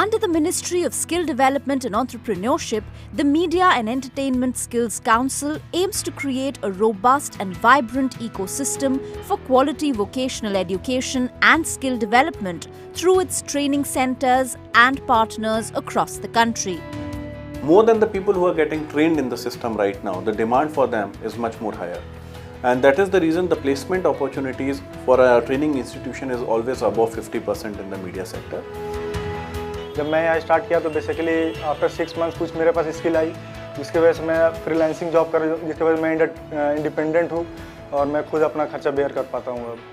Under the Ministry of Skill Development and Entrepreneurship, the Media and Entertainment Skills Council aims to create a robust and vibrant ecosystem for quality vocational education and skill development through its training centers and partners across the country. More than the people who are getting trained in the system right now, the demand for them is much more higher. And that is the reason the placement opportunities for a training institution is always above 50% in the media sector. जब मैं यहाँ start किया तो basically after 6 months कुछ मेरे पास skill I जिसकी वजह से मैं फ्रीलांसिंग जॉब कर रहा हूँ, जिसकी वजह से मैं इंडिपेंडेंट हूँ और मैं खुद अपना खर्चा बेयर कर पाता हूँ अब।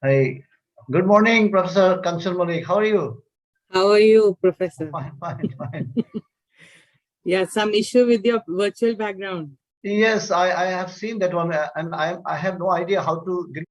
Hi, good morning, Professor Kanchan Malik. How are you? How are you, Professor? Fine. Yeah, some issue with your virtual background. Yes, I have seen that one, and I have no idea how to get.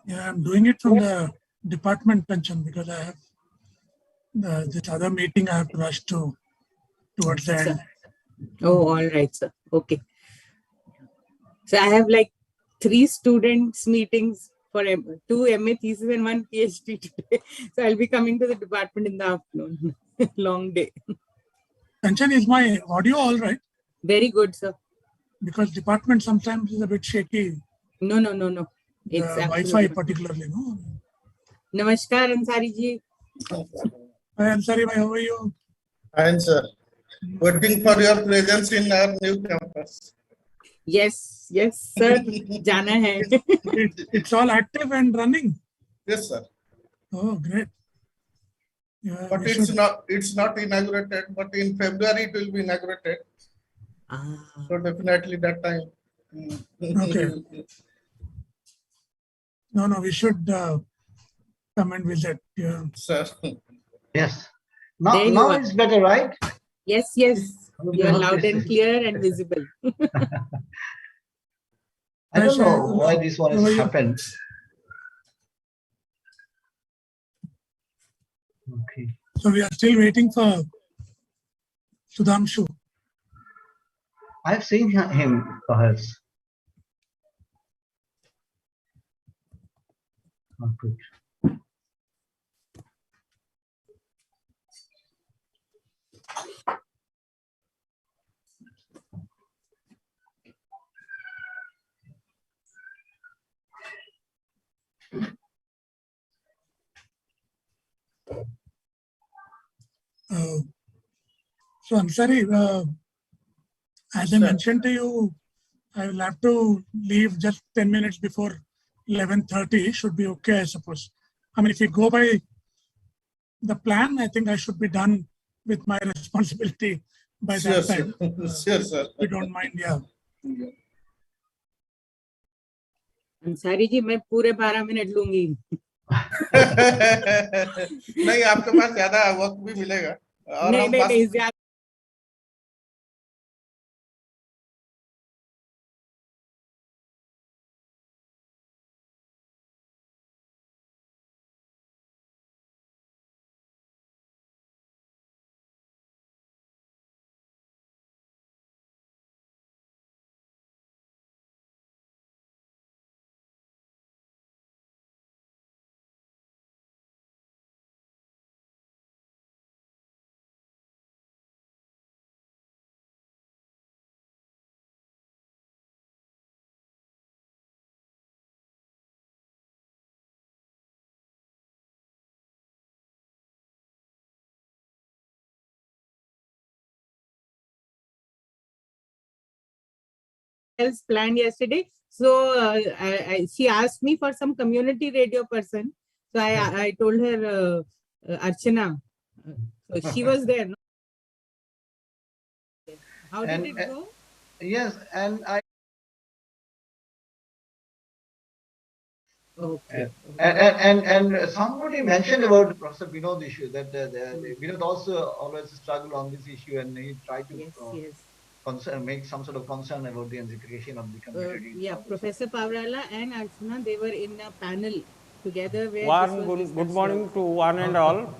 Yeah, I'm doing it from the department pension because I have this other meeting I have to rush to towards the end. Oh, all right, sir. Okay. So I have like 3 students meetings for 2 MA thesis and 1 PhD today. So I'll be coming to the department in the afternoon. Long day. Pension, is my audio all right? Very good, sir. Because department sometimes is a bit shaky. No. It's Wi-Fi particularly, no? Namaskar, Ansari ji. Hi, Ansari bhai, how are you? Fine, sir. Waiting for your presence in our new campus. Yes, sir. Jana hai. It's all active and running. Yes, sir. Oh, great. Yeah, But it's not inaugurated, but in February it will be inaugurated. So definitely that time. Okay. No, we should come and visit. Yeah. Sir. Yes. Now it's better, right? Yes. You're loud and clear and visible. I don't know why this one has happened. Okay. So we are still waiting for Sudhamshu. I've seen him perhaps. Oh, good. So Ansari, as I mentioned to you, I will have to leave just 10 minutes before 11:30. Should be okay, I suppose. I mean, if you go by the plan, I think I should be done with my responsibility by that time. Sure, sir. If you don't mind, yeah. Ansari ji मैं पूरे 12 minute लूंगी नहीं आपके पास ज्यादा वक्त भी मिलेगा और नहीं else planned yesterday. So she asked me for some community radio person. So I told her Archana. So she was there. No? How did it go? Yes, and I. Okay. And somebody mentioned about Professor Vinod issue that Vinod also always struggled on this issue, and he tried to Yes. make some sort of concern about the integration of the computer. Yeah, Professor Pavrala and Archana, they were in a panel together where this Warm was good morning to one and all.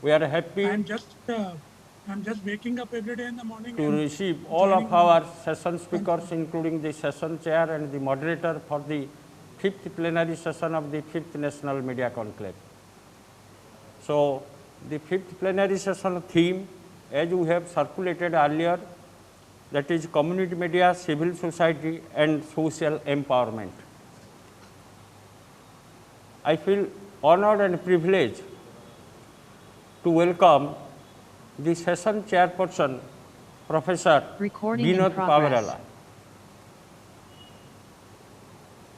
We are happy I'm just waking up every day in the morning to and receive all joining of our session speakers, including the session chair and the moderator for the 5th plenary session of the 5th National Media Conclave. So, the 5th plenary session theme, as we have circulated earlier, that is community media, civil society and social empowerment. I feel honored and privileged to welcome the session chairperson, Professor Vinod Pavrala.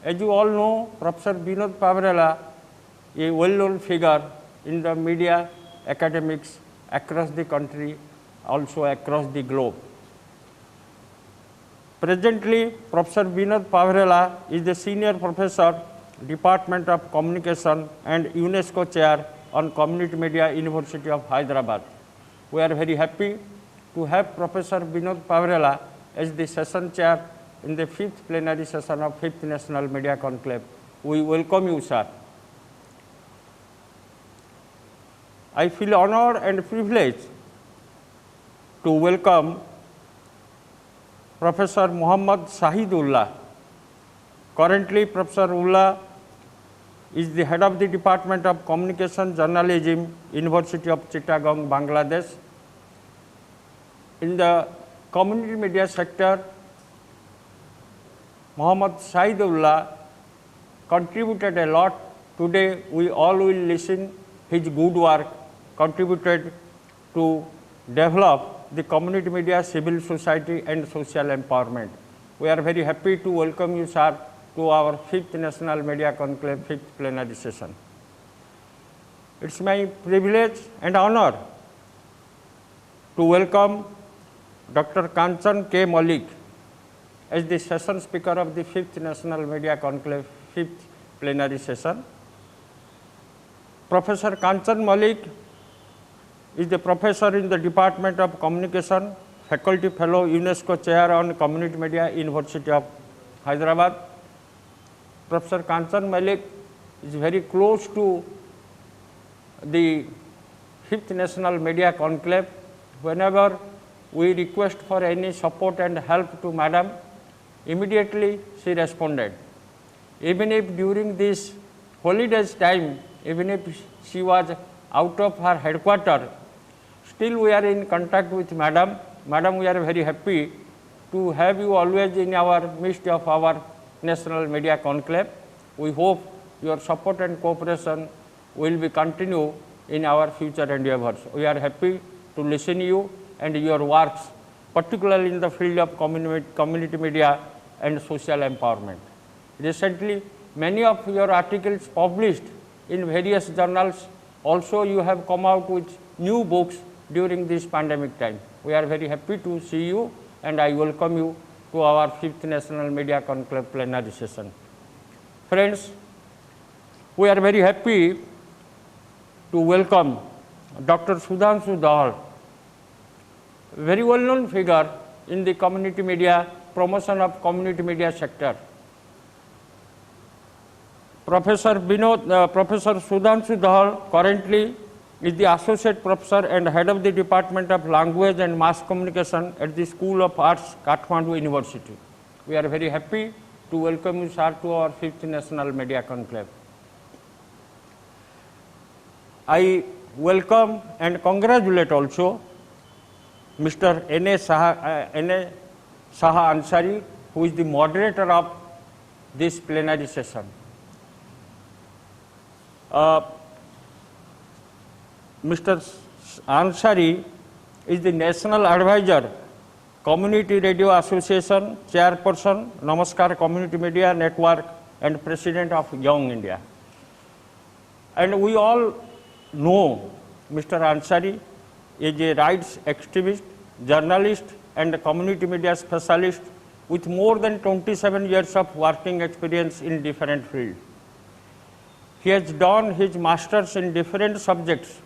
As you all know, Professor Vinod Pavrala is a well-known figure in the media academics across the country, also across the globe. Presently, Professor Vinod Pavrala is the Senior Professor, Department of Communication and UNESCO Chair on Community Media, University of Hyderabad. We are very happy to have Professor Vinod Pavrala as the session chair in the 5th plenary session of 5th National Media Conclave. We welcome you, sir. I feel honored and privileged to welcome Professor Muhammad Shahidullah. Currently, Professor Ullah is the head of the Department of Communication Journalism, University of Chittagong, Bangladesh. In the community media sector, Muhammad Shahidullah contributed a lot. Today, we all will listen his good work contributed to develop the community media, civil society and social empowerment. We are very happy to welcome you, sir, to our 5th National Media Conclave, 5th plenary session. It's my privilege and honor to welcome Dr. Kanchan K. Malik as the session speaker of the 5th National Media Conclave, 5th plenary session. Professor Kanchan Malik is the professor in the Department of Communication, faculty fellow, UNESCO Chair on Community Media, University of Hyderabad. Professor Kanchan Malik is very close to the 5th National Media Conclave. Whenever we request for any support and help to Madam, immediately she responded. Even if during this holidays time, even if she was out of her headquarters, still we are in contact with Madam. Madam, we are very happy to have you always in our midst of our National Media Conclave. We hope your support and cooperation will be continued in our future endeavors. We are happy to listen to you and your works, particularly in the field of community media and social empowerment. Recently, many of your articles published in various journals. Also, you have come out with new books during this pandemic time. We are very happy to see you and I welcome you to our 5th National Media Conclave plenary session. Friends, we are very happy to welcome Dr. Sudhanshu Dahal, very well-known figure in the community media, promotion of community media sector. Professor Sudhanshu Dahal currently is the Associate Professor and Head of the Department of Language and Mass Communication at the School of Arts, Kathmandu University. We are very happy to welcome you, sir, to our 5th National Media Conclave. I welcome and congratulate also Mr. N.A. Saha Ansari, who is the moderator of this plenary session. Mr. Ansari is the National Advisor Community Radio Association Chairperson, Namaskar Community Media Network, and President of Young India. And we all know Mr. Ansari is a rights activist, journalist, and a community media specialist with more than 27 years of working experience in different fields. He has done his masters in different subjects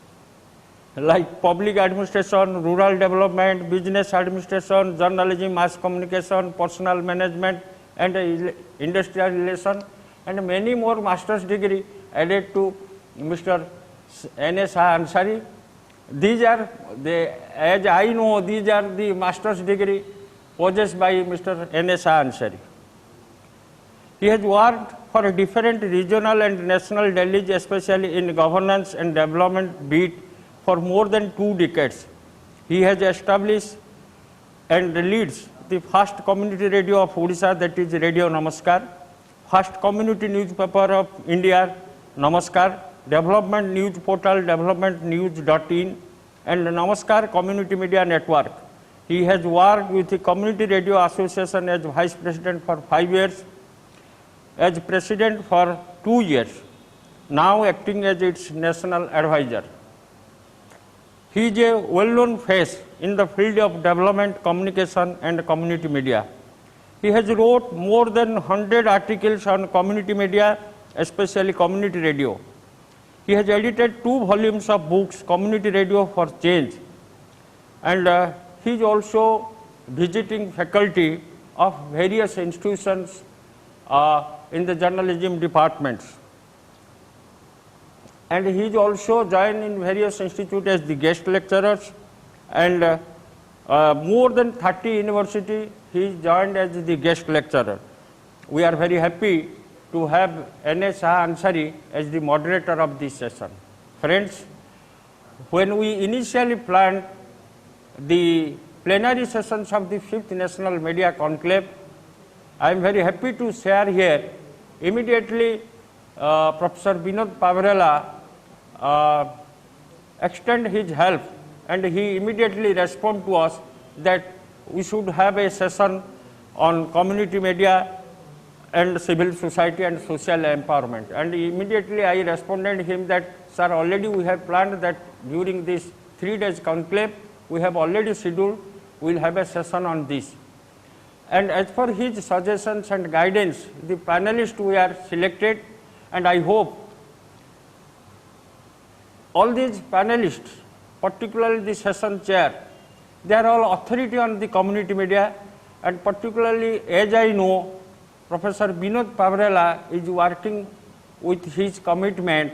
like public administration, rural development, business administration, journalism, mass communication, personal management, and industrial relation, and many more master's degree added to Mr. N.S. Ansari. These are as I know, these are the master's degree possessed by Mr. N.S. Ansari. He has worked for different regional and national delis, especially in governance and development beat, for more than 2 decades. He has established and leads the first community radio of Odisha, that is Radio Namaskar, first community newspaper of India, Namaskar, development news portal developmentnews.in, and Namaskar Community Media Network. He has worked with the Community Radio Association as Vice President for 5 years, as President for 2 years, now acting as its National Advisor. He is a well-known face in the field of development, communication, and community media. He has wrote more than 100 articles on community media, especially community radio. He has edited 2 volumes of books, Community Radio for Change, and he is also visiting faculty of various institutions in the journalism departments. And he is also joined in various institutes as the guest lecturers, and more than 30 universities he is joined as the guest lecturer. We are very happy to have N.S. Ansari as the moderator of this session. Friends, when we initially planned the plenary sessions of the 5th National Media Conclave, I am very happy to share here, immediately Professor Vinod Pavarela extend his help, and he immediately responded to us that we should have a session on community media and civil society and social empowerment. And immediately I responded to him that, sir, already we have planned that during this 3 days conclave, we have already scheduled, we will have a session on this. And as for his suggestions and guidance, the panelists we are selected, and I hope all these panelists, particularly the session chair, they are all authority on the community media, and particularly as I know, Professor Vinod Pavarela is working with his commitment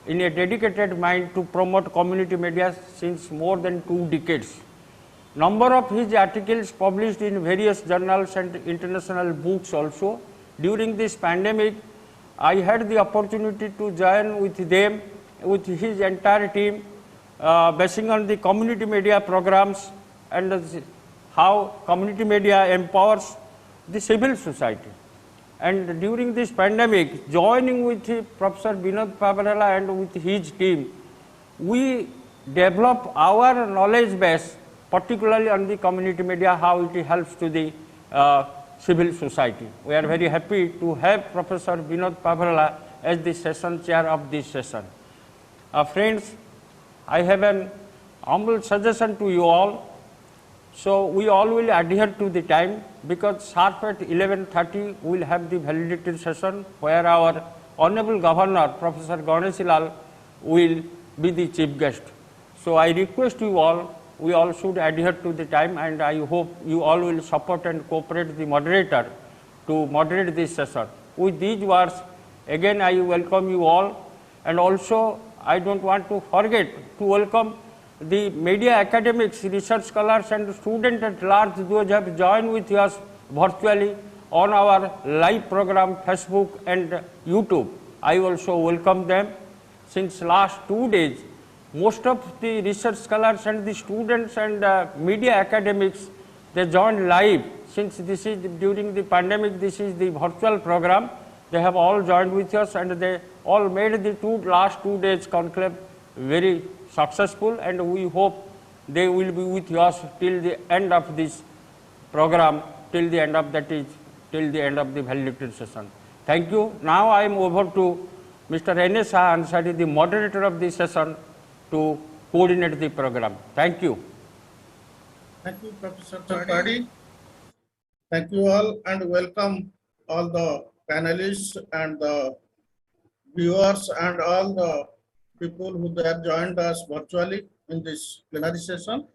in a dedicated mind to promote community media since more than 2 decades. Number of his articles published in various journals and international books also. During this pandemic, I had the opportunity to join with them, with his entire team, basing on the community media programs and how community media empowers the civil society. And during this pandemic, joining with Professor Vinod Pavarela and with his team, we develop our knowledge base, particularly on the community media, how it helps to the civil society. We are very happy to have Professor Vinod Pavarela as the session chair of this session. Friends, I have an humble suggestion to you all. So we all will adhere to the time, because sharp at 11:30 we will have the validity session where our Honorable Governor Professor Ganeshilal will be the chief guest. So I request you all, we all should adhere to the time, and I hope you all will support and cooperate the moderator to moderate this session. With these words, again I welcome you all, and also I don't want to forget to welcome the media academics, research scholars, and students at large, those have joined with us virtually on our live program, Facebook and YouTube. I also welcome them. Since last 2 days, most of the research scholars and the students and media academics, they joined live. Since this is during the pandemic, this is the virtual program, they have all joined with us, and they all made the last 2 days conclave very successful, and we hope they will be with us till the end of this program till the end of the valedictory session. Thank you. Now I am over to Mr. N.S. Ansari, the moderator of this session, to coordinate the program. Thank you. Thank you, Professor Padi. Thank you all and welcome all the panelists and the viewers and all the people who have joined us virtually in this plenary session.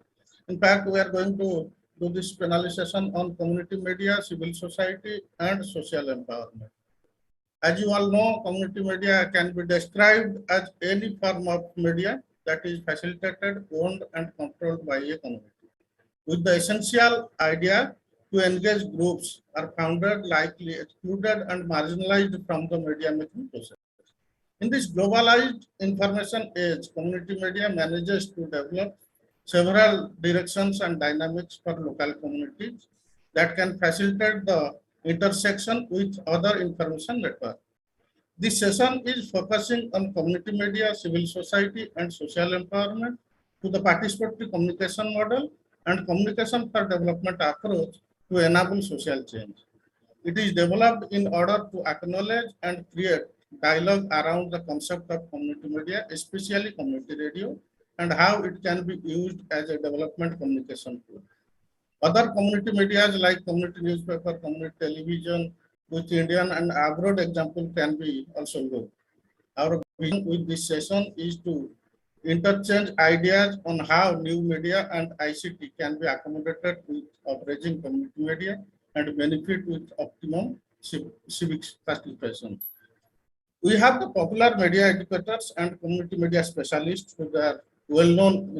In fact, we are going to do this plenary session on community media, civil society, and social empowerment. As you all know, community media can be described as any form of media that is facilitated, owned, and controlled by a community, with the essential idea to engage groups are founded, likely excluded, and marginalized from the media making process. In this globalized information age, community media manages to develop several directions and dynamics for local communities that can facilitate the intersection with other information networks. This session is focusing on community media, civil society, and social empowerment to the participatory communication model and communication for development approach to enable social change. It is developed in order to acknowledge and create dialogue around the concept of community media, especially community radio, and how it can be used as a development communication tool. Other community medias like community newspaper, community television, with Indian and abroad example can be also good. Our vision with this session is to interchange ideas on how new media and ICT can be accommodated with averaging community media and benefit with optimum civic participation. We have the popular media educators and community media specialists who are well known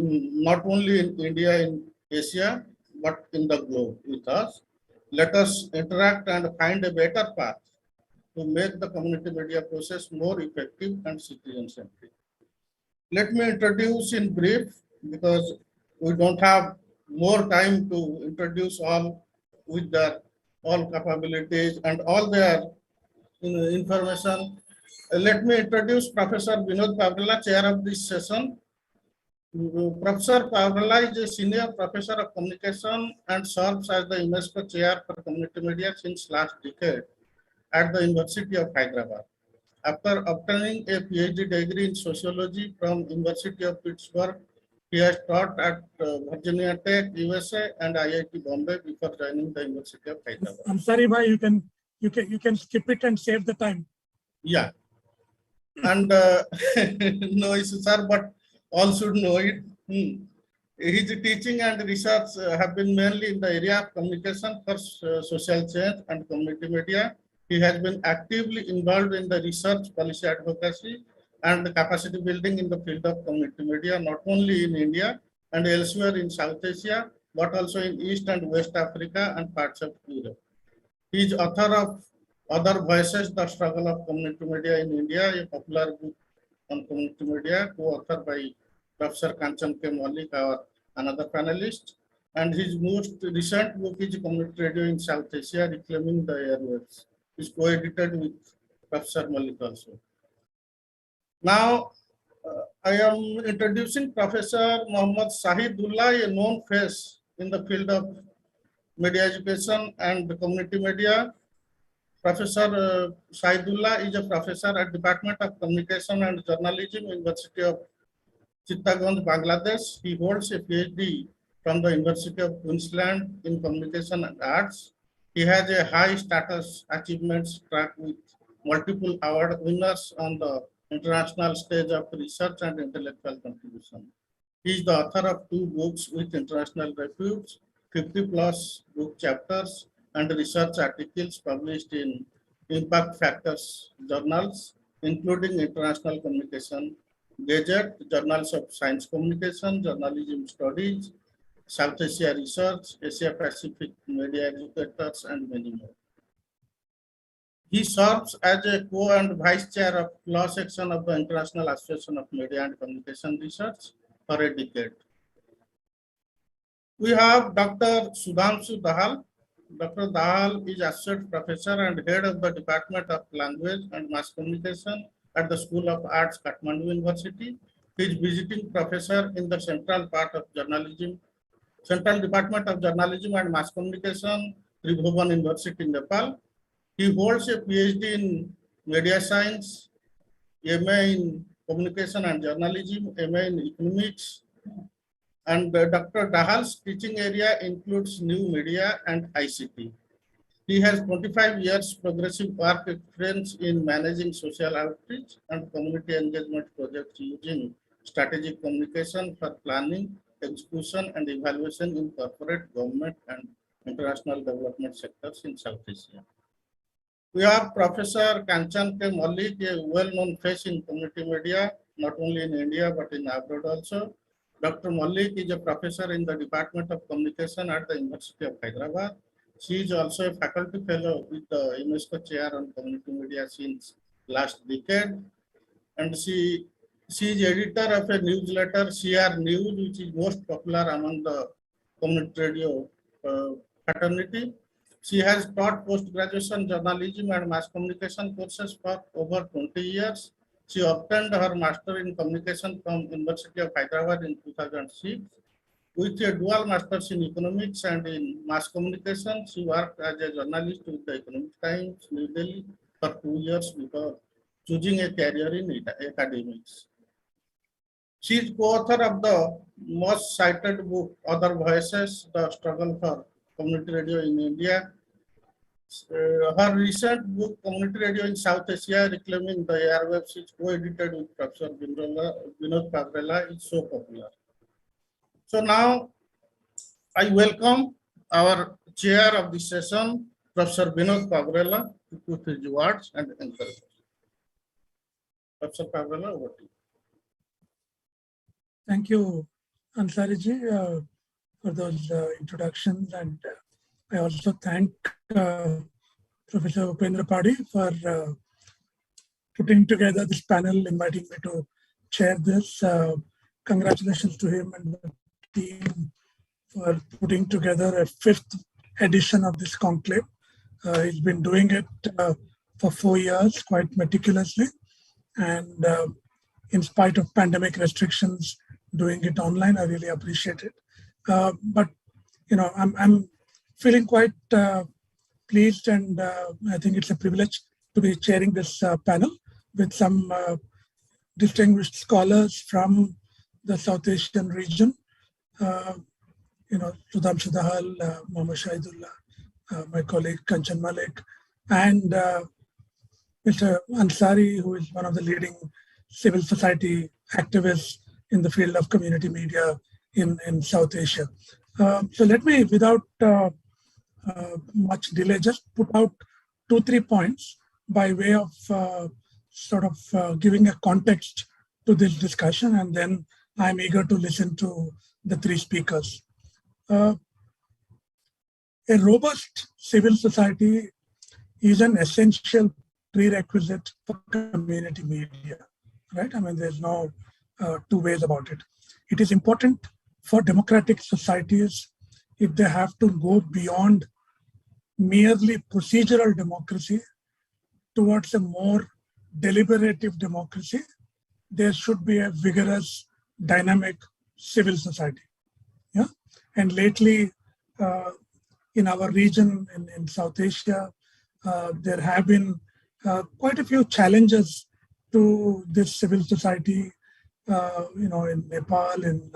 not only in India, in Asia, but in the globe with us. Let us interact and find a better path to make the community media process more effective and citizen-centric. Let me introduce in brief, because we don't have more time to introduce all with their all capabilities and all their information. Let me introduce Professor Vinod Pavrala, chair of this session. Professor Pavrala is a senior professor of communication and serves as the UNESCO chair for community media since last decade at the University of Hyderabad. After obtaining a PhD degree in sociology from University of Pittsburgh, he has taught at Virginia Tech, USA, and IIT Bombay before joining the University of Hyderabad. I'm sorry, bhai, you can skip it and save the time. Yeah, and no issue, sir, but all should know it. His teaching and research have been mainly in the area of communication for social change and community media. He has been actively involved in the research, policy advocacy, and capacity building in the field of community media, not only in India and elsewhere in South Asia, but also in East and West Africa and parts of Europe. He is author of Other Voices, The Struggle of Community Media in India, a popular book on community media, co-authored by Professor Kanchan K. Malik, our another panelist. And his most recent book is Community Radio in South Asia, Reclaiming the Airwaves. It's co-edited with Professor Malik also. Now, I am introducing Professor Muhammad Shahidullah, a known face in the field of media education and community media. Professor Shahidullah is a professor at Department of Communication and Journalism, University of Chittagong, Bangladesh. He holds a PhD from the University of Queensland in Communication and Arts. He has a high status achievements track with multiple award winners on the international stage of research and intellectual contribution. He is the author of 2 books with international reputes, 50 plus book chapters, and research articles published in impact factors journals, including International Communication Gazette, Journals of Science Communication, Journalism Studies, South Asia Research, Asia Pacific Media Educators, and many more. He serves as a co and vice chair of law section of the International Association of Media and Communication Research for a decade. We have Dr. Sudhanshu Dahal. Dr. Dahal is associate professor and head of the Department of Language and Mass Communication at the School of Arts, Kathmandu University. He is visiting professor in the central part of journalism Central Department of Journalism and Mass Communication, Tribhuvan University in Nepal. He holds a PhD in Media Science, MA in Communication and Journalism, MA in Economics, and Dr. Dahal's teaching area includes new media and ICT. He has 25 years progressive work experience in managing social outreach and community engagement projects using strategic communication for planning, execution, and evaluation in corporate, government, and international development sectors in South Asia. We have Professor Kanchan K. Malik, a well-known face in community media, not only in India but in abroad also. Dr. Malik is a professor in the Department of Communication at the University of Hyderabad. She is also a faculty fellow with the UNESCO Chair on Community Media since last decade. And she is editor of a newsletter, CR News, which is most popular among the community radio fraternity. She has taught post-graduation journalism and mass communication courses for over 20 years. She obtained her master in communication from University of Hyderabad in 2006. With a dual master's in economics and in mass communication, she worked as a journalist with the Economic Times, New Delhi, for 2 years before choosing a career in academics. She is co-author of the most cited book, Other Voices, The Struggle for Community Radio in India. Her recent book, Community Radio in South Asia, Reclaiming the Airwaves, is co-edited with Professor Vinod Pagrela, is so popular. So now I welcome our chair of the session, Professor Vinod Pagrela, to put his words and encourage. Professor Pagrela, over to you. Thank you, Ansariji, for those introductions, and I also thank Professor Upendra Padi for putting together this panel, inviting me to chair this. Congratulations to him and the team for putting together a 5th edition of this conclave. He's been doing it for 4 years, quite meticulously, and in spite of pandemic restrictions, doing it online. I really appreciate it. But you know, I'm feeling quite pleased, and I think it's a privilege to be chairing this panel with some distinguished scholars from the South Asian region. You know, Sudhamshu Dahal, Mohammad Shahidullah, my colleague Kanchan Malik, and Mr. Ansari, who is one of the leading civil society activists in the field of community media in South Asia. So let me, without much delay, just put out 2-3 points by way of sort of giving a context to this discussion, and then I'm eager to listen to the 3 speakers. A robust civil society is an essential prerequisite for community media, right? I mean, there's no 2 ways about it. It is important for democratic societies if they have to go beyond merely procedural democracy towards a more deliberative democracy. There should be a vigorous, dynamic civil society. Yeah, and lately in our region in South Asia, there have been quite a few challenges to this civil society. You know, in Nepal, in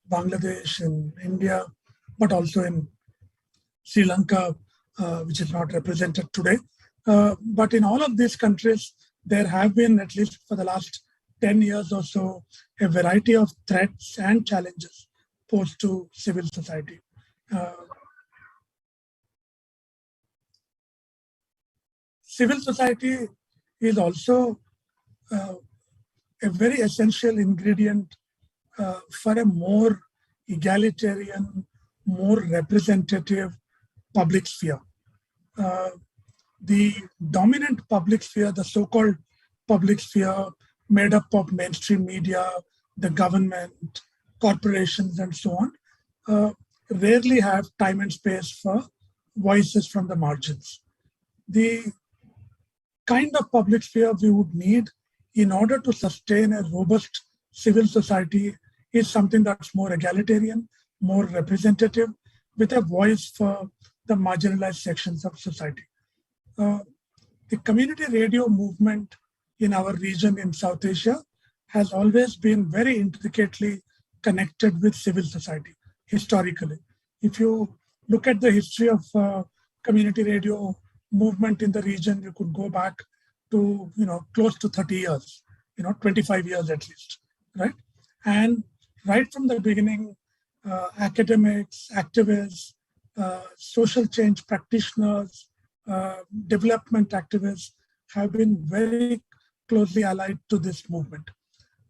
Bangladesh, in India, but also in Sri Lanka, which is not represented today. But in all of these countries, there have been, at least for the last 10 years or so, a variety of threats and challenges posed to civil society. Civil society is also a very essential ingredient for a more egalitarian, more representative public sphere. The dominant public sphere, the so-called public sphere made up of mainstream media, the government, corporations, and so on, rarely have time and space for voices from the margins. The kind of public sphere we would need in order to sustain a robust civil society is something that's more egalitarian, more representative, with a voice for the marginalized sections of society. The community radio movement in our region in South Asia has always been very intricately connected with civil society historically. If you look at the history of community radio movement in the region, you could go back to close to 30 years, 25 years at least, right? And right from the beginning, academics, activists, social change practitioners, development activists have been very closely allied to this movement.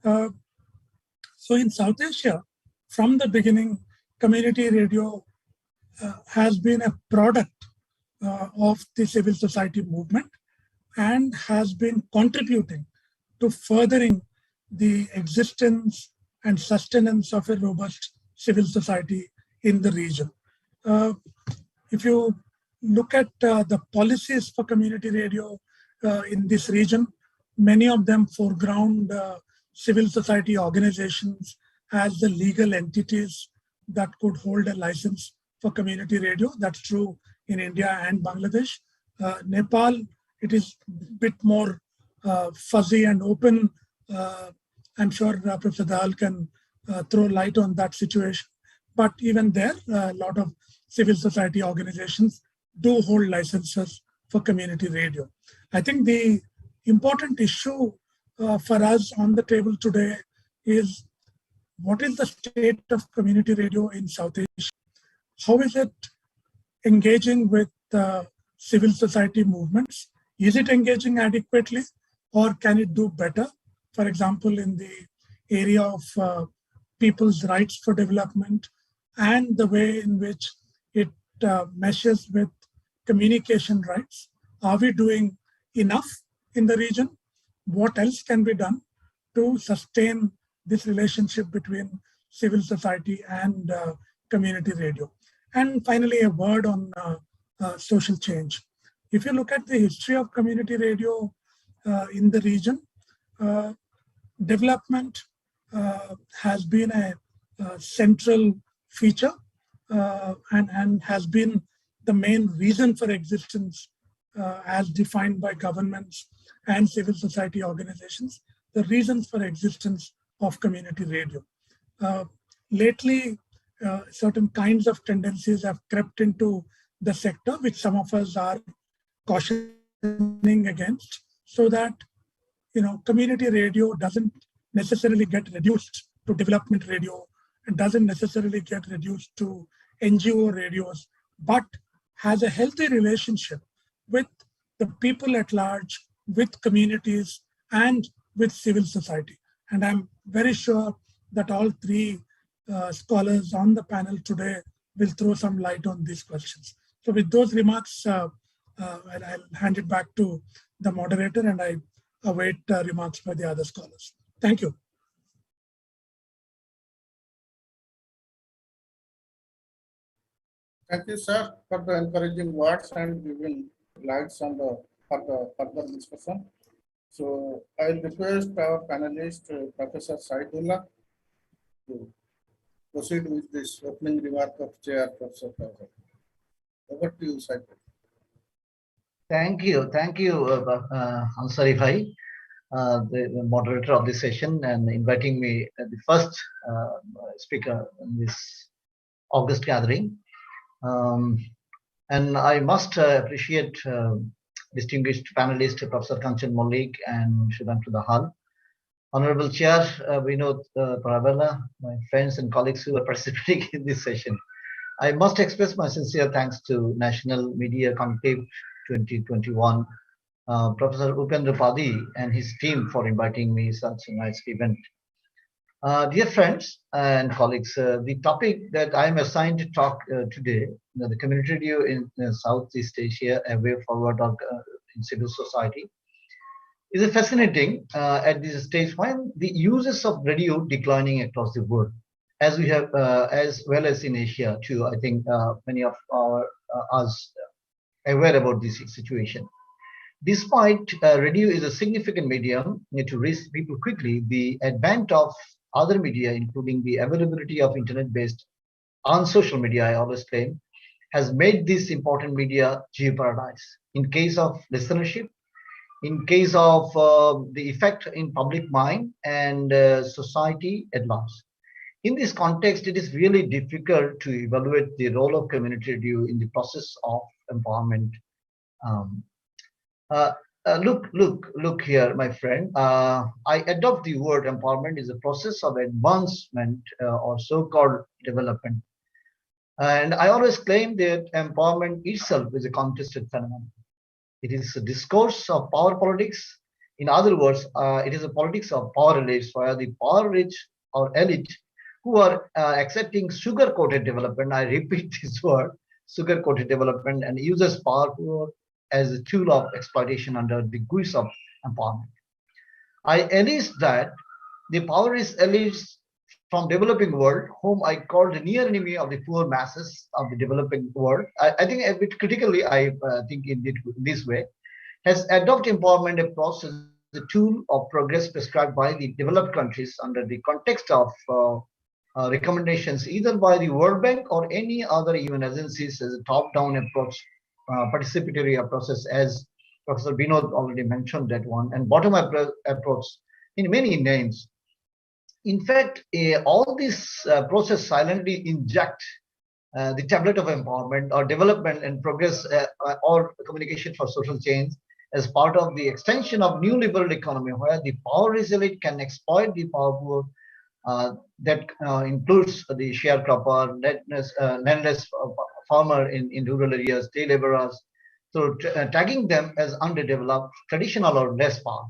So in South Asia, from the beginning, community radio has been a product of the civil society movement and has been contributing to furthering the existence and sustenance of a robust civil society in the region. If you look at the policies for community radio in this region, many of them foreground civil society organizations as the legal entities that could hold a license for community radio. That's true in India and Bangladesh. Nepal, it is a bit more fuzzy and open. I'm sure Professor Dahal can throw light on that situation. But even there, a lot of civil society organizations do hold licenses for community radio. I think the important issue for us on the table today is, what is the state of community radio in South Asia? How is it engaging with civil society movements? Is it engaging adequately, or can it do better? For example, in the area of people's rights for development and the way in which it meshes with communication rights. Are we doing enough in the region? What else can be done to sustain this relationship between civil society and community radio? And finally, a word on social change. If you look at the history of community radio in the region, development has been a central feature and has been the main reason for existence as defined by governments and civil society organizations, the reasons for existence of community radio. Lately, certain kinds of tendencies have crept into the sector, which some of us are cautioning against, so that community radio doesn't necessarily get reduced to development radio and doesn't necessarily get reduced to NGO radios, but has a healthy relationship with the people at large, with communities, and with civil society. And I'm very sure that all three scholars on the panel today will throw some light on these questions. So with those remarks, I'll hand it back to the moderator, and I await remarks by the other scholars. Thank you. Thank you, sir, for the encouraging words and giving lights on the further discussion. So I'll request our panelist, Professor Saidullah, to proceed with this opening remark of Chair Professor Fawzan. Over to you, Saidullah. Thank you, Ansari Bhai, the moderator of this session, and inviting me as the first speaker in this August gathering. And I must appreciate distinguished panelists, Professor Kanchan Malik and Shubhanshu Dahal, Honorable Chair Vinod Paravella, my friends and colleagues who are participating in this session. I must express my sincere thanks to National Media Conclave 2021, Professor Upendra Padi and his team for inviting me such a nice event. Dear friends and colleagues, the topic that I am assigned to talk today, the community radio in Southeast Asia, a way forward in civil society, is fascinating at this stage when the uses of radio declining across the world, as we have, as well as in Asia too. I think many of us aware about this situation. Despite radio is a significant medium to reach people quickly, the advent of other media, including the availability of internet-based on social media, I always claim, has made this important media jeopardized. In case of listenership, in case of the effect in public mind and society at large. In this context, it is really difficult to evaluate the role of community radio in the process of empowerment. Um, uh, look here, my friend. I adopt the word empowerment is a process of advancement or so-called development. And I always claim that empowerment itself is a contested phenomenon. It is a discourse of power politics. In other words, it is a politics of power elites, where the power rich or elite who are accepting sugar-coated development. I repeat this word, sugar-coated development, and uses power as a tool of exploitation under the guise of empowerment. I enlist that the power rich elites from developing world, whom I call the near enemy of the poor masses of the developing world. I think a bit critically, I think in this way, has adopted empowerment a process, a tool of progress prescribed by the developed countries under the context of recommendations either by the World Bank or any other UN agencies as a top-down approach, participatory process, as Professor Binod already mentioned that one, and bottom-up approach in many names. In fact, all this process silently inject the tablet of empowerment or development and progress or communication for social change as part of the extension of new liberal economy, where the power rich elite can exploit the power poor. That includes the sharecropper, landless farmer in rural areas, day laborers, so tagging them as underdeveloped, traditional or less power.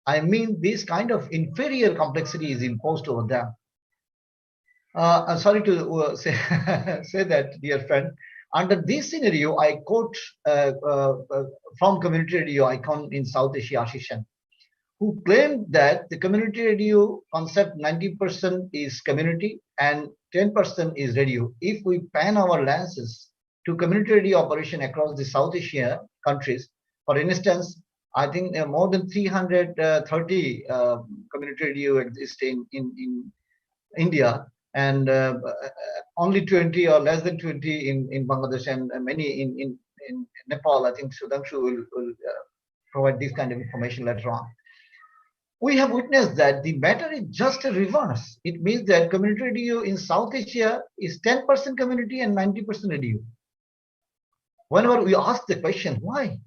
I mean, this kind of inferior complexity is imposed over them. I'm sorry to say, say that, dear friend. Under this scenario, I quote from community radio icon in South Asia, Ashishan, who claimed that the community radio concept 90% is community and 10% is radio. If we pan our lenses to community radio operation across the South Asia countries, for instance, I think more than 330 community radio exist in India, and only 20 or less than 20 in Bangladesh, and many in Nepal. I think Sudhanshu will provide this kind of information later on. We have witnessed that the matter is just a reverse. It means that community radio in South Asia is 10% community and 90% radio. Whenever we ask the question, why?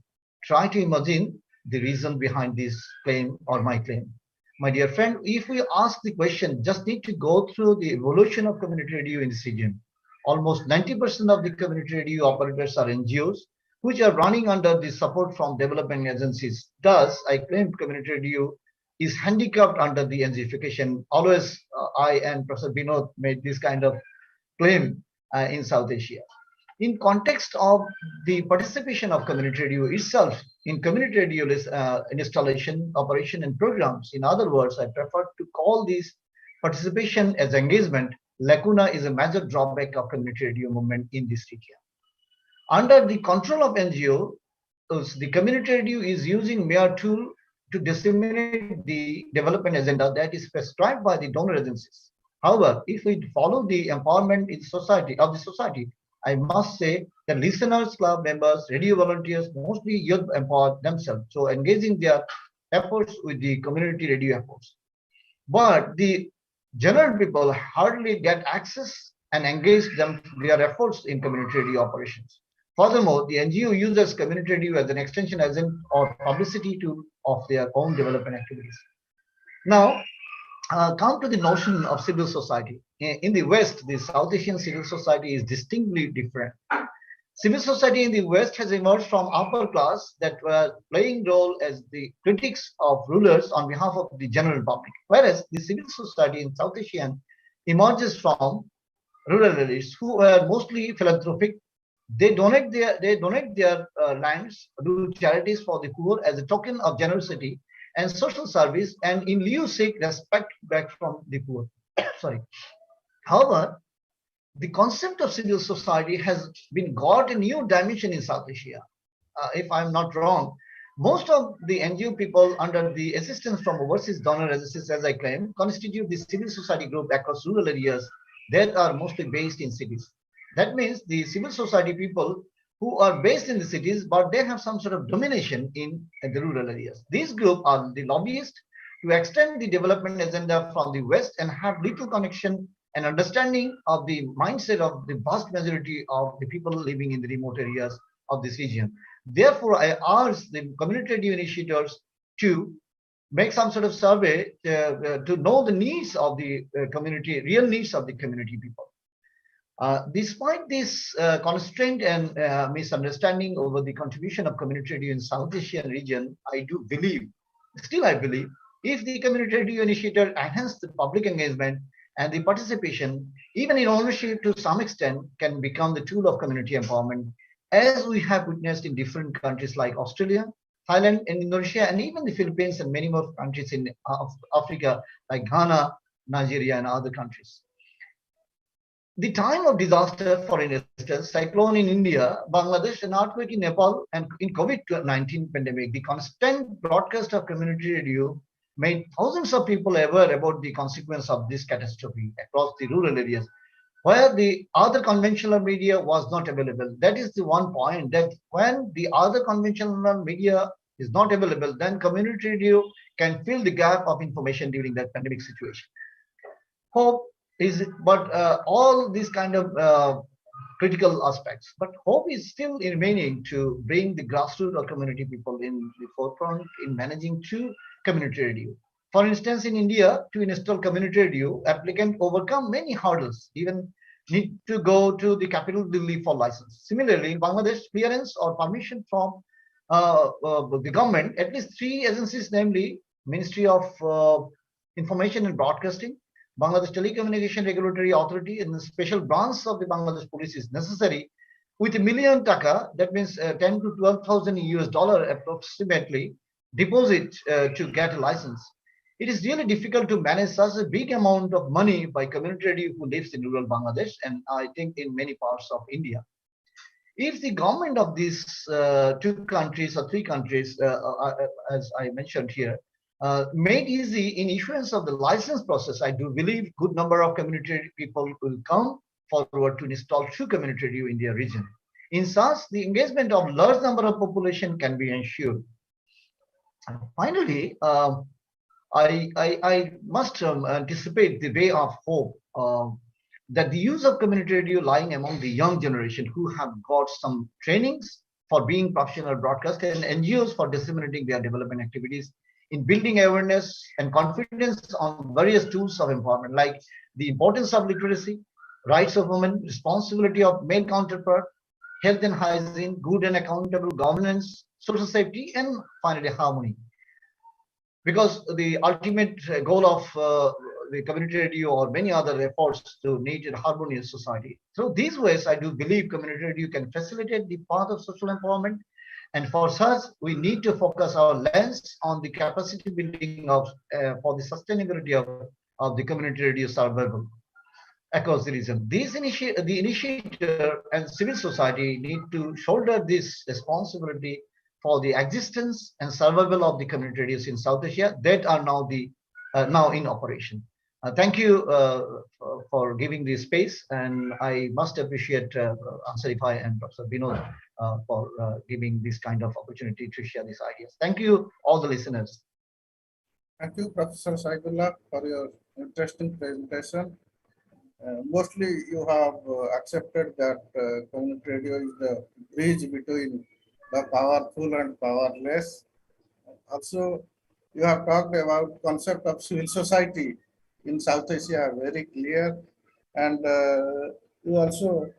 Try to imagine the reason behind this claim or my claim. My dear friend, if we ask the question, just need to go through the evolution of community radio in this region. Almost 90% of the community radio operators are NGOs, which are running under the support from development agencies. Thus, I claim community radio is handicapped under the NGOification. Always, I and Professor Binod made this kind of claim in South Asia. In context of the participation of community radio itself in community radio installation, operation, and programs. In other words, I prefer to call this participation as engagement. Lacuna is a major drawback of community radio movement in this region. Under the control of NGO, the community radio is using mere tool to disseminate the development agenda that is prescribed by the donor agencies. However, if we follow the empowerment in society of the society, I must say that listeners, club members, radio volunteers, mostly youth empower themselves, so engaging their efforts with the community radio efforts. But the general people hardly get access and engage their efforts in community radio operations. Furthermore, the NGO uses community radio as an extension agent or publicity tool of their own development activities. Now, come to the notion of civil society. In the West, the South Asian civil society is distinctly different. Civil society in the West has emerged from upper class that were playing role as the critics of rulers on behalf of the general public, whereas the civil society in South Asian emerges from rural elites who were mostly philanthropic. They donate their lands, do charities for the poor as a token of generosity and social service, and in lieu seek respect back from the poor. Sorry. However, the concept of civil society has been got a new dimension in South Asia. If I'm not wrong, most of the NGO people under the assistance from overseas donor agencies, as I claim, constitute the civil society group across rural areas that are mostly based in cities. That means the civil society people who are based in the cities, but they have some sort of domination in the rural areas. These groups are the lobbyists to extend the development agenda from the West and have little connection and understanding of the mindset of the vast majority of the people living in the remote areas of this region. Therefore, I urge the community radio initiators to make some sort of survey to know the needs of the community, real needs of the community people. Despite this constraint and misunderstanding over the contribution of community radio in South Asian region, I do believe, still I believe, if the community radio initiator enhance the public engagement and the participation, even in ownership to some extent, can become the tool of community empowerment, as we have witnessed in different countries like Australia, Thailand, and Indonesia, and even the Philippines and many more countries in Africa like Ghana, Nigeria, and other countries. The time of disaster, for instance, cyclone in India, Bangladesh, an earthquake in Nepal, and in COVID-19 pandemic, the constant broadcast of community radio made thousands of people aware about the consequence of this catastrophe across the rural areas, where the other conventional media was not available. That is the one point, that when the other conventional media is not available, then community radio can fill the gap of information during that pandemic situation. Hope is, but all these kind of critical aspects, but hope is still remaining to bring the grassroots or community people in the forefront in managing to community radio. For instance, in India, to install community radio, applicant overcome many hurdles, even need to go to the capital Delhi for license. Similarly, in Bangladesh, clearance or permission from the government, at least 3 agencies, namely Ministry of Information and Broadcasting, Bangladesh Telecommunication Regulatory Authority, and the special branch of the Bangladesh Police is necessary with $1 million taka, that means 10 to 12,000 US dollar approximately, deposit to get a license. It is really difficult to manage such a big amount of money by community radio who lives in rural Bangladesh, and I think in many parts of India. If the government of these 2 countries or 3 countries, as I mentioned here, made easy in issuance of the license process, I do believe good number of community people will come forward to install true community radio in their region. In such, the engagement of large number of population can be ensured. Finally, I must anticipate the way of hope that the use of community radio lying among the young generation who have got some trainings for being professional broadcasters and NGOs for disseminating their development activities in building awareness and confidence on various tools of empowerment, like the importance of literacy, rights of women, responsibility of male counterpart, health and hygiene, good and accountable governance, social safety, and finally harmony. Because the ultimate goal of the community radio or many other efforts to need a harmonious society. Through these ways, I do believe community radio can facilitate the path of social empowerment. And for such, we need to focus our lens on the capacity building of for the sustainability of the community radio survival across the region. The initiator and civil society need to shoulder this responsibility for the existence and survival of the community radios in South Asia that are now in operation. Thank you for giving this space, and I must appreciate Ansarifai and Professor Vinod for giving this kind of opportunity to share these ideas. Thank you, all the listeners. Thank you, Professor Saidullah, for your interesting presentation. Mostly you have accepted that community radio is the bridge between the powerful and powerless. Also, you have talked about concept of civil society in South Asia very clear, and you also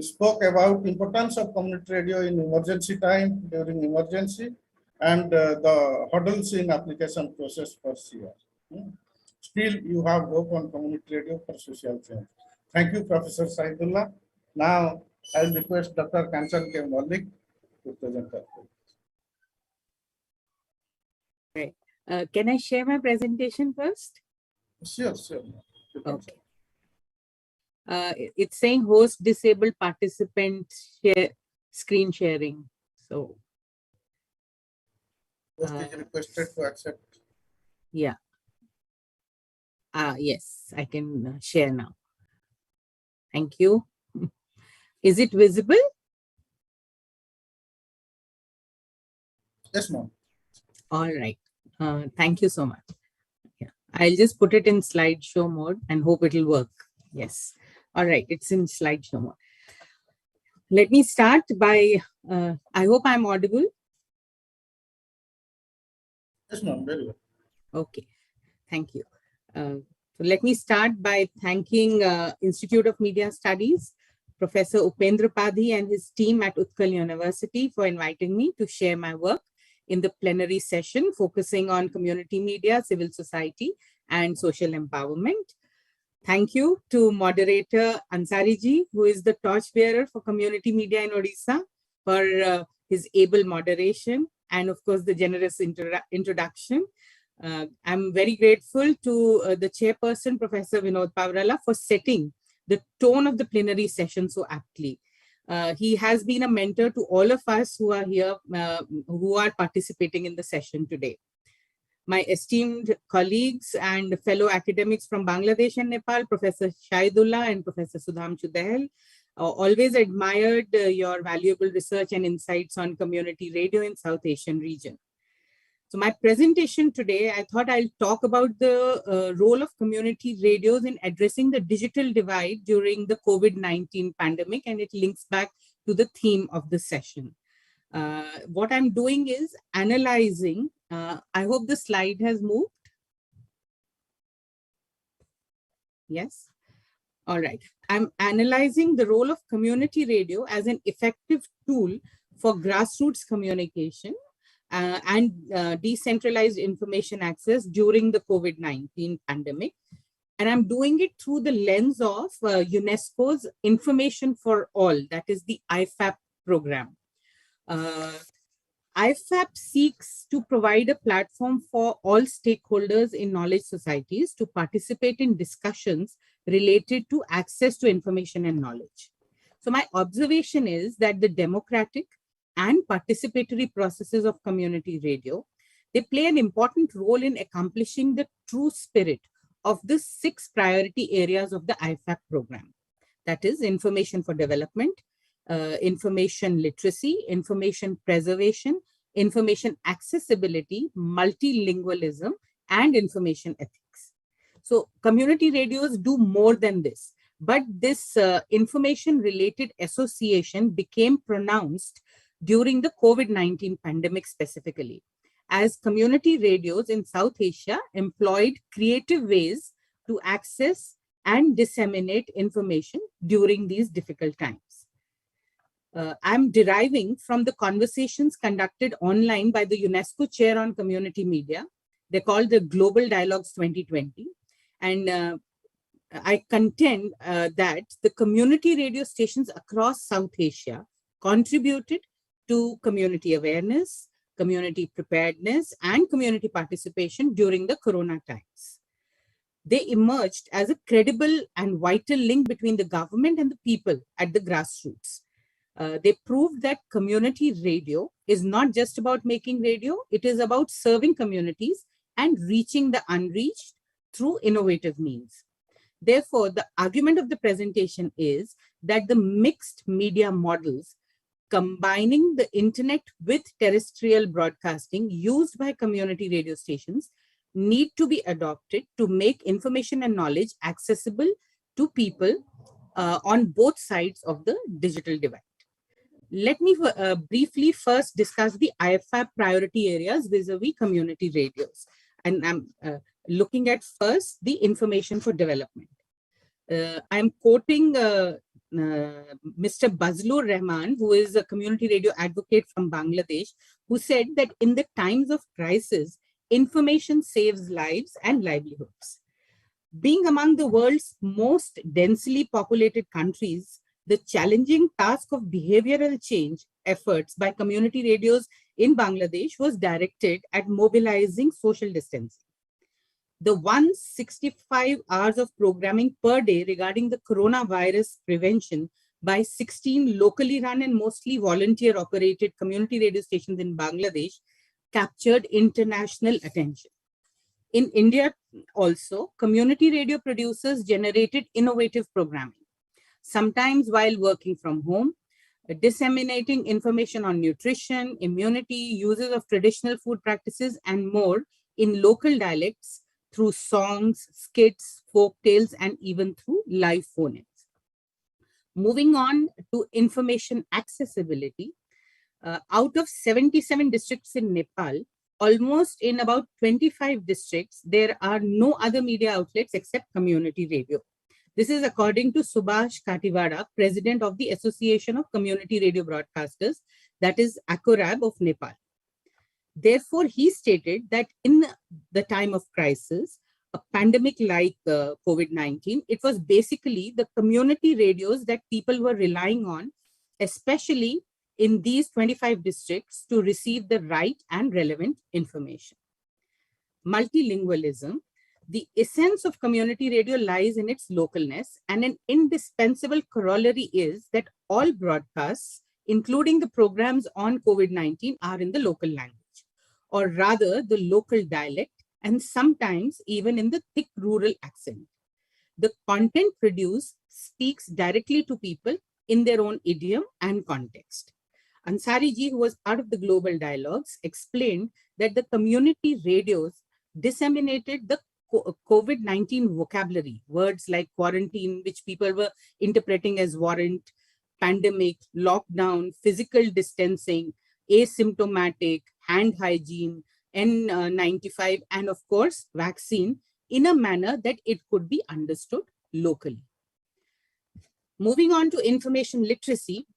spoke about importance of community radio in emergency time, during emergency, and the hurdles in application process for CR. Still, you have hope on community radio for social change. Thank you, Professor Saidullah. Now, I will request Dr. Kanchan K. Malik to present her. Right. Can I share my presentation first? Sure. Okay. It's saying host disabled participant share screen sharing. So Host is requested to accept. Yeah. Yes, I can share now. Thank you. Is it visible? Yes, ma'am. All right. Thank you so much. Yeah. I'll just put it in slideshow mode and hope it'll work. Yes. All right. It's in slideshow mode. Let me start by, I hope I'm audible. Yes, ma'am. Very well. Okay. Thank you. So let me start by thanking Institute of Media Studies, Professor Upendra Padhi and his team at Utkal University for inviting me to share my work in the plenary session focusing on community media, civil society, and social empowerment. Thank you to moderator Ansari ji, who is the torchbearer for community media in Odisha, for his able moderation and of course the generous introduction. I'm very grateful to the chairperson, Professor Vinod Pavrala, for setting the tone of the plenary session so aptly. He has been a mentor to all of us who are here, who are participating in the session today. My esteemed colleagues and fellow academics from Bangladesh and Nepal, Professor Shahidullah and Professor Sudhamshu Dahel, always admired your valuable research and insights on community radio in South Asian region. So my presentation today, I thought I'll talk about the role of community radios in addressing the digital divide during the COVID-19 pandemic, and it links back to the theme of the session. What I'm doing is analyzing, I hope the slide has moved. Yes. All right. I'm analyzing the role of community radio as an effective tool for grassroots communication and decentralized information access during the COVID-19 pandemic. And I'm doing it through the lens of UNESCO's Information for All, that is the IFAP program. IFAP seeks to provide a platform for all stakeholders in knowledge societies to participate in discussions related to access to information and knowledge. So my observation is that the democratic and participatory processes of community radio, they play an important role in accomplishing the true spirit of the 6 priority areas of the IFAP program. That is information for development, information literacy, information preservation, information accessibility, multilingualism, and information ethics. So community radios do more than this, but this information related association became pronounced during the COVID-19 pandemic specifically, as community radios in South Asia employed creative ways to access and disseminate information during these difficult times. I'm deriving from the conversations conducted online by the UNESCO Chair on Community Media. They're called the Global Dialogues 2020. And I contend that the community radio stations across South Asia contributed to community awareness, community preparedness, and community participation during the Corona times. They emerged as a credible and vital link between the government and the people at the grassroots. They proved that community radio is not just about making radio, it is about serving communities and reaching the unreached through innovative means. Therefore, the argument of the presentation is that the mixed media models combining the internet with terrestrial broadcasting used by community radio stations need to be adopted to make information and knowledge accessible to people on both sides of the digital divide. Let me briefly first discuss the IFAP priority areas vis-a-vis community radios. And I'm looking at first the information for development. I'm quoting Mr. Bazlur Rahman, who is a community radio advocate from Bangladesh, who said that in the times of crisis, information saves lives and livelihoods. Being among the world's most densely populated countries, the challenging task of behavioral change efforts by community radios in Bangladesh was directed at mobilizing social distancing. The 165 hours of programming per day regarding the coronavirus prevention by 16 locally run and mostly volunteer operated community radio stations in Bangladesh captured international attention. In India also, community radio producers generated innovative programming, sometimes while working from home, disseminating information on nutrition, immunity, uses of traditional food practices, and more in local dialects through songs, skits, folk tales, and even through live phone-ins. Moving on to information accessibility, out of 77 districts in Nepal, almost in about 25 districts, there are no other media outlets except community radio. This is according to Subhash Kativada, president of the Association of Community Radio Broadcasters, that is ACORAB of Nepal. Therefore, he stated that in the time of crisis, a pandemic like COVID-19, it was basically the community radios that people were relying on, especially in these 25 districts, to receive the right and relevant information. Multilingualism. The essence of community radio lies in its localness, and an indispensable corollary is that all broadcasts, including the programs on COVID-19, are in the local language, or rather the local dialect, and sometimes even in the thick rural accent. The content produced speaks directly to people in their own idiom and context. Ansari ji, who was part of the Global Dialogues, explained that the community radios disseminated the COVID-19 vocabulary, words like quarantine, which people were interpreting as warrant, pandemic, lockdown, physical distancing, asymptomatic, hand hygiene, N95, and of course, vaccine, in a manner that it could be understood locally. Moving on to information literacy,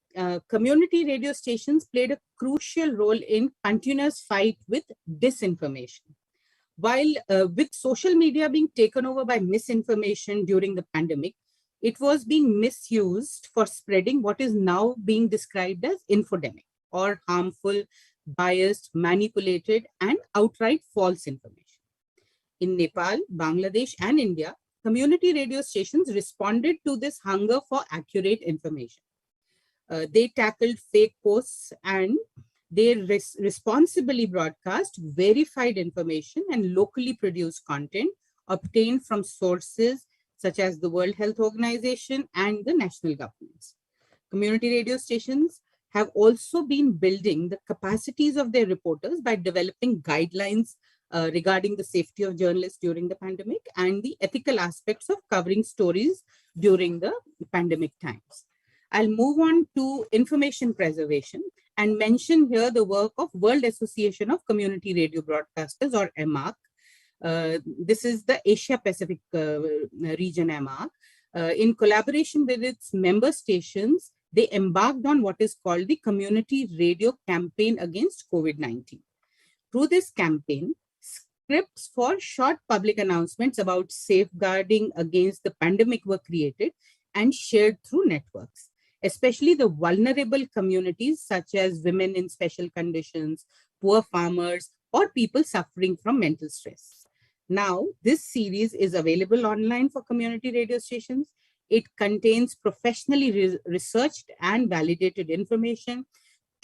community radio stations played a crucial role in continuous fight with disinformation. While with social media being taken over by misinformation during the pandemic, it was being misused for spreading what is now being described as infodemic, or harmful, biased, manipulated, and outright false information. In Nepal, Bangladesh, and India, community radio stations responded to this hunger for accurate information. They tackled fake posts, and they responsibly broadcast verified information and locally produced content obtained from sources such as the World Health Organization and the national governments. Community radio stations have also been building the capacities of their reporters by developing guidelines regarding the safety of journalists during the pandemic and the ethical aspects of covering stories during the pandemic times. I'll move on to information preservation and mention here the work of World Association of Community Radio Broadcasters, or EMAC. This is the Asia Pacific region EMAC. In collaboration with its member stations, they embarked on what is called the Community Radio Campaign Against COVID-19. Through this campaign, scripts for short public announcements about safeguarding against the pandemic were created and shared through networks, especially the vulnerable communities such as women in special conditions, poor farmers, or people suffering from mental stress. Now, this series is available online for community radio stations. It contains professionally researched and validated information,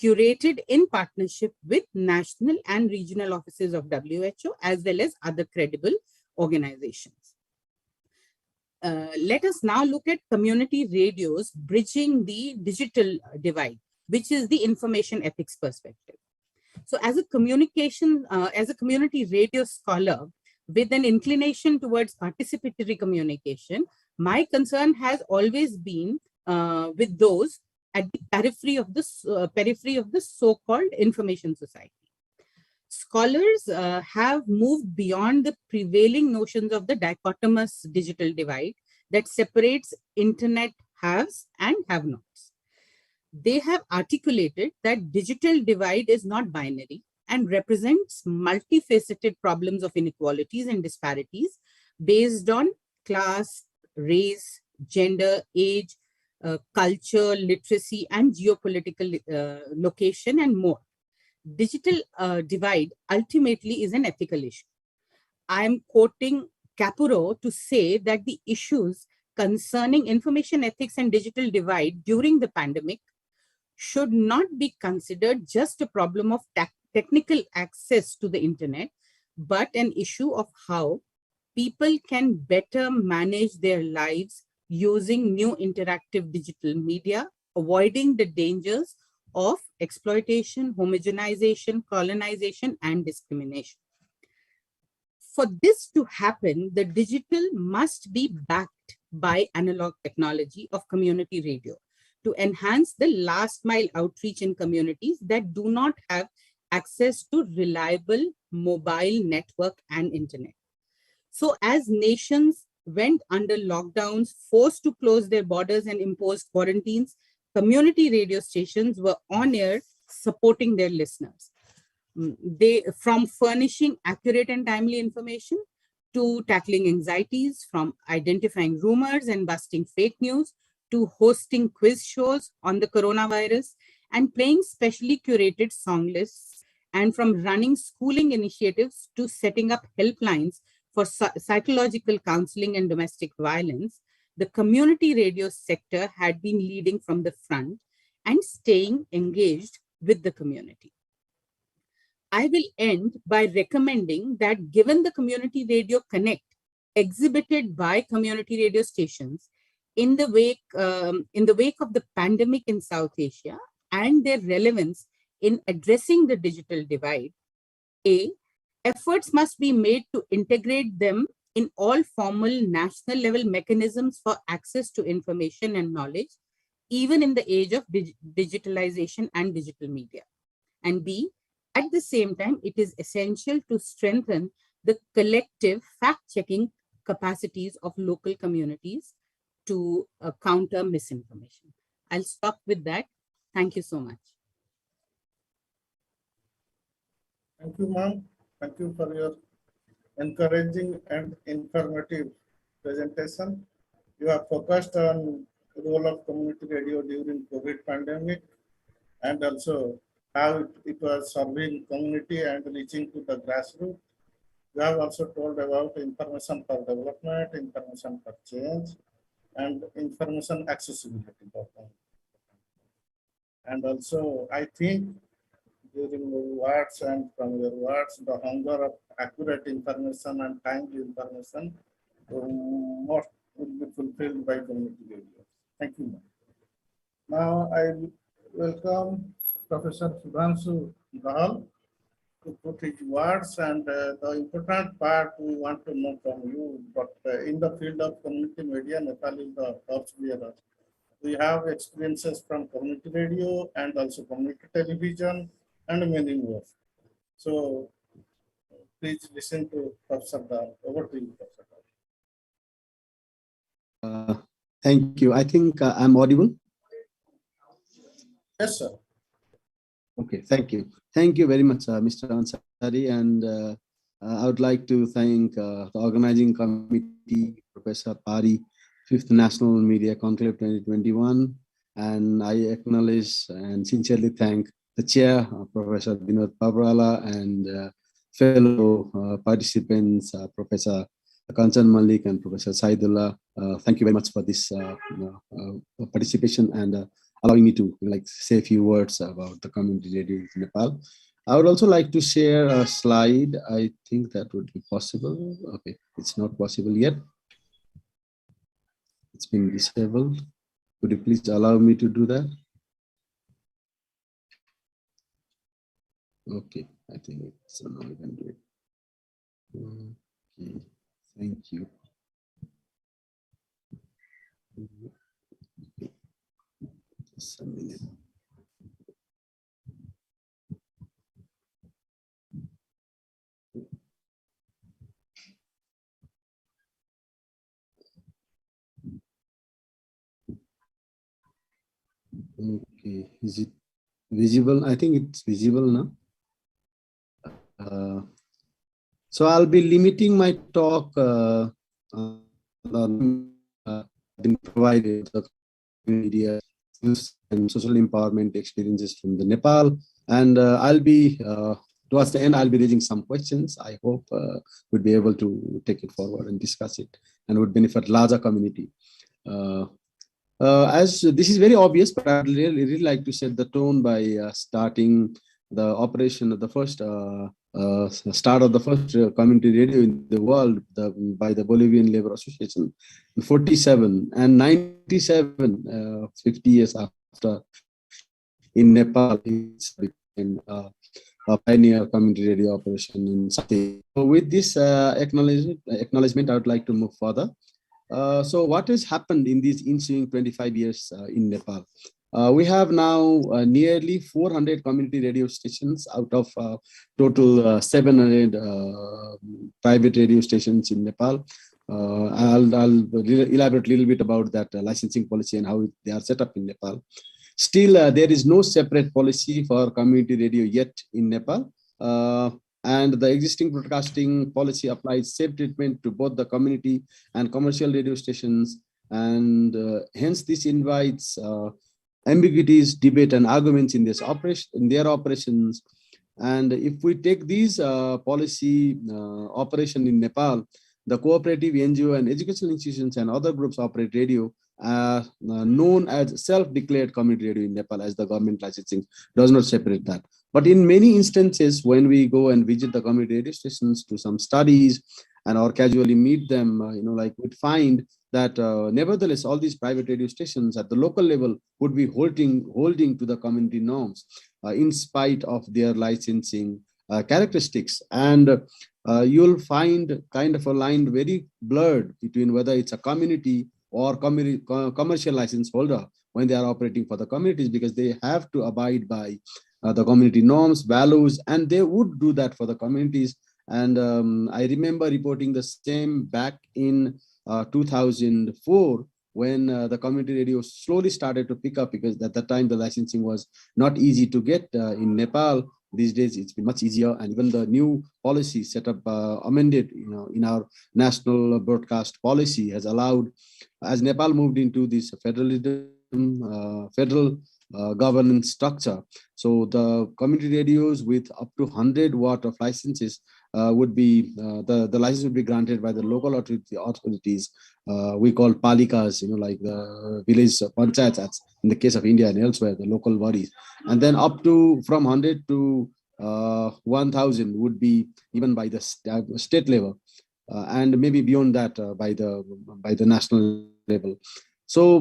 curated in partnership with national and regional offices of WHO, as well as other credible organizations. Let us now look at community radios bridging the digital divide, which is the information ethics perspective. So as a community radio scholar with an inclination towards participatory communication, my concern has always been with those at the periphery of the so-called information society. Scholars have moved beyond the prevailing notions of the dichotomous digital divide that separates internet haves and have-nots. They have articulated that digital divide is not binary and represents multifaceted problems of inequalities and disparities based on class, race, gender, age, culture, literacy, and geopolitical location, and more. Digital divide ultimately is an ethical issue. I am quoting Capuro to say that the issues concerning information ethics and digital divide during the pandemic should not be considered just a problem of technical access to the internet, but an issue of how people can better manage their lives using new interactive digital media, avoiding the dangers of exploitation, homogenization, colonization, and discrimination. For this to happen, the digital must be backed by analog technology of community radio to enhance the last mile outreach in communities that do not have access to reliable mobile network and internet. So as nations went under lockdowns, forced to close their borders and imposed quarantines, community radio stations were on air supporting their listeners. They, from furnishing accurate and timely information to tackling anxieties, from identifying rumors and busting fake news to hosting quiz shows on the coronavirus and playing specially curated song lists, and from running schooling initiatives to setting up helplines for psychological counseling and domestic violence, the community radio sector had been leading from the front and staying engaged with the community. I will end by recommending that given the Community Radio Connect exhibited by community radio stations in the wake of the pandemic in South Asia and their relevance in addressing the digital divide, efforts must be made to integrate them in all formal national level mechanisms for access to information and knowledge, even in the age of digitalization and digital media. And B, at the same time, it is essential to strengthen the collective fact-checking capacities of local communities to counter misinformation. I'll stop with that. Thank you so much. Thank you, ma'am. Thank you for your encouraging and informative presentation. You have focused on the role of community radio during COVID pandemic and also how it was serving community and reaching to the grassroots. You have also told about information for development, information for change, and information accessibility. And also, I think during your words and from your words, the hunger of accurate information and timely information most will be fulfilled by community radio. Thank you. Now I welcome Professor Sudhanshu Dahal to put his words, and the important part we want to know from you, but in the field of community media, Nepal is the top bearer. We have experiences from community radio and also community television and many more. So please listen to Professor Dahal. Over to you, Professor Dahal. Thank you. I think I'm audible. Yes, sir. Okay, thank you. Thank you very much, Mr. Ansari. And I would like to thank the organizing committee, Professor Pari, 5th National Media Conclave 2021. And I acknowledge and sincerely thank the chair, Professor Vinod Pabrala, and fellow participants, Professor Kanchan Malik and Professor Saidullah. Thank you very much for this participation and allowing me to say a few words about the community radio in Nepal. I would also like to share a slide. I think that would be possible. Okay, it's not possible yet. It's been disabled. Could you please allow me to do that? Okay, I think so now I can do it. Okay, thank you. Just a minute. Okay, is it visible? I think it's visible now. So I'll be limiting my talk been provided the media and social empowerment experiences from the Nepal, and I'll be towards the end I'll be raising some questions. I hope we'll be able to take it forward and discuss it and would benefit larger community. As this is very obvious, but I'd really like to set the tone by starting the operation of the first start of the first community radio in the world by the Bolivian Labor Association in 47 and 97, 50 years after, in Nepal, it's became a pioneer community radio operation in Sati. So with this acknowledgement, I would like to move further. So what has happened in these ensuing 25 years in Nepal? We have now nearly 400 community radio stations out of total 700 private radio stations in Nepal. I'll elaborate a little bit about that licensing policy and how they are set up in Nepal. Still, there is no separate policy for community radio yet in Nepal. And the existing broadcasting policy applies same treatment to both the community and commercial radio stations. And hence this invites ambiguities, debate, and arguments in their operations. And if we take these policy operation in Nepal, the cooperative, NGO, and educational institutions and other groups operate radio known as self-declared community radio in Nepal, as the government licensing does not separate that. But in many instances, when we go and visit the community radio stations to some studies and or casually meet them, we'd find that nevertheless, all these private radio stations at the local level would be holding to the community norms in spite of their licensing characteristics. And you'll find kind of a line very blurred between whether it's a community or commercial license holder when they are operating for the communities, because they have to abide by the community norms, values, and they would do that for the communities. And I remember reporting the same back in 2004 when the community radio slowly started to pick up, because at that time the licensing was not easy to get in Nepal. These days it's been much easier, and even the new policy set up, amended, in our national broadcast policy has allowed, as Nepal moved into this federal governance structure. So the community radios with up to 100 watt of licenses would be, the license would be granted by the local authorities. We call palikas, like the village panchayats in the case of India and elsewhere, the local bodies. And then up to from 100 to 1,000 would be even by the state level, and maybe beyond that by the national level. So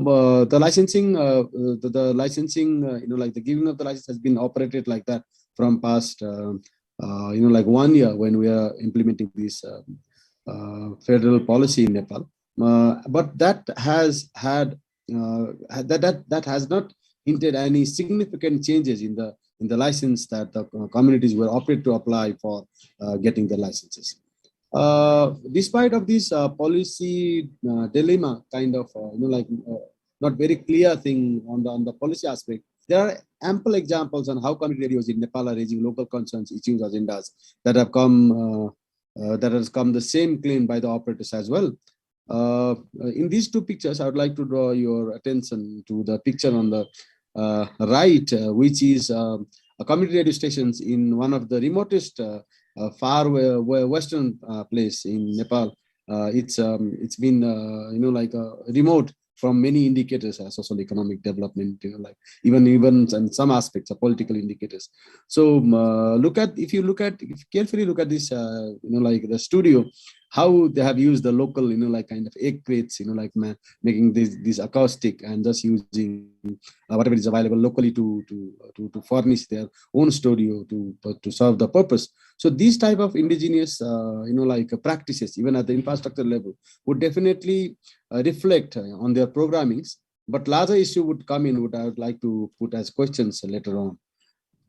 the licensing, the licensing, the giving of the license has been operated like that from past, 1 year when we are implementing this federal policy in Nepal. But that has had that has not hinted any significant changes in the license that the communities were opted to apply for getting the licenses. Despite of this policy dilemma, kind of not very clear thing on the policy aspect, there are ample examples on how community radios in Nepal are raising local concerns, issues, agendas that have come the same claim by the operators as well. In these two pictures, I would like to draw your attention to the picture on the right, which is a community radio stations in one of the remotest far western place in Nepal. It's been remote from many indicators, social economic development, even in some aspects of political indicators. So if you carefully look at this, the studio, how they have used the local, kind of egg crates, making this acoustic and just using whatever is available locally to furnish their own studio to serve the purpose. So these type of indigenous, practices, even at the infrastructure level, would definitely reflect on their programmings. But larger issue would come in, I would like to put as questions later on.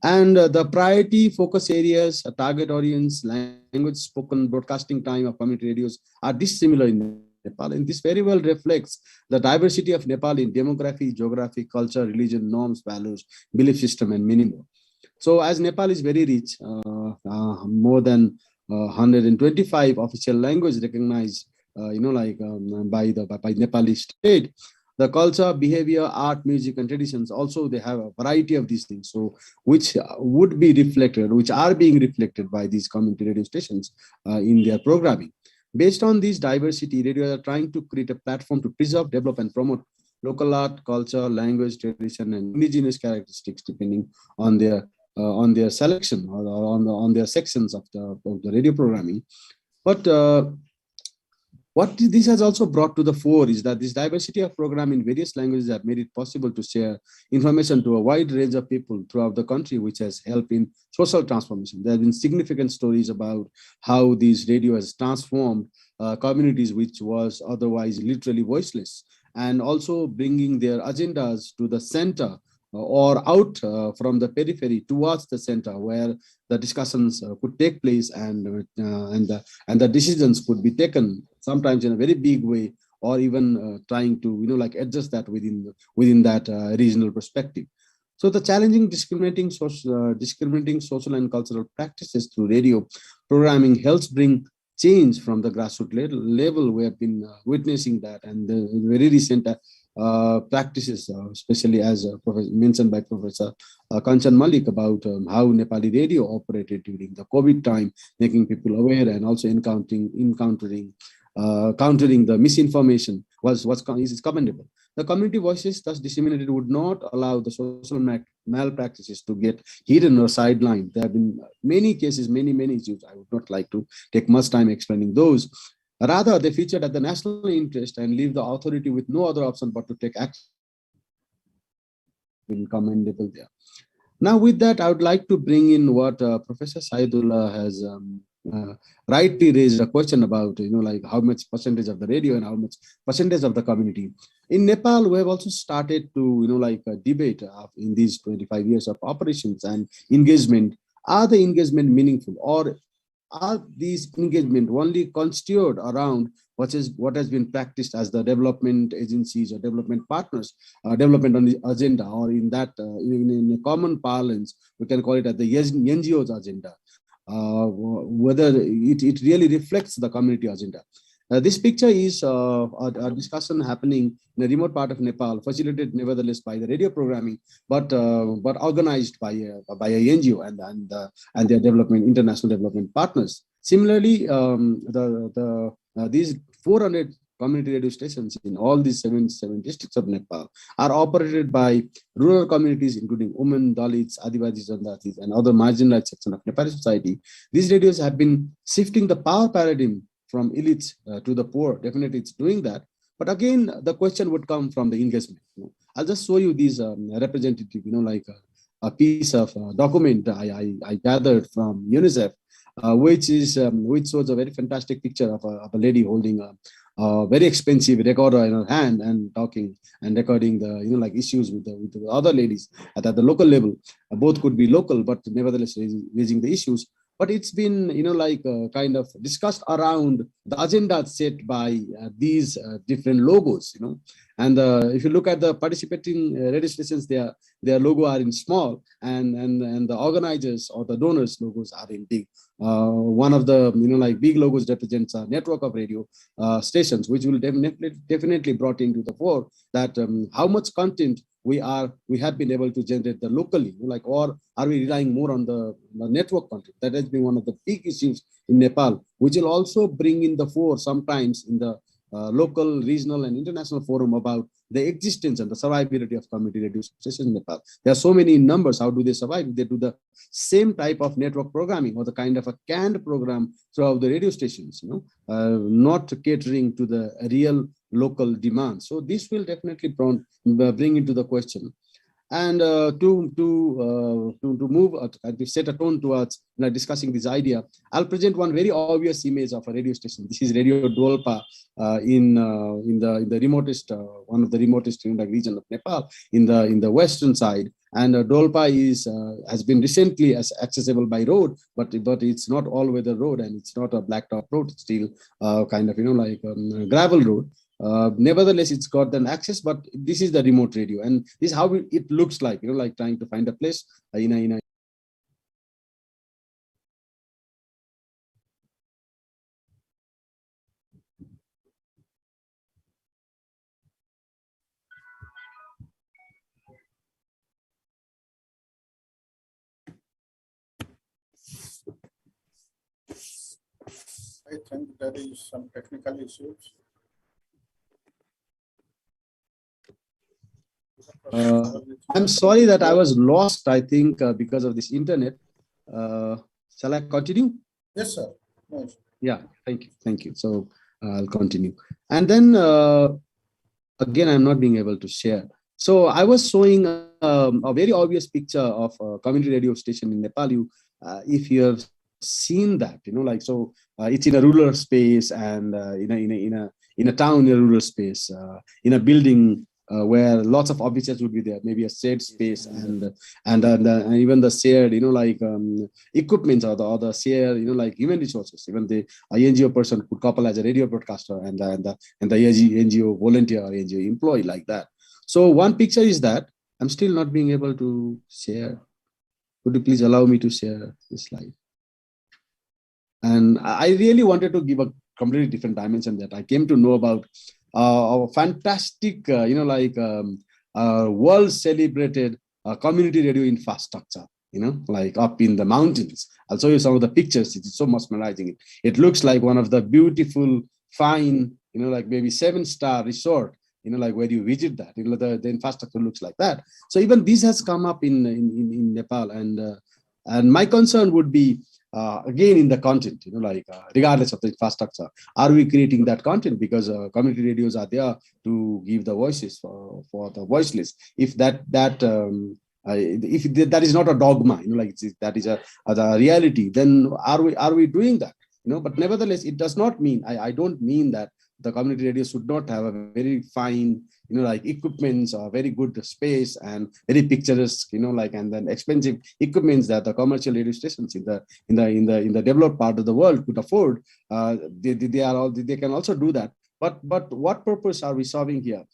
And the priority focus areas, target audience, language spoken, broadcasting time of community radios are dissimilar in Nepal. And this very well reflects the diversity of Nepal in demography, geography, culture, religion, norms, values, belief system, and many more. So as Nepal is very rich, more than 125 official languages recognized, by Nepali state. The culture, behavior, art, music, and traditions also, they have a variety of these things. So which would be reflected, which are being reflected by these community radio stations in their programming. Based on this diversity, radios are trying to create a platform to preserve, develop, and promote local art, culture, language, tradition, and indigenous characteristics depending on their on their selection or on their sections of the radio programming. But what this has also brought to the fore is that this diversity of program in various languages have made it possible to share information to a wide range of people throughout the country, which has helped in social transformation. There have been significant stories about how this radio has transformed communities which was otherwise literally voiceless, and also bringing their agendas to the center or out from the periphery towards the center, where the discussions could take place and the decisions could be taken sometimes in a very big way, or even trying to adjust that within that regional perspective. So the challenging discriminating social and cultural practices through radio programming helps bring change from the grassroots level. We have been witnessing that, and the very recent practices, especially as mentioned by Professor Kanchan Malik about how Nepali radio operated during the COVID time, making people aware and also countering the misinformation is commendable. The community voices thus disseminated would not allow the social malpractices to get hidden or sidelined. There have been many cases, many issues. I would not like to take much time explaining those. Rather, they featured at the national interest and leave the authority with no other option but to take action. Been commendable there. Now, with that, I would like to bring in what Professor Saidullah has rightly raised a question about, how much percentage of the radio and how much percentage of the community. In Nepal, we have also started to, debate in these 25 years of operations and engagement. Are the engagement meaningful, or are these engagement only constituted around what has been practiced as the development agencies or development partners, development on the agenda, or in that in a common parlance, we can call it at the NGO's agenda, whether it really reflects the community agenda. This picture is a discussion happening in a remote part of Nepal, facilitated nevertheless by the radio programming, but organized by a NGO and their international development partners. Similarly, these 400 community radio stations in all these seven districts of Nepal are operated by rural communities, including women, Dalits, Adivasi, Janajatis, and other marginalized sections of Nepali society. These radios have been shifting the power paradigm from elites to the poor. Definitely it's doing that. But again, the question would come from the engagement. I'll just show you these representative, like a piece of document I gathered from UNICEF, which shows a very fantastic picture of a lady holding a very expensive recorder in her hand and talking and recording the issues with the other ladies at the local level. Both could be local, but nevertheless raising the issues. But it's been, kind of discussed around the agenda set by these different logos, And if you look at the participating radio stations, their logo are in small, and the organizers or the donors' logos are in big. One of the big logos represents a network of radio stations, which will definitely brought into the fore that how much content we have been able to generate the locally, or are we relying more on the network content? That has been one of the big issues in Nepal, which will also bring in the fore sometimes in the local, regional, and international forum about the existence and the survivability of community radio stations in Nepal. There are so many numbers. How do they survive? They do the same type of network programming or the kind of a canned program throughout the radio stations, not catering to the real local demand. So this will definitely bring into the question. And to move and to set a tone towards discussing this idea, I'll present one very obvious image of a radio station. This is Radio Dolpa in the remotest one of the remotest region of Nepal in the western side. And Dolpa has been recently accessible by road, but it's not all-weather road, and it's not a blacktop road. It's still kind of gravel road. Nevertheless, it's got an access, but this is the remote radio, and this is how it looks like, like trying to find a place in a I think there is some technical issues. I'm sorry that I was lost, I think, because of this internet. Shall I continue? Yes, sir. No issue. Yeah, thank you. Thank you. So I'll continue. And then again, I'm not being able to share. So I was showing a very obvious picture of a community radio station in Nepal. If you have seen that, like, so it's in a rural space and in a town in a rural space, in a building where lots of offices would be there, maybe a shared space and even the shared, like equipments or the shared, like human resources. Even the NGO person could couple as a radio broadcaster and the NGO volunteer or NGO employee like that. So one picture is that I'm still not being able to share. Could you please allow me to share this slide? And I really wanted to give a completely different dimension that I came to know about a fantastic, world celebrated community radio infrastructure, like up in the mountains. I'll show you some of the pictures. It's so mesmerizing. It looks like one of the beautiful, fine, like maybe 7-star resort, like where you visit that, the infrastructure looks like that. So even this has come up in Nepal, and my concern would be, again, in the content, regardless of the infrastructure, are we creating that content? Because community radios are there to give the voices for the voiceless. If that is not a dogma, that is a reality, then are we doing that? But nevertheless, it does not mean, I don't mean that the community radio should not have a very fine, like equipments or very good space and very picturesque, and then expensive equipments that the commercial radio stations in the developed part of the world could afford. They can also do that. But what purpose are we serving here?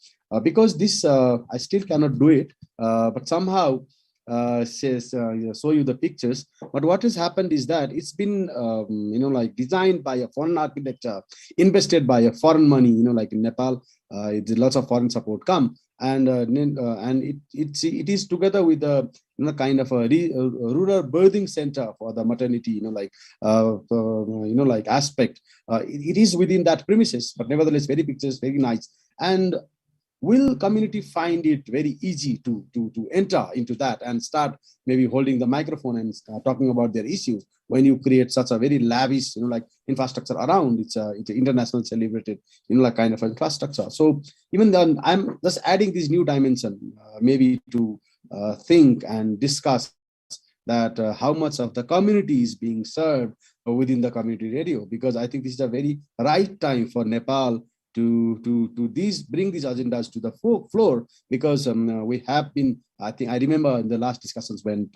Because this, I still cannot do it, but somehow show you the pictures. But what has happened is that it's been like designed by a foreign architecture, invested by a foreign money, like in Nepal, lots of foreign support come, and it is together with a kind of a rural birthing center for the maternity, like aspect. It is within that premises, but nevertheless very pictures, very nice. And will community find it very easy to enter into that and start maybe holding the microphone and talking about their issues when you create such a very lavish, like infrastructure around? It's an international celebrated, like kind of infrastructure. So even then, I'm just adding this new dimension, maybe to think and discuss that how much of the community is being served within the community radio, because I think this is a very right time for Nepal to bring these agendas to the floor, because we have been, I remember in the last discussions when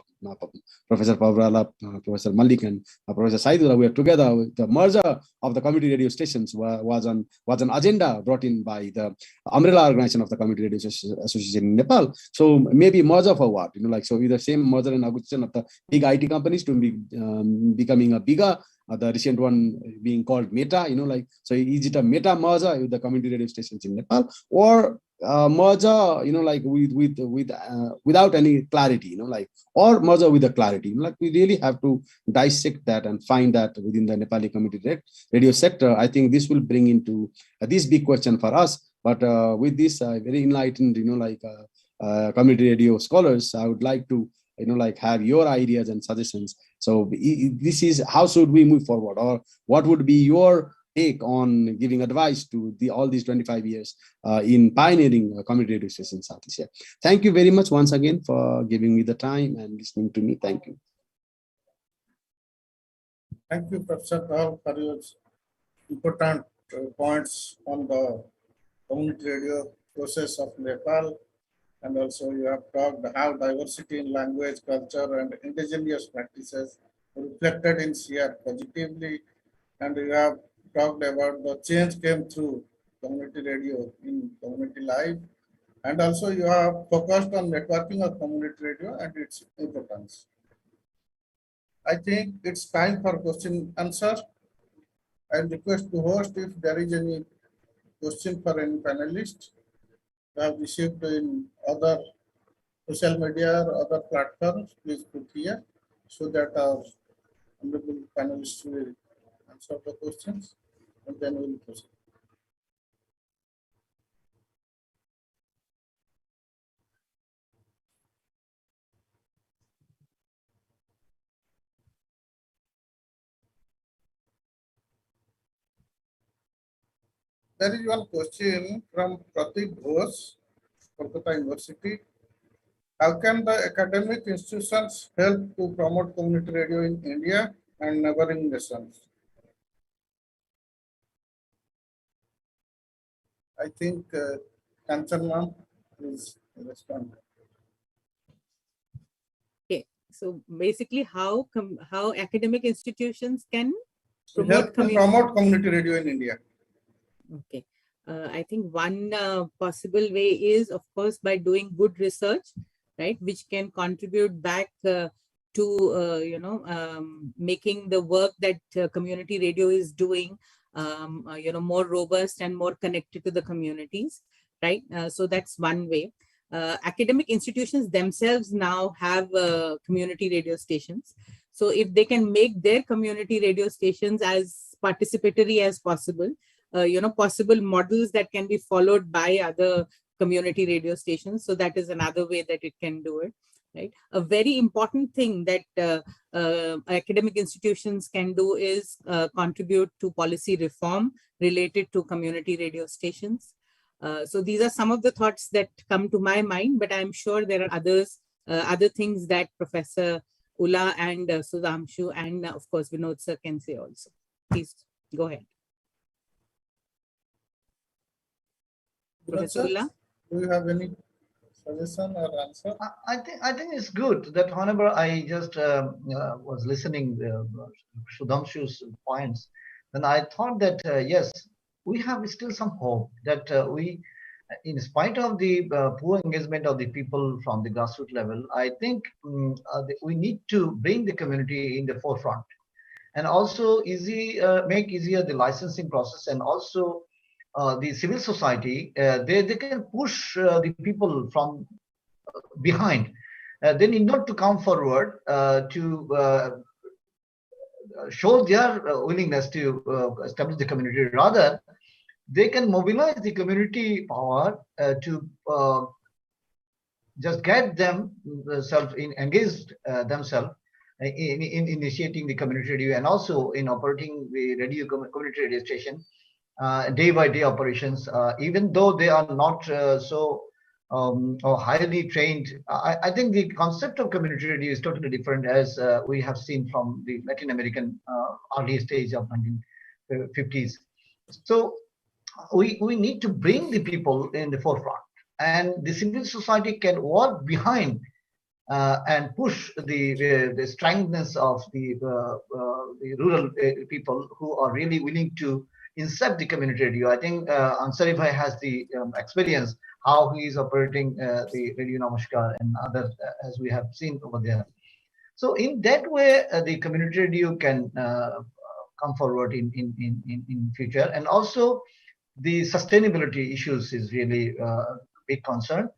Professor Pavrala, Professor Malik, and Professor Saidullah were together, the merger of the community radio stations was an agenda brought in by the umbrella organization of the Community Radio Association in Nepal. So maybe merger for what? So either same merger and acquisition of the big IT companies to be becoming a bigger, the recent one being called Meta, so is it a Meta merger with the community radio stations in Nepal, or merger, without any clarity, or merger with the clarity? We really have to dissect that and find that within the Nepali community radio sector. I think this will bring into this big question for us. But with this very enlightened, community radio scholars, I would like to have your ideas and suggestions. So this is how should we move forward, or what would be your take on giving advice to all these 25 years in pioneering community radio stations in South Asia? Thank you very much once again for giving me the time and listening to me. Thank you. Thank you, Professor Paul, for your important points on the community radio process of Nepal. And also you have talked how diversity in language, culture, and indigenous practices reflected in CR positively. And you have talked about the change came through community radio in community life. And also you have focused on networking of community radio and its importance. I think it's time for question answer. I request the host if there is any question for any panelist have received in other social media or other platforms, please put here so that our honorable panelists will answer the questions and then we'll proceed. there is one question from Pratik Ghosh, Kolkata University. How can the academic institutions help to promote community radio in India and neighboring nations? I think Kanchan ma'am is responding. Okay, so basically, how academic institutions can Help to promote community radio in India. Okay, I think one possible way is, of course, by doing good research, right, which can contribute back to making the work that community radio is doing more robust and more connected to the communities, right? So that's one way. Academic institutions themselves now have community radio stations. So if they can make their community radio stations as participatory as possible, possible models that can be followed by other community radio stations. So that is another way that it can do it. Right. A very important thing that academic institutions can do is contribute to policy reform related to community radio stations. So these are some of the thoughts that come to my mind, but I'm sure there are other things that Professor Ula and Sudhamshu and of course Vinod sir can say also. Please go ahead. Professor Ula? Do you have any suggestion or answer? I think it's good that whenever I just was listening Sudhamshu's points, then I thought that yes, we have still some hope that we, in spite of the poor engagement of the people from the grassroots level, I think we need to bring the community in the forefront, and also make easier the licensing process, and also the civil society, they can push the people from behind. They need not to come forward to show their willingness to establish the community. Rather, they can mobilize the community power to just get themselves engaged themselves in initiating the community radio, and also in operating the community radio station. Day-by-day operations, even though they are not so or highly trained. I think the concept of community radio is totally different, as we have seen from the Latin American early stage of 1950s. So we need to bring the people in the forefront, and the civil society can work behind and push the strengthness of the rural people who are really willing to insert the community radio. I think Ansari Bhai has the experience how he is operating the Radio Namaskar and other, as we have seen over there. So in that way, the community radio can come forward in future, and also the sustainability issues is really a big concern.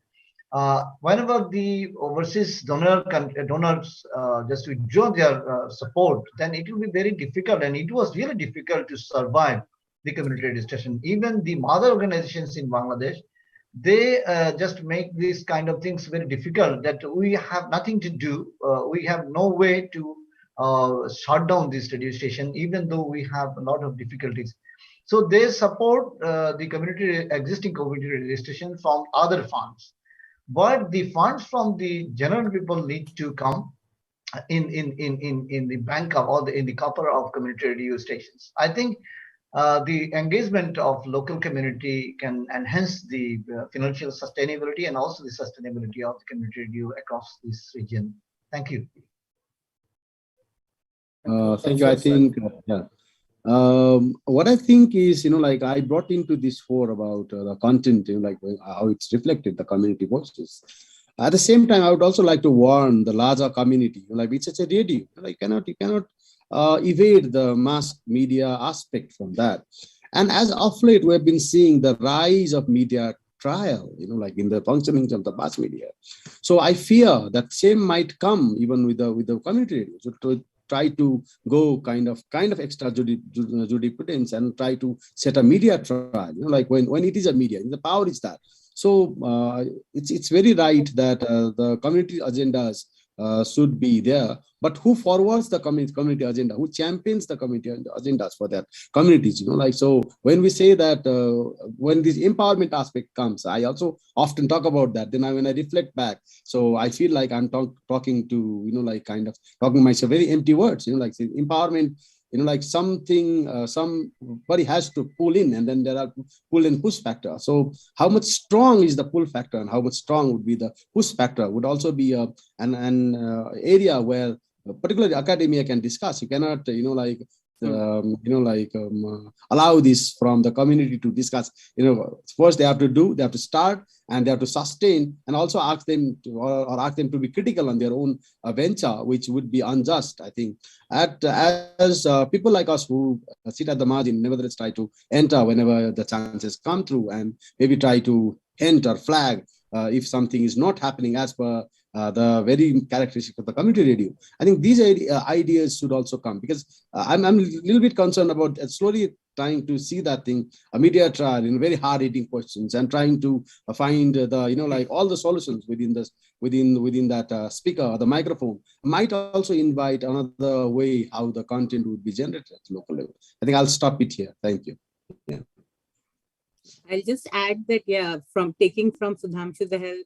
Whenever the overseas donors just withdraw their support, then it will be very difficult, and it was really difficult to survive the community radio station. Even the mother organizations in Bangladesh, they just make these kind of things very difficult, that we have nothing to do. We have no way to shut down this radio station, even though we have a lot of difficulties. So they support the existing community radio station from other funds. But the funds from the general people need to come in the bank or in the copper of community radio stations. I think the engagement of local community can enhance the financial sustainability and also the sustainability of the community radio across this region. Thank you. Thank you. I think, what I think is, like I brought into this for about the content, like how it's reflected, the community voices. At the same time, I would also like to warn the larger community, like it's such a radio, like you cannot evade the mass media aspect from that. And as of late, we've been seeing the rise of media trial, like in the functioning of the mass media. So I fear that same might come even with the community radio. So to try to go kind of extra jurisprudence and try to set a media trial, like when it is a media, the power is that. So it's very right that the community agendas should be there, but who forwards the community agenda, who champions the community agendas for their communities, so when we say that, when this empowerment aspect comes, I also often talk about that. Then when I reflect back, so I feel like I'm talking to, kind of talking myself very empty words, say empowerment, like something, somebody has to pull in, and then there are pull and push factor. So how much strong is the pull factor and how much strong would be the push factor would also be an area where particularly academia can discuss. You cannot, allow this from the community to discuss. First they have to start, and they have to sustain, and also ask them to, or ask them to be critical on their own venture, which would be unjust, I think. As people like us who sit at the margin, nevertheless try to enter whenever the chances come through, and maybe try to enter, flag if something is not happening as per the very characteristic of the community radio. I think these ideas should also come, because I'm a little bit concerned about slowly trying to see that thing, a media trial in very hard hitting questions, and trying to find the, all the solutions within that speaker or the microphone might also invite another way how the content would be generated at local level. I think I'll stop it here. Thank you. Yeah. I'll just add that, from taking from Sudhamshu Dahal,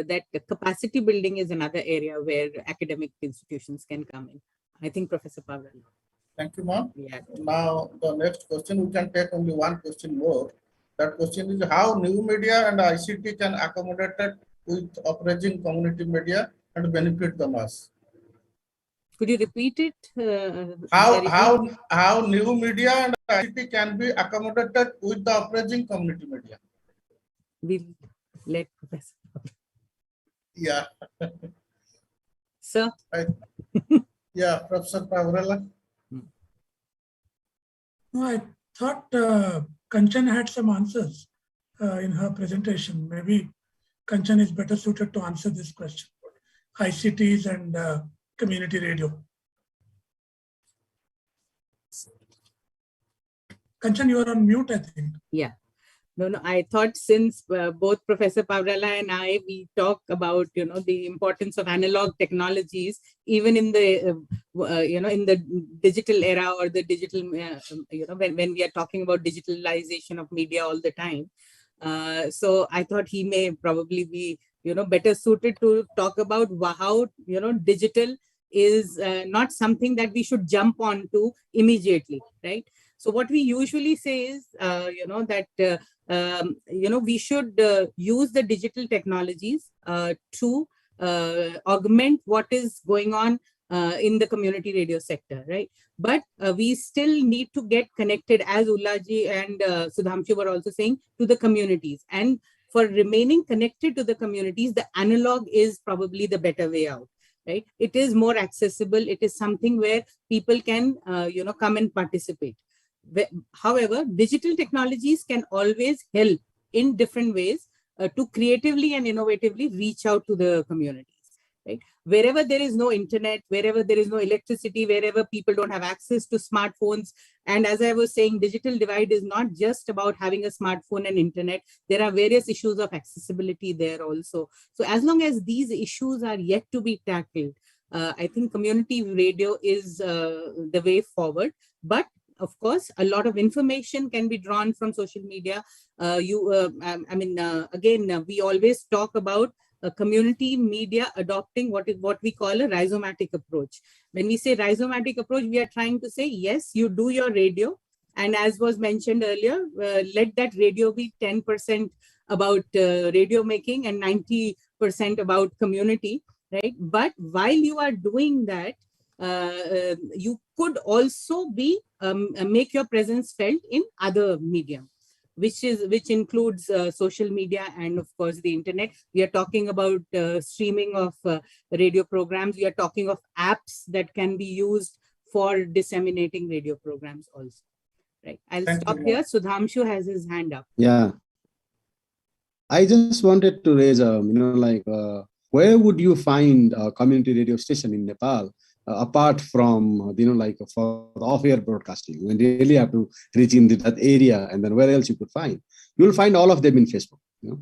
that capacity building is another area where academic institutions can come in. I think Professor Pavel. Thank you, ma'am. Yeah. Now, the next question, we can take only one question more. That question is how new media and ICT can accommodate it with appraising community media and benefit the mass. Could you repeat it? How new media and ICT can be accommodated with the appraising community media? We'll let Professor. Yeah. Sir? Yeah, Professor Pavarala. No, I thought Kanchan had some answers in her presentation. Maybe Kanchan is better suited to answer this question. ICTs and community radio. Kanchan, you are on mute, I think. Yeah. No, I thought since both Professor Pavrala and I, we talk about, the importance of analog technologies, even in the, in the digital era or the digital, when we are talking about digitalization of media all the time. So I thought he may probably be, better suited to talk about how, digital is not something that we should jump on to immediately, right? So what we usually say is, that, we should use the digital technologies to augment what is going on in the community radio sector, right? But we still need to get connected, as Ullaji and Sudhamshu were also saying, to the communities. And for remaining connected to the communities, the analog is probably the better way out. Right? It is more accessible. It is something where people can, come and participate. However, digital technologies can always help in different ways to creatively and innovatively reach out to the communities. Right? Wherever there is no internet, wherever there is no electricity, wherever people don't have access to smartphones. And as I was saying, digital divide is not just about having a smartphone and internet. There are various issues of accessibility there also. So as long as these issues are yet to be tackled, I think community radio is the way forward. But of course, a lot of information can be drawn from social media. Again, we always talk about community media adopting what we call a rhizomatic approach. When we say rhizomatic approach, we are trying to say, yes, you do your radio. And as was mentioned earlier, let that radio be 10% about radio making and 90% about community, right? But while you are doing that, you could also be make your presence felt in other medium, which includes social media and of course the internet. We are talking about streaming of radio programs. We are talking of apps that can be used for disseminating radio programs also. Right. I'll stop here. Sudhamshu has his hand up. Yeah. I just wanted to raise where would you find a community radio station in Nepal? Apart from, for off-air broadcasting, when you really have to reach in that area, and then where else you could find? You'll find all of them in Facebook.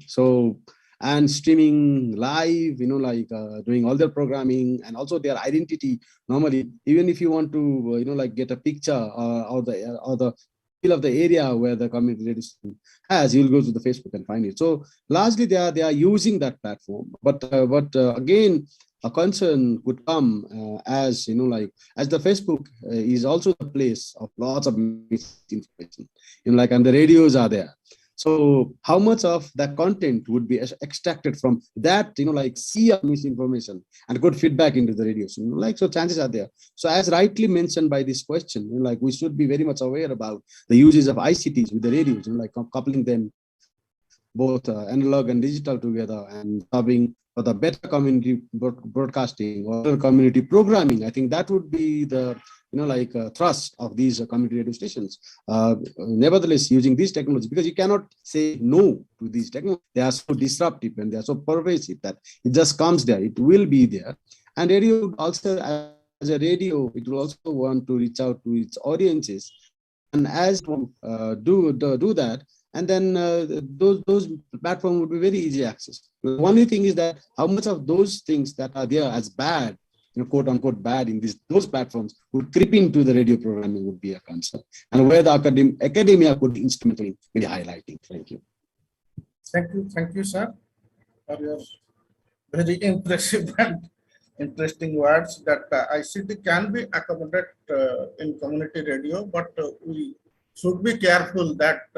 So and streaming live, like doing all their programming and also their identity. Normally, even if you want to, like get a picture or the feel of the area where the community radio station has, you'll go to the Facebook and find it. So largely they are using that platform, but again, a concern could come as like as the Facebook is also the place of lots of misinformation, like, and the radios are there. So how much of that content would be extracted from that, like sea of misinformation and good feedback into the radios, like, so chances are there. So as rightly mentioned by this question, like we should be very much aware about the uses of ICTs with the radios, like coupling them both analog and digital together and serving for the better community broadcasting or community programming. I think that would be the thrust of these community radio stations. Nevertheless, using these technologies, because you cannot say no to these technologies. They are so disruptive and they are so pervasive that it just comes there. It will be there. And radio also, as a radio, it will also want to reach out to its audiences. And as do that, and then those platforms would be very easy access. The only thing is that how much of those things that are there as bad, quote unquote bad in those platforms would creep into the radio programming would be a concern, and where the academia could be instrumental in really highlighting. Thank you. Thank you, sir, for your very impressive and interesting words that ICT can be accommodated in community radio, but we should be careful that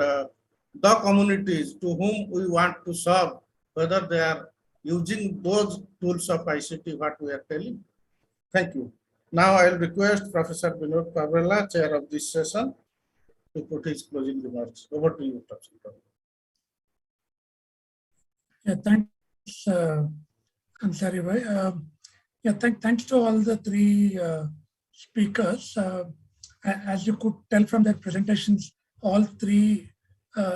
the communities to whom we want to serve, whether they are using those tools of ICT, what we are telling. Thank you. Now I will request Professor Vinod Parvela, chair of this session, to put his closing remarks. Over to you, Professor. Yeah, thanks, Ansari bhai. Yeah, thanks to all the three speakers. As you could tell from their presentations, all three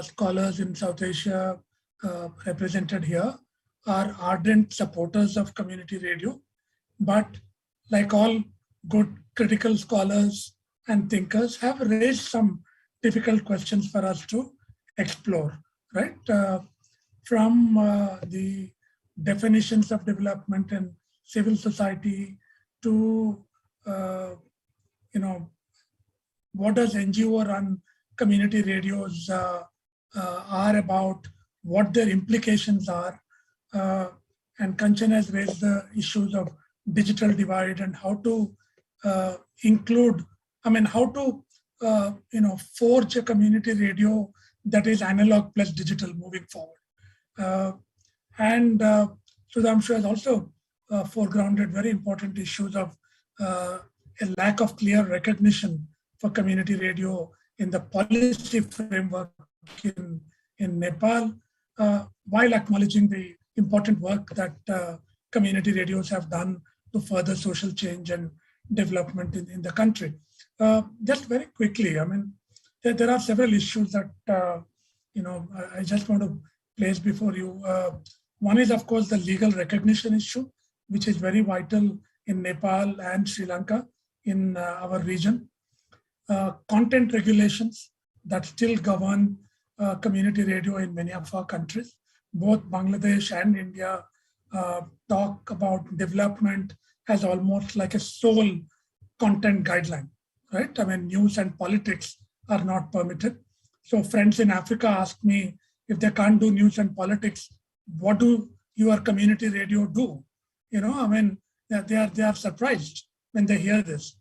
scholars in South Asia represented here are ardent supporters of community radio, but like all good critical scholars and thinkers have raised some difficult questions for us to explore, right? From the definitions of development and civil society to, what does NGO run community radios are about, what their implications are. And Kanchan has raised the issues of digital divide and how to include, how to, forge a community radio that is analog plus digital moving forward. And Sudhamshu has also foregrounded very important issues of a lack of clear recognition for community radio in the policy framework in Nepal, while acknowledging the important work that community radios have done to further social change and development in the country. Just very quickly, there are several issues that, I just want to place before you. One is, of course, the legal recognition issue, which is very vital in Nepal and Sri Lanka in our region. Content regulations that still govern community radio in many of our countries. Both Bangladesh and India talk about development as almost like a sole content guideline, right? News and politics are not permitted. So friends in Africa ask me, if they can't do news and politics, what do your community radio do? They are surprised when they hear this.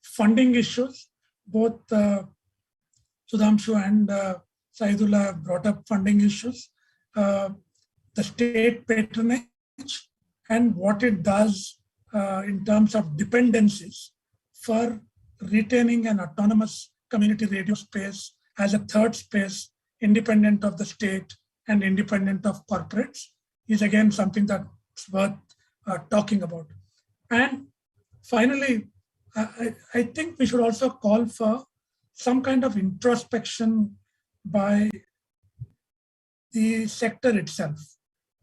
Funding issues, both Sudhamshu and Saidullah have brought up funding issues. The state patronage and what it does in terms of dependencies for retaining an autonomous community radio space as a third space, independent of the state and independent of corporates, is again something that's worth talking about. And finally, I think we should also call for some kind of introspection by the sector itself.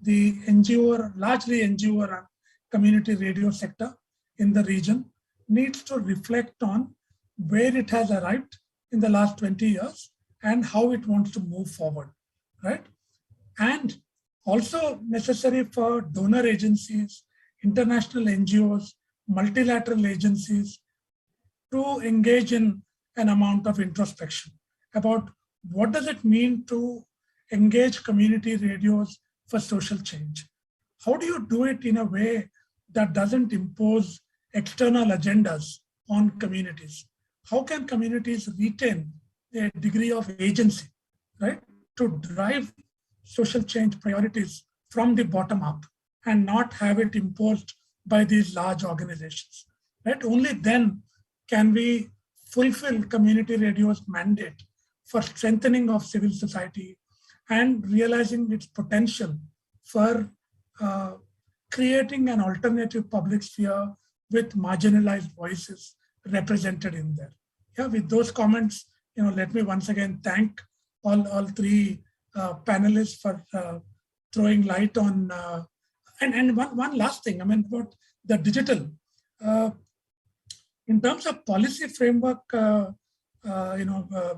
The NGO, largely NGO run community radio sector in the region needs to reflect on where it has arrived in the last 20 years and how it wants to move forward, right? And also necessary for donor agencies, international NGOs, multilateral agencies to engage in an amount of introspection about what does it mean to engage community radios for social change. How do you do it in a way that doesn't impose external agendas on communities? How can communities retain a degree of agency, right, to drive social change priorities from the bottom up and not have it imposed by these large organizations, right? Only then can we fulfill community radio's mandate for strengthening of civil society and realizing its potential for creating an alternative public sphere with marginalized voices represented in there. Yeah, with those comments, let me once again thank all three panelists for throwing light on. And one last thing, about the digital. In terms of policy framework,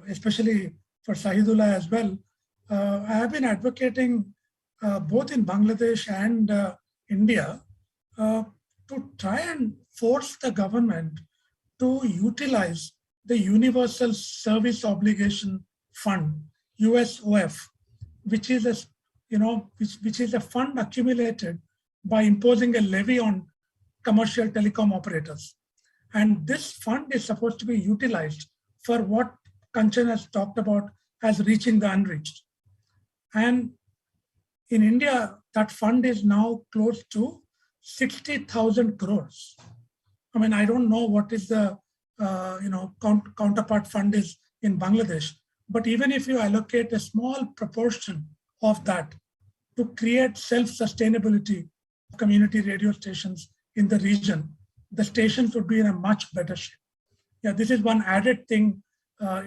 especially for Sahidullah as well, I have been advocating both in Bangladesh and India to try and force the government to utilize the Universal Service Obligation Fund, USOF, which is a fund accumulated by imposing a levy on commercial telecom operators. And this fund is supposed to be utilized for what Kanchan has talked about as reaching the unreached. And in India, that fund is now close to 60,000 crores. I don't know what is the counterpart fund is in Bangladesh, but even if you allocate a small proportion of that to create self-sustainability of community radio stations in the region, the stations would be in a much better shape. Yeah, this is one added thing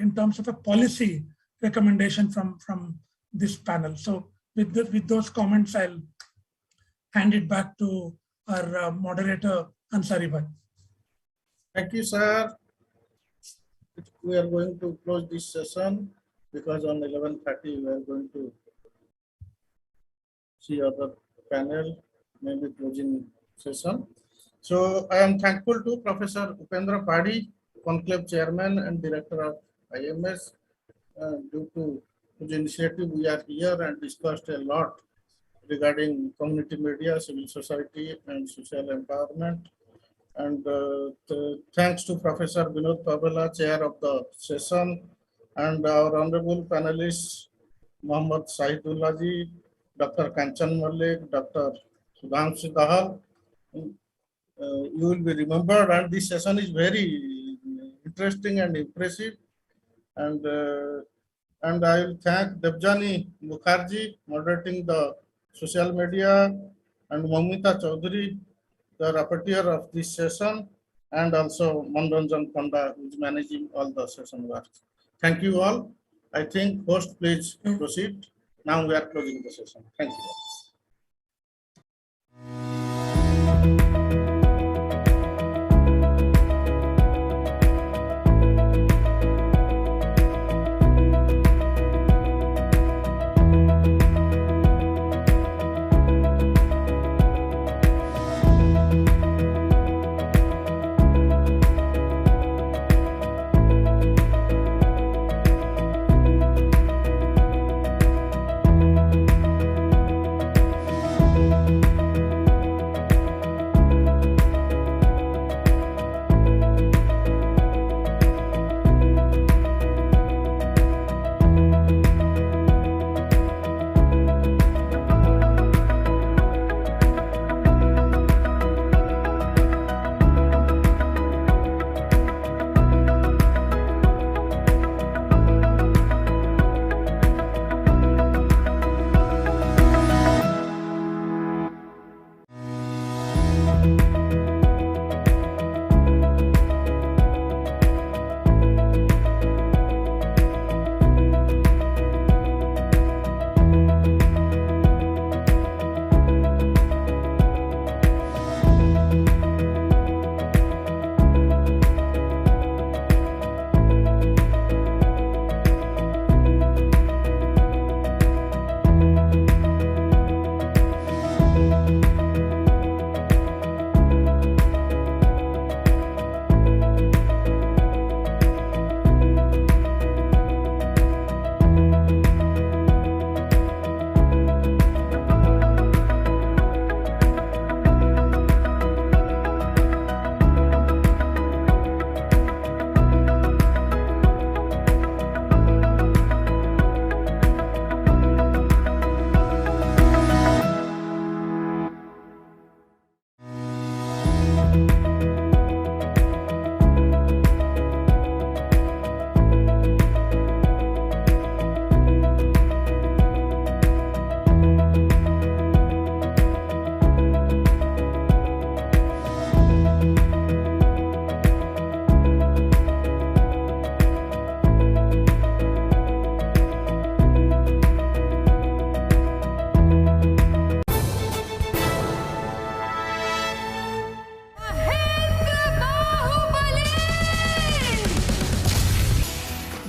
in terms of a policy recommendation from this panel. So with those comments, I'll hand it back to our moderator, Ansari Bhai. Thank you, sir. We are going to close this session because on 11:30 we are going to see other panel, maybe closing session. So I am thankful to Professor Upendra Padi, Conclave Chairman and Director of IMS. Due to his initiative, we are here and discussed a lot regarding community media, civil society, and social empowerment. And thanks to Professor Vinod Pavela, Chair of the session, and our honorable panelists, Mohammad Sahidullah ji, Dr. Kanchan Malik, Dr. Sudhanshu Dahal. You will be remembered, and this session is very interesting and impressive. And I will thank Debjani Mukherjee, moderating the social media, and Mamita Chaudhary, the rapporteur of this session, and also Mandanjan Panda, who is managing all the session work. Thank you all. I think host, please proceed. Now we are closing the session. Thank you.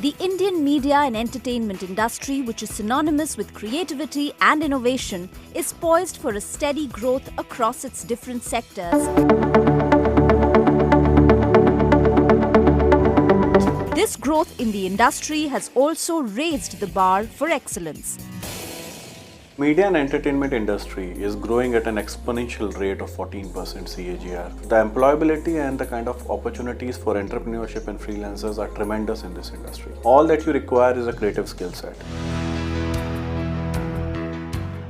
The Indian media and entertainment industry, which is synonymous with creativity and innovation, is poised for a steady growth across its different sectors. This growth in the industry has also raised the bar for excellence. Media and entertainment industry is growing at an exponential rate of 14% CAGR. The employability and the kind of opportunities for entrepreneurship and freelancers are tremendous in this industry. All that you require is a creative skill set.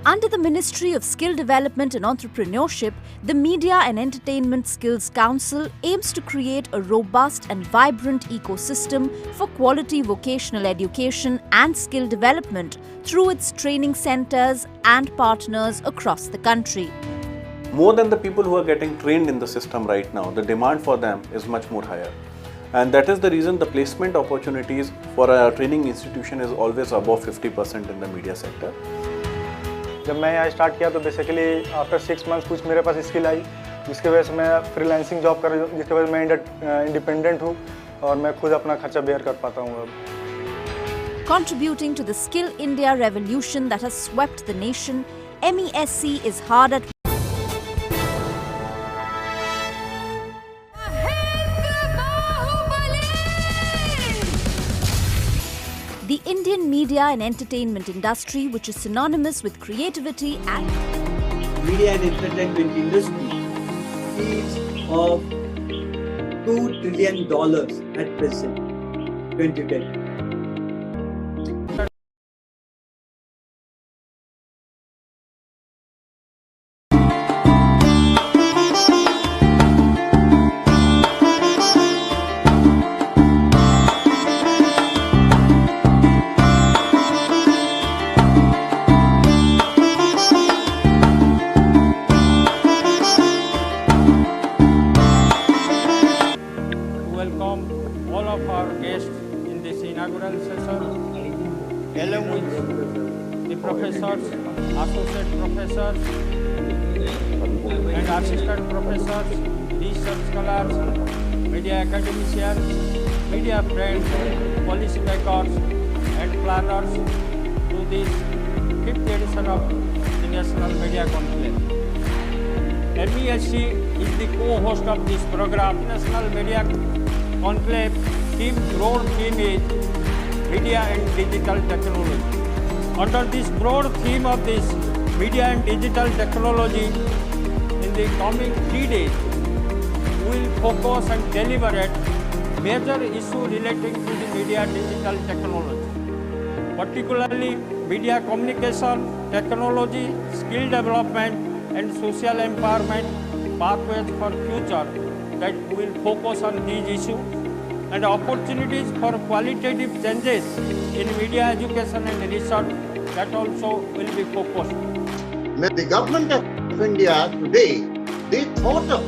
Under the Ministry of Skill Development and Entrepreneurship, the Media and Entertainment Skills Council aims to create a robust and vibrant ecosystem for quality vocational education and skill development through its training centers and partners across the country. More than the people who are getting trained in the system right now, the demand for them is much more higher. And that is the reason the placement opportunities for a training institution is always above 50% in the media sector. जब मैं यहाँ start किया तो basically after 6 months कुछ मेरे पास skill I जिसकी वजह से मैं फ्रीलांसिंग जॉब कर रहा हूँ जिसकी वजह से मैं इंडिपेंडेंट हूँ और मैं खुद अपना खर्चा बेयर कर पाता हूँ अब. Contributing to the Skill India revolution that has swept the nation, MESC is hard at the Indian media and entertainment industry, which is synonymous with creativity and media and entertainment industry is of $2 trillion at present, 2010. Welcome all of our guests in this inaugural session, along with the professors, associate professors, and assistant professors, research scholars, media academicians, media friends, policy makers, and planners to this 5th edition of the National Media Conclave. MESC is the co-host of this program. National Media Conclave broad theme is Media and Digital Technology. Under this broad theme of this Media and Digital Technology, in the coming 3 days, we will focus and deliberate major issues relating to the media and digital technology, particularly media communication, technology, skill development, and social empowerment pathways for future, that we will focus on these issues and opportunities for qualitative changes in media education and research, that also will be focused. The government of India today, they thought of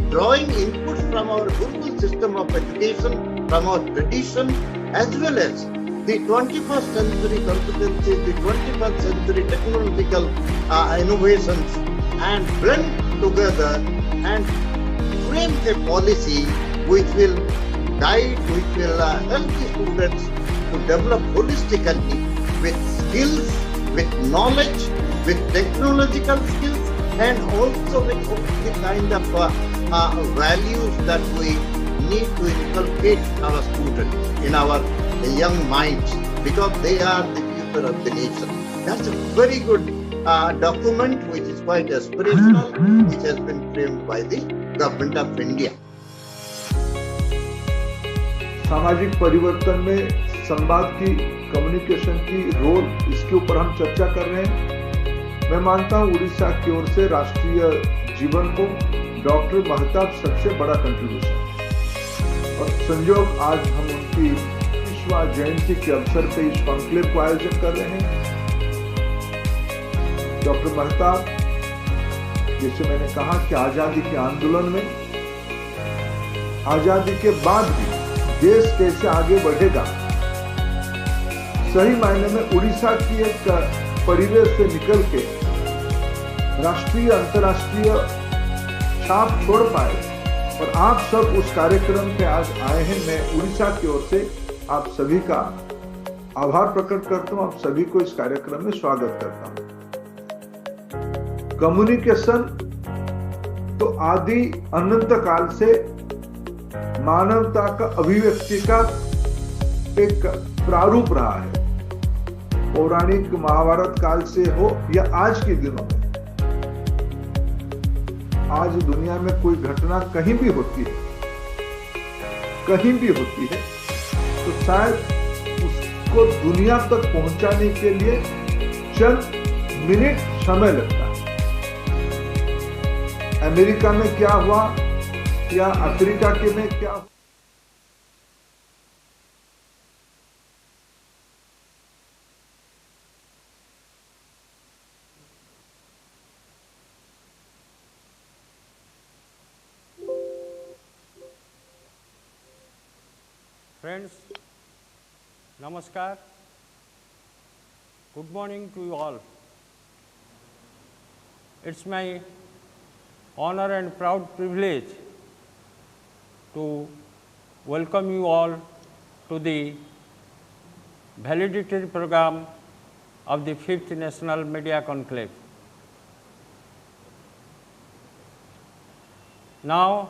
drawing inputs from our Gurukul system of education, from our tradition, as well as the 21st century competencies, the 21st century technological innovations, and blend together and frame a policy which will guide, which will help the students to develop holistically with skills, with knowledge, with technological skills, and also with the kind of values that we need to inculcate our students, in our young minds, because they are the future of the nation. That's a very good document which is quite aspirational, which has been framed by the government of India. सामाजिक परिवर्तन में संवाद की, communication की role, इसके ऊपर हम चर्चा कर रहे हैं। मैं मानता हूं उड़ीसा की ओर से राष्ट्रीय जीवन को डॉक्टर महताब सबसे बड़ा कंट्रीब्यूशन, और संयोग आज हम उनकी 20वां जयंती के अवसर पे इस कॉन्क्लेव को आयोजन कर रहे हैं। डॉक्टर महताब, जैसे मैंने कहा कि आजादी के आंदोलन में, आजादी के बाद भी देश कैसे आगे बढ़ेगा, सही मायने में उड़ीसा की एक परिवेश से निकल के राष्ट्रीय अंतर्राष्ट्रीय छाप छोड़ पाए, और आप सब उस कार्यक्रम पे आज आए हैं। मैं उड़ीसा की ओर से आप सभी का आभार प्रकट करता हूं, आप सभी को इस कार्यक्रम में स्वागत करता हूं। कम्युनिकेशन तो आदि अनंत काल से मानवता का अभिव्यक्ति का एक प्रारूप रहा है। पौराणिक महाभारत काल से हो या आज के दिनों में, आज दुनिया में कोई घटना कहीं भी होती है, तो शायद उसको दुनिया तक पहुंचाने के लिए चंद मिनट समय लगता है। अमेरिका में क्या हुआ या अफ्रीका के में क्या हुआ, Friends, Namaskar. Good morning to you all. It's my honor and proud privilege to welcome you all to the valedictory program of the 5th National Media Conclave. Now,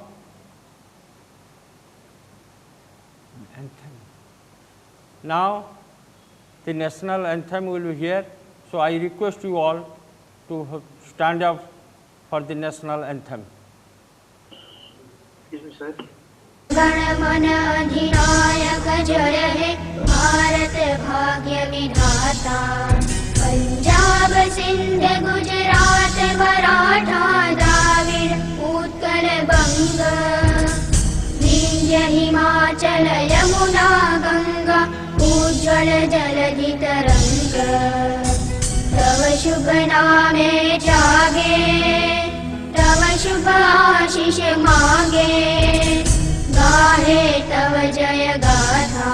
the national anthem will be here, so I request you all to stand up for the national anthem. गणमन अधिनायक जय हे भारत भाग्य विधाता, पंजाब सिंध गुजरात मराठा द्राविड़ उत्कल बंग, विंध्य हिमाचल यमुना गंगा उज्ज्वल जलधि तरंग, तव शुभ नामे जागे, तव शुभ आशीष मांगे, गाहे तव जय गाथा।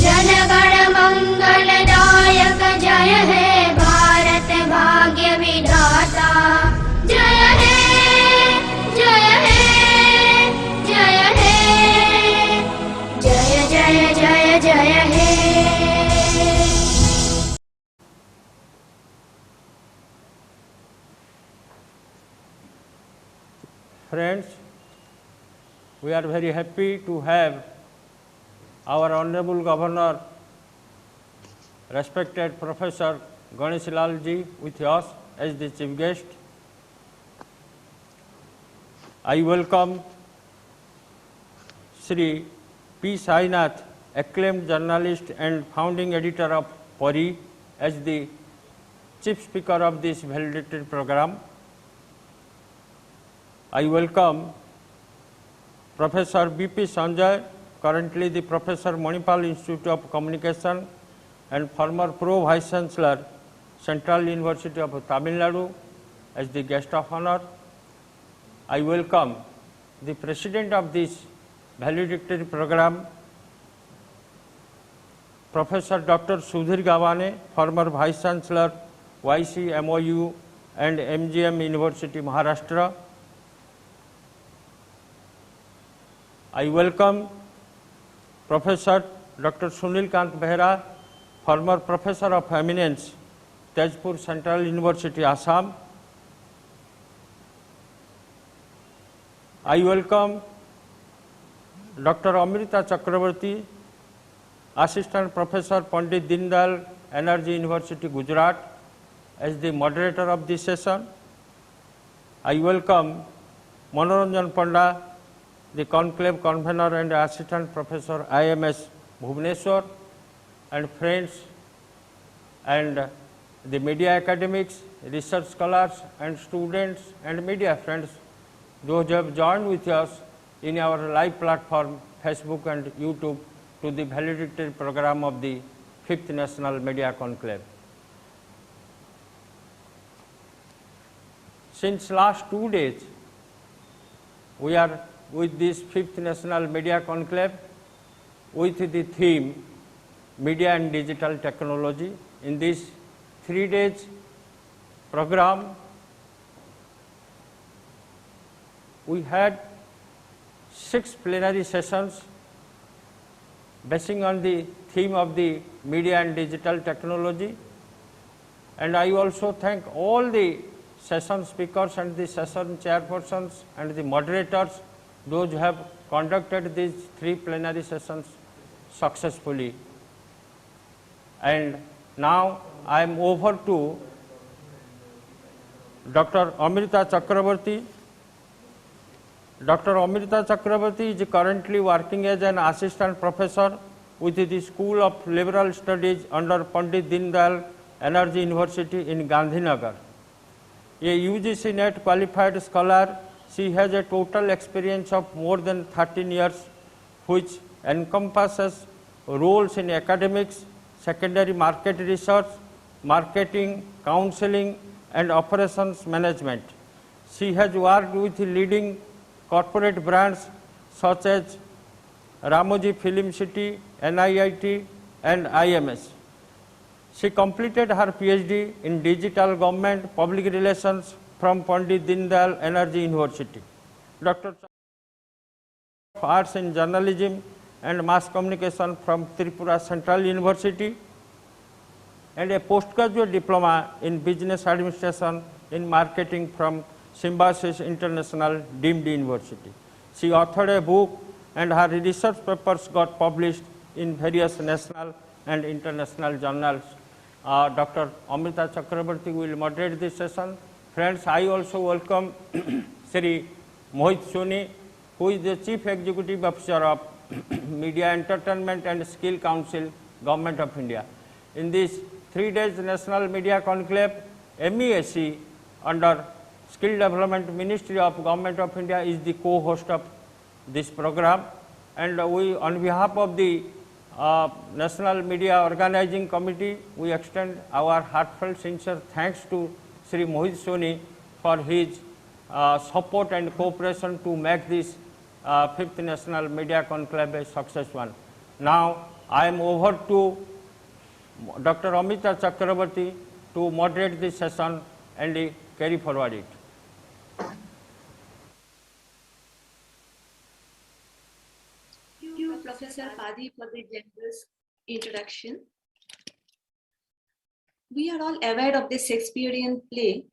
जनगण मंगलदायक जय हे भारत भाग्य विधाता, जय हे जय हे जय हे जय जय जय जय हे। Friends, we are very happy to have our Honorable Governor, respected Professor Ganesh Lal ji with us as the chief guest. I welcome Sri P. Sainath, acclaimed journalist and founding editor of Pari, as the chief speaker of this valedictory program. I welcome Professor B.P. Sanjay, currently the Professor Manipal Institute of Communication and former Pro Vice Chancellor, Central University of Tamil Nadu, as the guest of honor. I welcome the President of this valedictory program, Professor Dr. Sudhir Gawane, former Vice Chancellor, YC, MOU and MGM University, Maharashtra. I welcome Professor Dr. Sunil Kant Behra, former Professor of Eminence, Tezpur Central University, Assam. I welcome Dr. Amrita Chakrabarti, Assistant Professor, Pandit Dindal Energy University, Gujarat, as the moderator of this session. I welcome Manoranjan Panda, the conclave convener and assistant professor, IMS Bhubaneswar, and friends and the media academics, research scholars and students and media friends, those who have joined with us in our live platform, Facebook and YouTube, to the valedictory program of the 5th National Media Conclave. Since last 2 days, we are with this 5th National Media Conclave with the theme Media and Digital Technology. In this 3 days program, we had 6 plenary sessions basing on the theme of the media and digital technology. And I also thank all the session speakers and the session chairpersons and the moderators, those who have conducted these 3 plenary sessions successfully. And now I am over to Dr. Amrita Chakrabarty. Dr. Amrita Chakrabarty is currently working as an assistant professor with the School of Liberal Studies under Pandit Dindayal Energy University in Gandhinagar. A UGC NET qualified scholar, she has a total experience of more than 13 years, which encompasses roles in academics, secondary market research, marketing, counseling, and operations management. She has worked with leading corporate brands such as Ramoji Film City, NIIT, and IMS. She completed her PhD in Digital Government Public Relations from Pandit Dindayal Energy University. Dr. Arts in Journalism and Mass Communication from Tripura Central University, and a postgraduate diploma in Business Administration in Marketing from Symbiosis International Deemed University. She authored a book and her research papers got published in various national and international journals. Dr. Amrita Chakrabarty will moderate this session. Friends, I also welcome Sri Mohit Soni, who is the Chief Executive Officer of Media Entertainment and Skill Council, Government of India. In this 3 days National Media Conclave, MESC under Skill Development Ministry of Government of India is the co-host of this program, and we, on behalf of the National Media Organizing Committee, we extend our heartfelt sincere thanks to Sri Mohit Soni for his support and cooperation to make this 5th National Media Conclave a success one. Now I am over to Dr. Amrita Chakrabarty to moderate this session and carry forward it. Thank you, Professor Padi, for the generous introduction. We are all aware of the Shakespearean play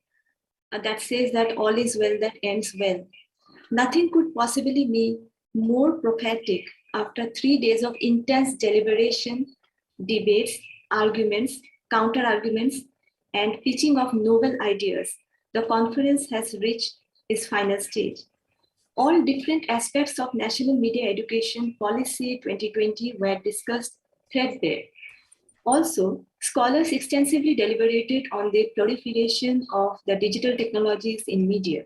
that says that all is well that ends well. Nothing could possibly be more prophetic after 3 days of intense deliberation, debates, arguments, counter-arguments, and pitching of novel ideas. The conference has reached its final stage. All different aspects of national media education policy 2020 were discussed threadbare. Also, scholars extensively deliberated on the proliferation of the digital technologies in media.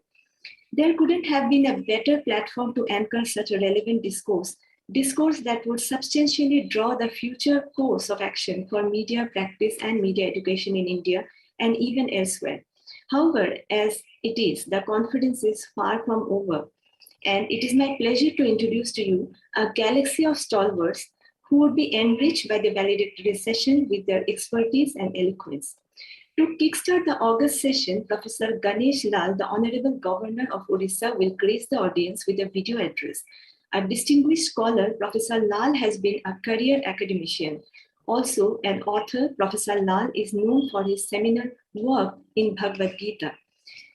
There couldn't have been a better platform to anchor such a relevant discourse that would substantially draw the future course of action for media practice and media education in India and even elsewhere. However, as it is, the conference is far from over, and it is my pleasure to introduce to you a galaxy of stalwarts who would be enriched by the valedictory session with their expertise and eloquence. To kickstart the August session, Professor Ganesh Lal, the Honorable Governor of Odisha, will grace the audience with a video address. A distinguished scholar, Professor Lal has been a career academician. Also an author, Professor Lal is known for his seminal work in Bhagavad Gita.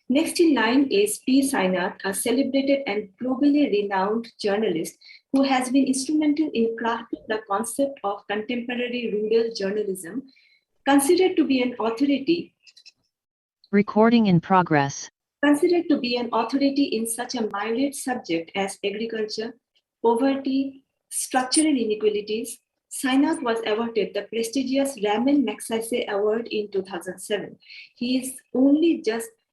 Next in line is P. Sainath, a celebrated and globally renowned journalist who has been instrumental in crafting the concept of contemporary rural journalism, considered to be an authority. Recording in progress. Considered to be an authority in such a myriad subject as agriculture, poverty, structural inequalities. Sainath was awarded the prestigious Raman Magsaysay Award in 2007.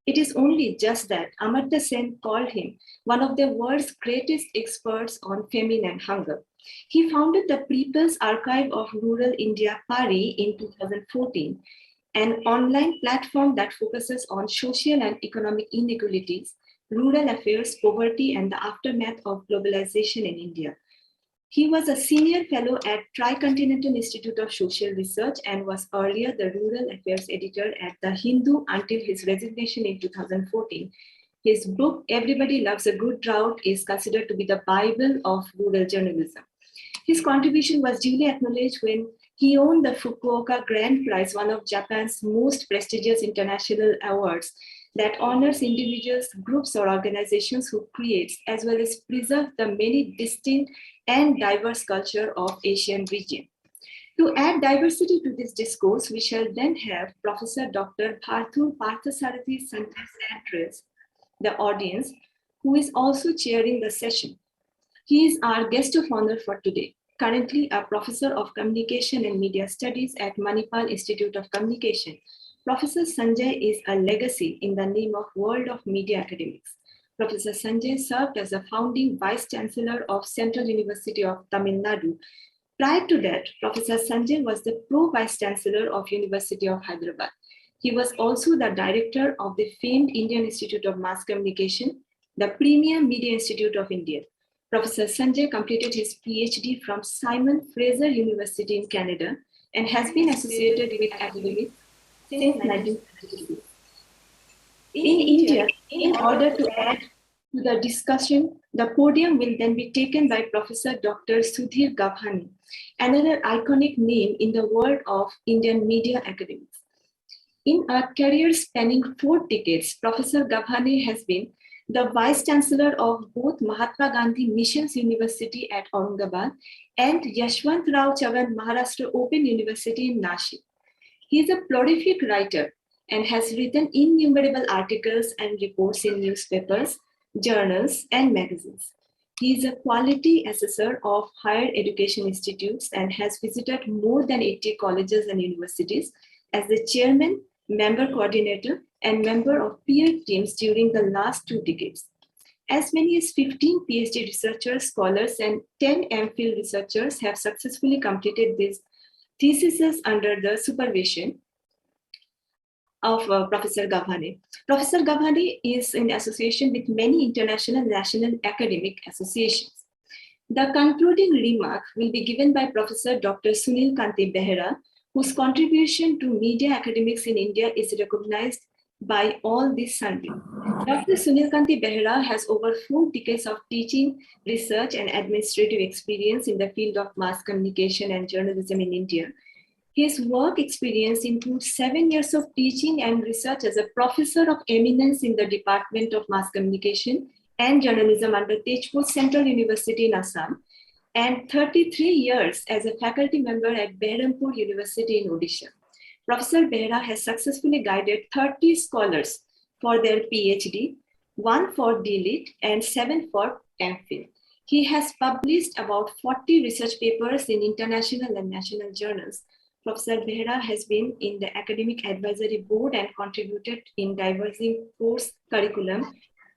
It is only just that Amartya Sen called him one of the world's greatest experts on famine and hunger. He founded the People's Archive of Rural India, PARI, in 2014, an online platform that focuses on social and economic inequalities, rural affairs, poverty, and the aftermath of globalization in India. He was a senior fellow at Tricontinental Institute of Social Research and was earlier the rural affairs editor at The Hindu until his resignation in 2014. His book, Everybody Loves a Good Drought, is considered to be the Bible of rural journalism. His contribution was duly acknowledged when he won the Fukuoka Grand Prize, one of Japan's most prestigious international awards that honors individuals, groups, or organizations who create as well as preserve the many distinct and diverse culture of Asian region. To add diversity to this discourse, we shall then have Professor Dr. Bharthur Parthasarathi Sanjay address the audience, who is also chairing the session. He is our guest of honor for today, currently a professor of communication and media studies at Manipal Institute of Communication. Professor Sanjay is a legacy in the name of world of media academics. Professor Sanjay served as a founding vice chancellor of Central University of Tamil Nadu. Prior to that, Professor Sanjay was the pro-vice chancellor of University of Hyderabad. He was also the director of the famed Indian Institute of Mass Communication, the premier media institute of India. Professor Sanjay completed his PhD from Simon Fraser University in Canada and has been associated with academics since 1972. In India, in order to add to the discussion, the podium will then be taken by Professor Dr. Sudhir Gavhani, another iconic name in the world of Indian media academics. In a career spanning 4 decades, Professor Gavhani has been the Vice Chancellor of both Mahatma Gandhi Missions University at Aurangabad and Yashwantrao Chavan Maharashtra Open University in Nashik. He is a prolific writer and has written innumerable articles and reports in newspapers, journals, and magazines. He is a quality assessor of higher education institutes and has visited more than 80 colleges and universities as the chairman, member coordinator, and member of peer teams during the last 2 decades. As many as 15 PhD researchers, scholars, and 10 MPhil researchers have successfully completed these theses under the supervision of Professor Gavhani. Professor Gavhani is in association with many international and national academic associations. The concluding remark will be given by Professor Dr. Sunil Kanti Behera, whose contribution to media academics in India is recognized by all this Sunday. Dr. Sunil Kanti Behera has over 4 decades of teaching, research, and administrative experience in the field of mass communication and journalism in India. His work experience includes 7 years of teaching and research as a professor of eminence in the Department of Mass Communication and Journalism under Tezpur Central University in Assam, and 33 years as a faculty member at Beharampur University in Odisha. Professor Behera has successfully guided 30 scholars for their PhD, 1 for DLit, and 7 for MPhil. He has published about 40 research papers in international and national journals. Professor Behera has been in the Academic Advisory Board and contributed in devising course curriculum,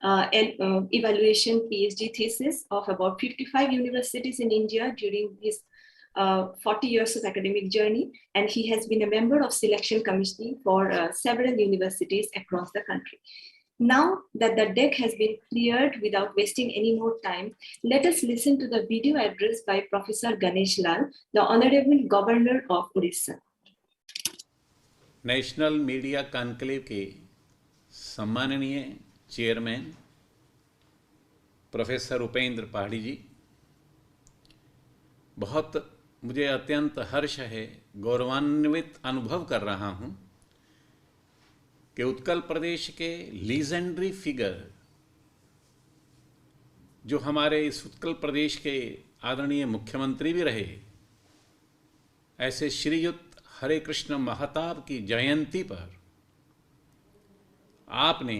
evaluation PhD thesis of about 55 universities in India during his 40 years of academic journey, and he has been a member of selection committee for several universities across the country. Now that the deck has been cleared without wasting any more time, let us listen to the video address by Professor Ganesh Lal, the Honorable Governor of Odisha. National media conclave के सम्माननीय chairman professor Upendra पहाड़ी जी, बहुत मुझे अत्यंत हर्ष है, गौरवान्वित अनुभव कर रहा हूं कि उत्कल प्रदेश के लीजेंडरी फिगर, जो हमारे इस उत्कल प्रदेश के आदरणीय मुख्यमंत्री भी रहे, ऐसे श्रीयुत हरे कृष्ण महताब की जयंती पर आपने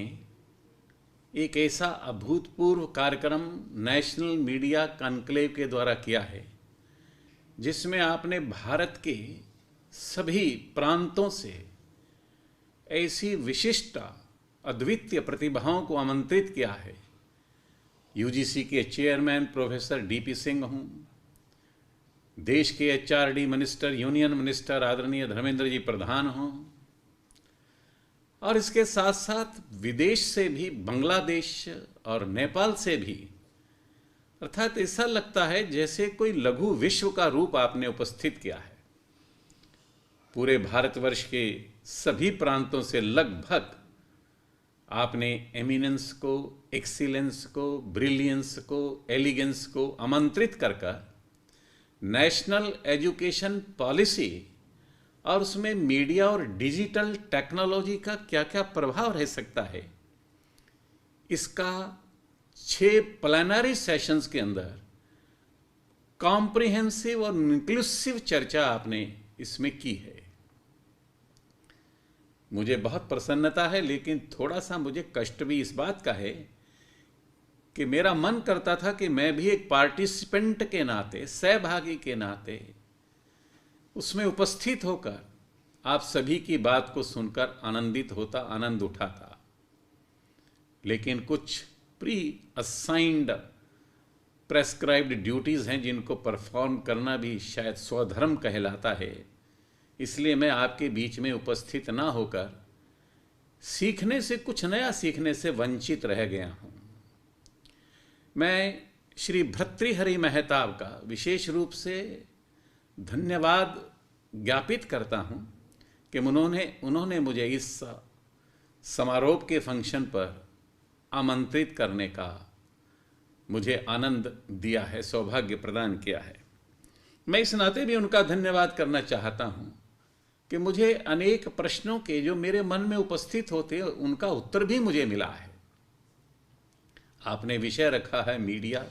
एक ऐसा अभूतपूर्व कार्यक्रम नेशनल मीडिया कॉन्क्लेव के द्वारा किया है, जिसमें आपने भारत के सभी प्रांतों से ऐसी विशिष्ट अद्वितीय प्रतिभाओं को आमंत्रित किया है। यूजीसी के चेयरमैन प्रोफेसर डीपी सिंह हूँ, देश के एचआरडी मिनिस्टर, यूनियन मिनिस्टर आदरणीय धर्मेंद्र जी प्रधान हों, और इसके साथ साथ विदेश से भी, बांग्लादेश और नेपाल से भी, अर्थात ऐसा लगता है जैसे कोई लघु विश्व का रूप आपने उपस्थित किया है। पूरे भारतवर्ष के सभी प्रांतों से लगभग आपने एमिनेंस को, एक्सीलेंस को, ब्रिलियंस को, एलिगेंस को आमंत्रित कर नेशनल एजुकेशन पॉलिसी और उसमें मीडिया और डिजिटल टेक्नोलॉजी का क्या क्या प्रभाव रह सकता है, इसका 6 प्लेनरी सेशंस के अंदर कॉम्प्रिहेंसिव और इंक्लूसिव चर्चा आपने इसमें की है। मुझे बहुत प्रसन्नता है, लेकिन थोड़ा सा मुझे कष्ट भी इस बात का है कि मेरा मन करता था कि मैं भी एक पार्टिसिपेंट के नाते, सहभागी के नाते उसमें उपस्थित होकर आप सभी की बात को सुनकर आनंदित होता, आनंद उठाता। लेकिन कुछ प्री असाइंड प्रेस्क्राइब्ड ड्यूटीज़ हैं जिनको परफॉर्म करना भी शायद स्वधर्म कहलाता है, इसलिए मैं आपके बीच में उपस्थित ना होकर सीखने से, कुछ नया सीखने से वंचित रह गया हूँ। मैं श्री भर्तृहरि मेहताब का विशेष रूप से धन्यवाद ज्ञापित करता हूँ कि उन्होंने मुझे इस समारोह के फंक्शन पर आमंत्रित करने का मुझे आनंद दिया है, सौभाग्य प्रदान किया है। मैं इस नाते भी उनका धन्यवाद करना चाहता हूँ कि मुझे अनेक प्रश्नों के जो मेरे मन में उपस्थित होते उनका उत्तर भी मुझे मिला है। आपने विषय रखा है मीडिया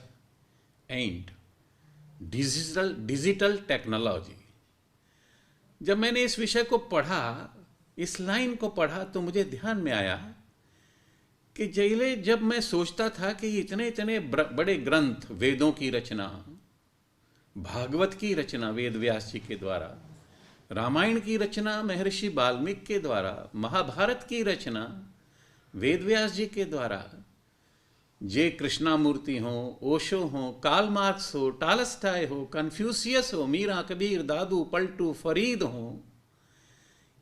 एंड डिजिटल टेक्नोलॉजी। जब मैंने इस विषय को पढ़ा, इस लाइन को पढ़ा, तो मुझे ध्यान में आया कि जब मैं सोचता था कि इतने इतने बड़े ग्रंथ, वेदों की रचना, भागवत की रचना वेद व्यास जी के द्वारा, रामायण की रचना महर्षि वाल्मीकि के द्वारा, महाभारत की रचना वेद व्यास जी के द्वारा, जे कृष्णामूर्ति हो, ओशो हो, कार्ल मार्क्स हो, टॉलस्टॉय हो, कन्फ्यूशियस हो, मीरा, कबीर, दादू, पलटू, फरीद हो,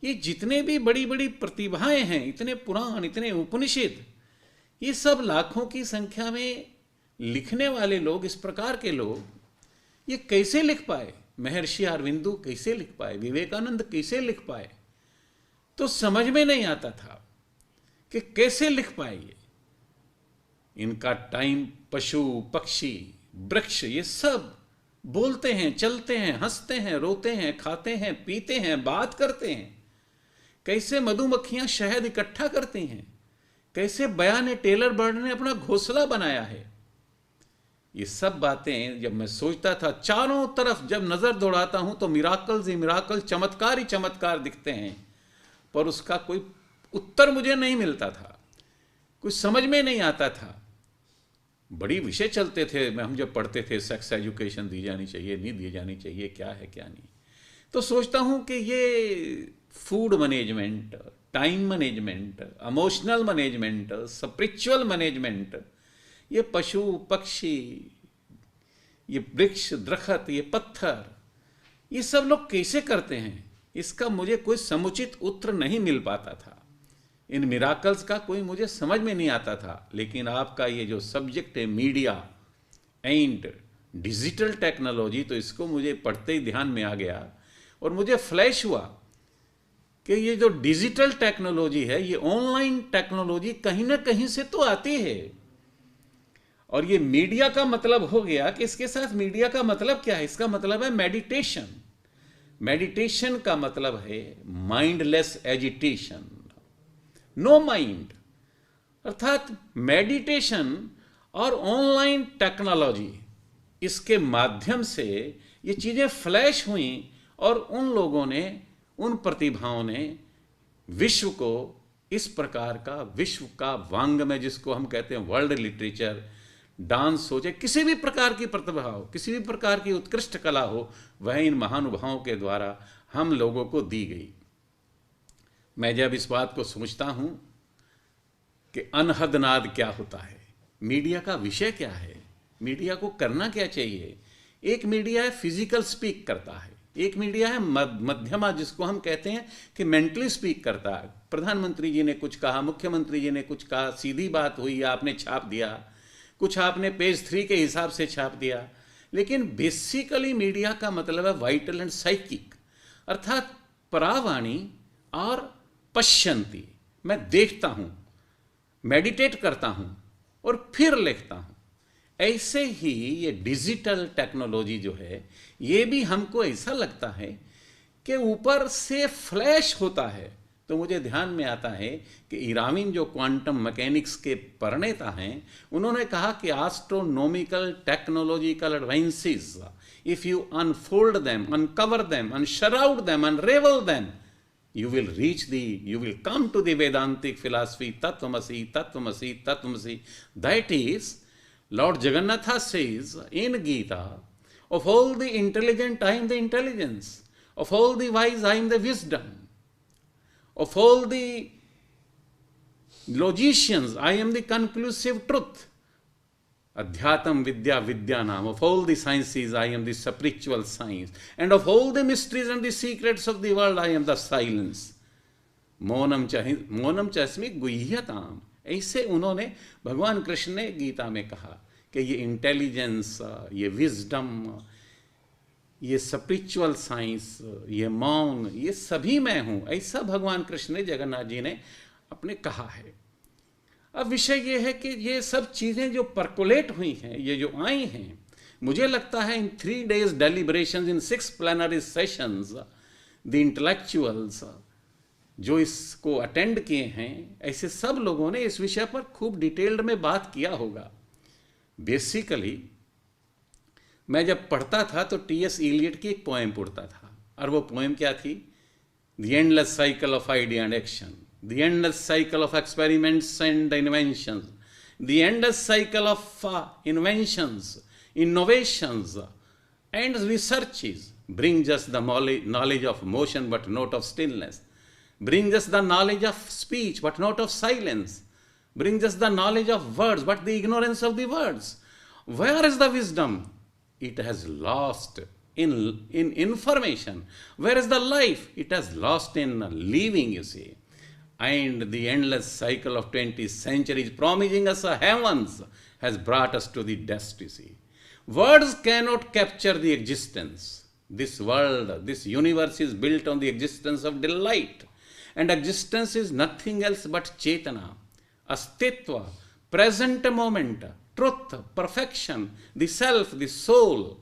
ये जितने भी बड़ी बड़ी प्रतिभाएं हैं, इतने पुराण, इतने उपनिषद, ये सब लाखों की संख्या में लिखने वाले लोग, इस प्रकार के लोग, ये कैसे लिख पाए? महर्षि अरविंदो कैसे लिख पाए? विवेकानंद कैसे लिख पाए? तो समझ में नहीं आता था कि कैसे लिख पाए ये। इनका टाइम, पशु, पक्षी, वृक्ष, ये सब बोलते हैं, चलते हैं, हंसते हैं, रोते हैं, खाते हैं, पीते हैं, बात करते हैं। कैसे मधुमक्खियां शहद इकट्ठा करती हैं, कैसे बयान टेलर बर्ड ने अपना घोंसला बनाया है। ये सब बातें जब मैं सोचता था, चारों तरफ जब नजर दौड़ाता हूं तो मिराकल्स ही मिराकल, चमत्कार ही चमत्कार दिखते हैं, पर उसका कोई उत्तर मुझे नहीं मिलता था, कुछ समझ में नहीं आता था। बड़ी विषय चलते थे, हम जब पढ़ते थे, सेक्स एजुकेशन दी जानी चाहिए, नहीं दी जानी चाहिए, क्या है क्या नहीं। तो सोचता हूं कि ये food management, time management, emotional management, spiritual management, ये पशु पक्षी, ये वृक्ष दरख्त, ये पत्थर, ये सब लोग कैसे करते हैं, इसका मुझे कोई समुचित उत्तर नहीं मिल पाता था। इन मिराकल्स का कोई मुझे समझ में नहीं आता था। लेकिन आपका ये जो सब्जेक्ट है मीडिया एंड डिजिटल टेक्नोलॉजी, तो इसको मुझे पढ़ते ही ध्यान में आ गया और मुझे फ्लैश हुआ कि ये जो डिजिटल टेक्नोलॉजी है, ये ऑनलाइन टेक्नोलॉजी कहीं ना कहीं से तो आती है। और ये मीडिया का मतलब हो गया कि इसके साथ मीडिया का मतलब क्या है? इसका मतलब है मेडिटेशन। मेडिटेशन का मतलब है माइंडलेस एजिटेशन, नो माइंड, अर्थात मेडिटेशन और ऑनलाइन टेक्नोलॉजी, इसके माध्यम से ये चीजें फ्लैश हुई और उन लोगों ने, उन प्रतिभाओं ने विश्व को इस प्रकार का, विश्व का वांग्मय जिसको हम कहते हैं वर्ल्ड लिटरेचर, डांस हो, चाहे किसी भी प्रकार की प्रतिभा हो, किसी भी प्रकार की उत्कृष्ट कला हो, वह इन महानुभावों के द्वारा हम लोगों को दी गई। मैं जब इस बात को सोचता हूं कि अनहद नाद क्या होता है, मीडिया का विषय क्या है, मीडिया को करना क्या चाहिए। एक मीडिया है फिजिकल स्पीक करता है, एक मीडिया है मध्यमा जिसको हम कहते हैं कि मेंटली स्पीक करता है। प्रधानमंत्री जी ने कुछ कहा, मुख्यमंत्री जी ने कुछ कहा, सीधी बात हुई, आपने छाप दिया, कुछ आपने पेज 3 के हिसाब से छाप दिया। लेकिन बेसिकली मीडिया का मतलब है वाइटल एंड साइकिक, अर्थात परावाणी और पश्यंती। मैं देखता हूं, मेडिटेट करता हूं और फिर लिखता हूं। ऐसे ही ये डिजिटल टेक्नोलॉजी जो है, ये भी हमको ऐसा लगता है कि ऊपर से फ्लैश होता है। तो मुझे ध्यान में आता है कि इराविन जो क्वांटम मैकेनिक्स के प्रणेता हैं, उन्होंने कहा कि astronomical technological advances, if you unfold them, uncover them, unshroud them, unravel them, you will come to the Vedantic philosophy, Tattvamasi, Tattvamasi, Tattvamasi. That is, Lord Jagannatha says in Gita, of all the intelligent, I am the intelligence. Of all the wise, I am the wisdom. Of all the logicians, I am the conclusive truth. Adhyatam Vidya Vidyanam. Of all the sciences, I am the spiritual science. And of all the mysteries and the secrets of the world, I am the silence. Monam chasmi guhyatam. ऐसे उन्होंने भगवान कृष्ण ने गीता में कहा कि ये intelligence, ये wisdom, ये स्पिरिचुअल साइंस, ये मौन, ये सभी मैं हूँ। ऐसा भगवान कृष्ण ने, जगन्नाथ जी ने अपने कहा है। अब विषय ये है कि ये सब चीज़ें जो परकोलेट हुई हैं, ये जो आई हैं, मुझे लगता है इन 3 days deliberations, in 6 plenary sessions, the intellectuals जो इसको अटेंड किए हैं, ऐसे सब लोगों ने इस विषय पर खूब डिटेल्ड में बात किया होगा। बेसिकली मैं जब पढ़ता था तो टी.एस. इलियट की एक पोएम पढ़ता था, और वो पोएम क्या थी? The endless cycle of idea and action, the endless cycle of experiments and inventions, the endless cycle of inventions, innovations, and researches brings us the knowledge of motion but not of stillness, brings us the knowledge of speech but not of silence, brings us the knowledge of words but the ignorance of the words. Where is the wisdom? It has lost in information. Where is the life? It has lost in living, you see. And the endless cycle of 20th centuries promising us a heavens has brought us to the dust, you see. Words cannot capture the existence. This world, this universe is built on the existence of delight. And existence is nothing else but Chetana, Astitva, present moment, truth, perfection, the self, the soul,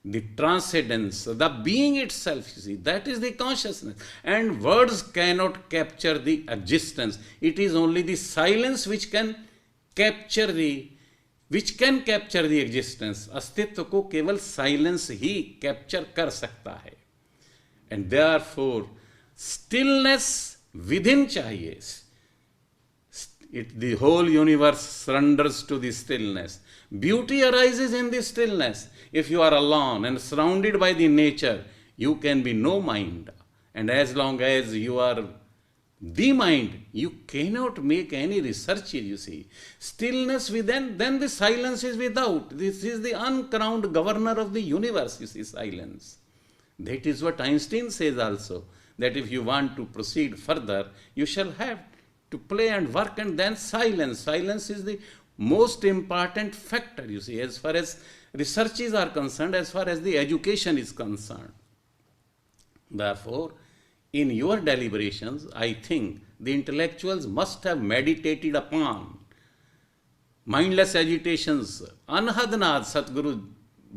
the transcendence, the being itself, you see, that is the consciousness. And words cannot capture the existence. It is only the silence which can capture the existence. अस्तित्व को केवल silence ही capture कर सकता है. And therefore, stillness within चाहिए. The whole universe surrenders to the stillness. Beauty arises in the stillness. If you are alone and surrounded by the nature, you can be no mind. And as long as you are the mind, you cannot make any research, you see. Stillness within, then the silence is without. This is the uncrowned governor of the universe, you see, silence. That is what Einstein says also, that if you want to proceed further, you shall have to play and work, and then silence. Silence is the most important factor, you see, as far as researches are concerned, as far as the education is concerned. Therefore, in your deliberations, I think the intellectuals must have meditated upon mindless agitations. Anhadnath, Satguru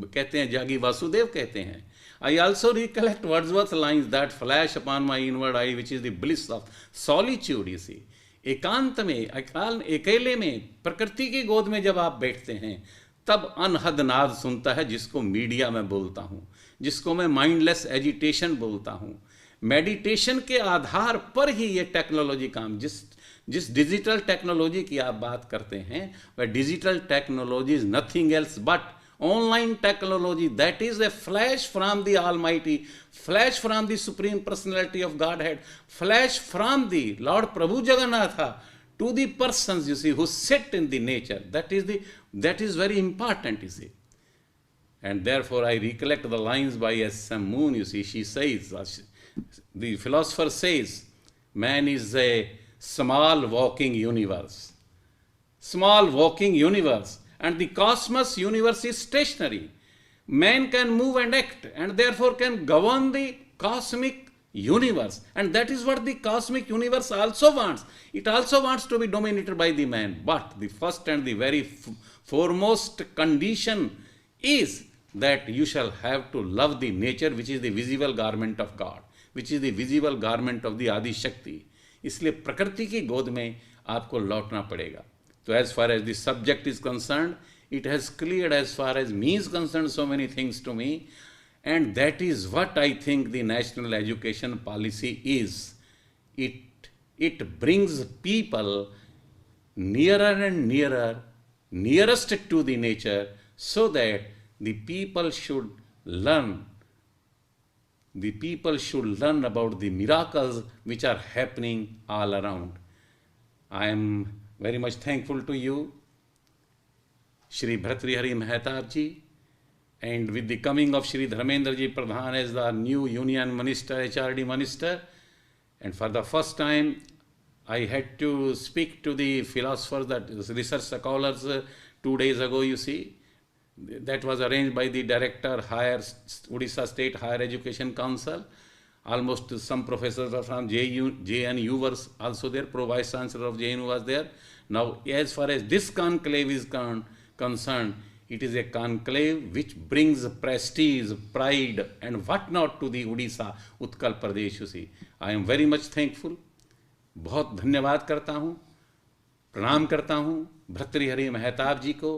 कहते हैं, जागी वासुदेव कहते हैं. I also recollect Wordsworth's lines that flash upon my inward eye, which is the bliss of solitude, you see. एकांत में, अकेले में, प्रकृति की गोद में जब आप बैठते हैं, तब अनहद नाद सुनता है, जिसको मीडिया में बोलता हूँ, जिसको मैं माइंडलेस एजिटेशन बोलता हूँ. मेडिटेशन के आधार पर ही ये टेक्नोलॉजी काम, जिस डिजिटल टेक्नोलॉजी की आप बात करते हैं, वह digital technology is nothing else but online technology. That is a flash from the Almighty, flash from the Supreme Personality of Godhead, flash from the Lord Prabhu Jagannatha to the persons, you see, who sit in the nature. That is very important, you see. And therefore I recollect the lines by S.M. Moon, you see. She says, the philosopher says, man is a small walking universe. Small walking universe. And the cosmos universe is stationary. Man can move and act, and therefore can govern the cosmic universe. And that is what the cosmic universe also wants. It also wants to be dominated by the man. But the first and the very foremost condition is that you shall have to love the nature, which is the visible garment of God, which is the visible garment of the Adi Shakti. इसलिए प्रकृति की गोद में आपको लौटना पड़ेगा. So as far as the subject is concerned, it has cleared as far as me is concerned so many things to me, and that is what I think the national education policy is. It brings people nearer and nearer, nearest to the nature, so that the people should learn. The people should learn about the miracles which are happening all around. I am very much thankful to you, Shri Bhartrihari Mehtab ji, and with the coming of Shri Dharmendra ji Pradhan as the new Union Minister, HRD Minister, and for the first time I had to speak to the philosophers, that research scholars 2 days ago, you see. That was arranged by the Director, Odisha State Higher Education Council. Almost some professors from JNU were also there, Pro-Vice Chancellor of JNU was there. Now, as far as this conclave is concerned, it is a conclave which brings prestige, pride and whatnot to the Odisha, Utkal Pradesh, you see. I am very much thankful. बहुत धन्यवाद करता हूँ, प्रणाम करता हूँ भर्तृहरि मेहताब जी को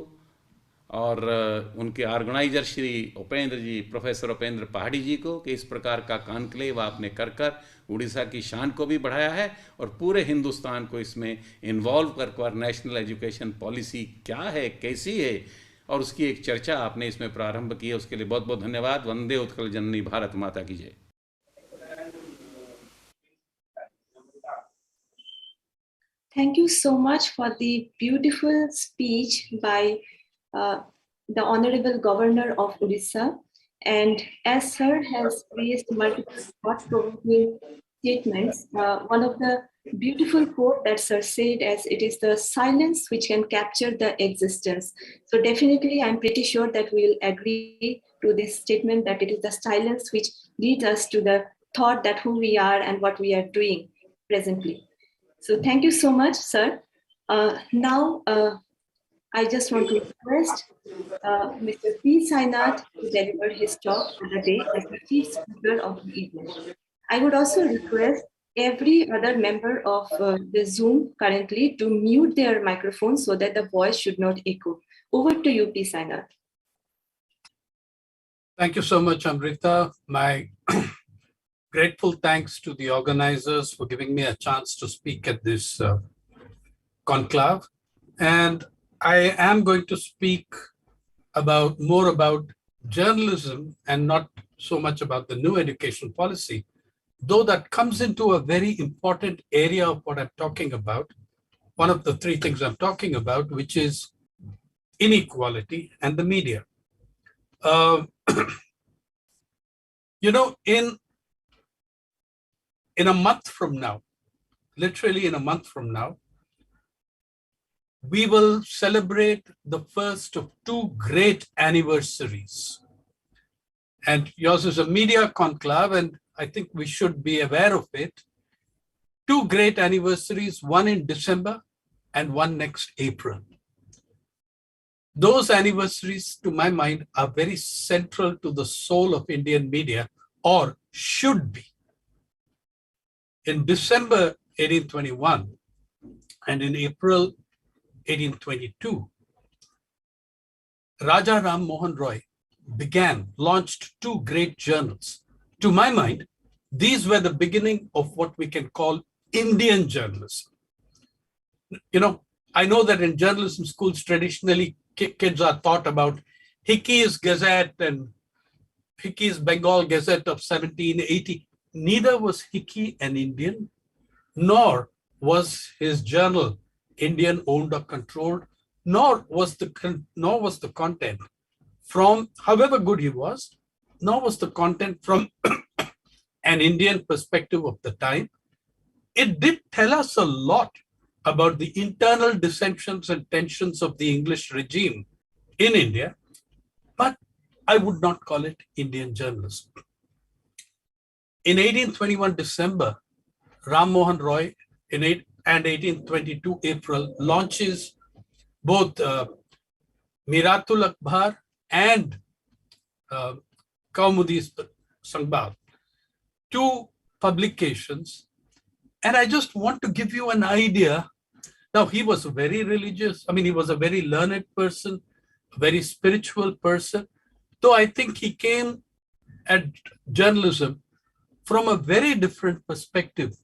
और उनके ऑर्गेनाइजर श्री उपेंद्र जी, प्रोफेसर उपेंद्र पहाड़ी जी को, कि इस प्रकार का कॉन्क्लेव आपने कर उड़ीसा की शान को भी बढ़ाया है और पूरे हिंदुस्तान को इसमें इन्वॉल्व कर नेशनल एजुकेशन पॉलिसी क्या है, कैसी है, और उसकी एक चर्चा आपने इसमें प्रारंभ की है. उसके लिए बहुत बहुत धन्यवाद. वंदे उत्कल जननी भारत माता की जय. Thank you so much for the beautiful speech by the Honorable Governor of Odisha. And as Sir has raised multiple thought-provoking statements, one of the beautiful quote that Sir said, as it is the silence which can capture the existence. So definitely, I'm pretty sure that we'll agree to this statement, that it is the silence which leads us to the thought that who we are and what we are doing presently. So thank you so much, sir. Now, I just want to request Mr. P. Sainath to deliver his talk for the day as the chief speaker of the evening. I would also request every other member of the Zoom currently to mute their microphone so that the voice should not echo. Over to you, P. Sainath. Thank you so much, Amrita. My grateful thanks to the organizers for giving me a chance to speak at this conclave. And I am going to speak more about journalism and not so much about the new education policy, though that comes into a very important area of what I'm talking about. One of the three things I'm talking about, which is inequality and the media. You know, in a month from now, literally in a month from now, we will celebrate the first of two great anniversaries. And yours is a media conclave, and I think we should be aware of it. Two great anniversaries, one in December and one next April. Those anniversaries, to my mind, are very central to the soul of Indian media, or should be. In December 1821 and in April 1822, Raja Ram Mohan Roy launched two great journals. To my mind, these were the beginning of what we can call Indian journalism. You know, I know that in journalism schools, traditionally, kids are taught about Hickey's Gazette and Hickey's Bengal Gazette of 1780. Neither was Hickey an Indian, nor was his journal Indian owned or controlled, nor was the content from, however good he was, nor was the content from an Indian perspective of the time. It did tell us a lot about the internal dissensions and tensions of the English regime in India, but I would not call it Indian journalism. In 1821 December, Ram Mohan Roy and 1822 April launches both Miratul Akhbar and Kaumudi's Sangbad, two publications. And I just want to give you an idea. Now, he was very religious. I mean, he was a very learned person, a very spiritual person. Though I think he came at journalism from a very different perspective.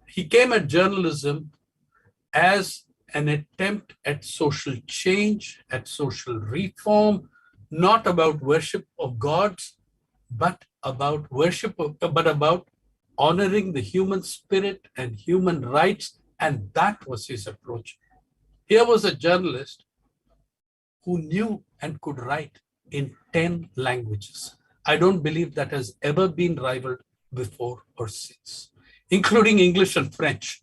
He came at journalism as an attempt at social change, at social reform, not about worship of gods, but about about honoring the human spirit and human rights. And that was his approach. Here was a journalist who knew and could write in 10 languages. I don't believe that has ever been rivaled before or since, including English and French.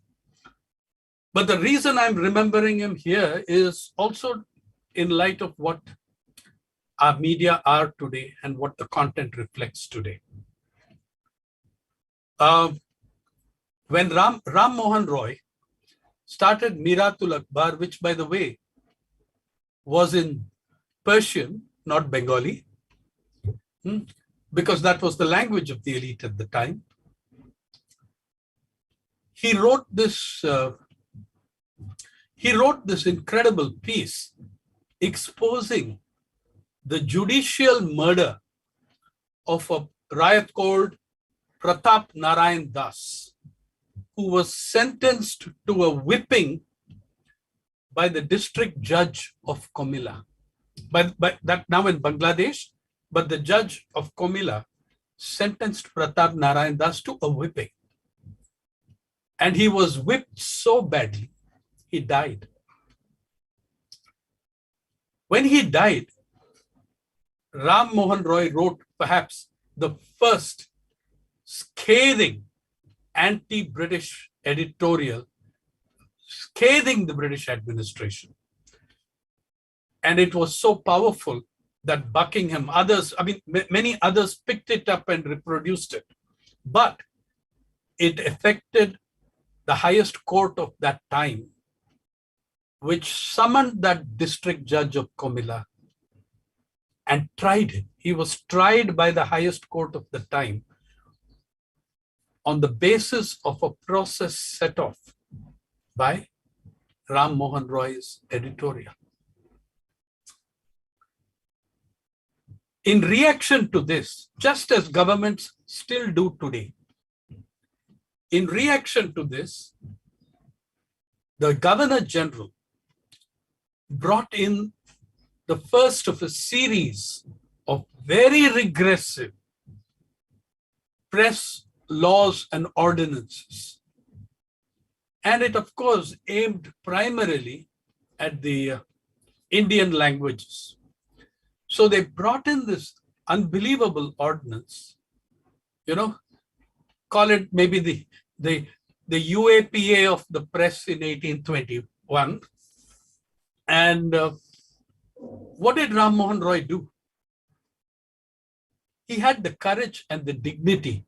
But the reason I'm remembering him here is also in light of what our media are today and what the content reflects today. When Ram Mohan Roy started Miratul Akhbar, which by the way was in Persian, not Bengali, because that was the language of the elite at the time, he wrote this incredible piece exposing the judicial murder of a riot called Pratap Narayan Das, who was sentenced to a whipping by the district judge of Comilla. By that now in Bangladesh, but the judge of Comilla sentenced Pratap Narayan Das to a whipping. And he was whipped so badly, he died. When he died, Ram Mohan Roy wrote perhaps the first scathing anti-British editorial, scathing the British administration. And it was so powerful that Buckingham, many others picked it up and reproduced it. But it affected the highest court of that time, which summoned that district judge of Comilla and tried him. He was tried by the highest court of the time on the basis of a process set off by Ram Mohan Roy's editorial. In reaction to this, just as governments still do today, in reaction to this, the Governor General brought in the first of a series of very regressive press laws and ordinances. And it, of course, aimed primarily at the Indian languages. So they brought in this unbelievable ordinance, call it maybe the UAPA of the press in 1821. And what did Ram Mohan Roy do? He had the courage and the dignity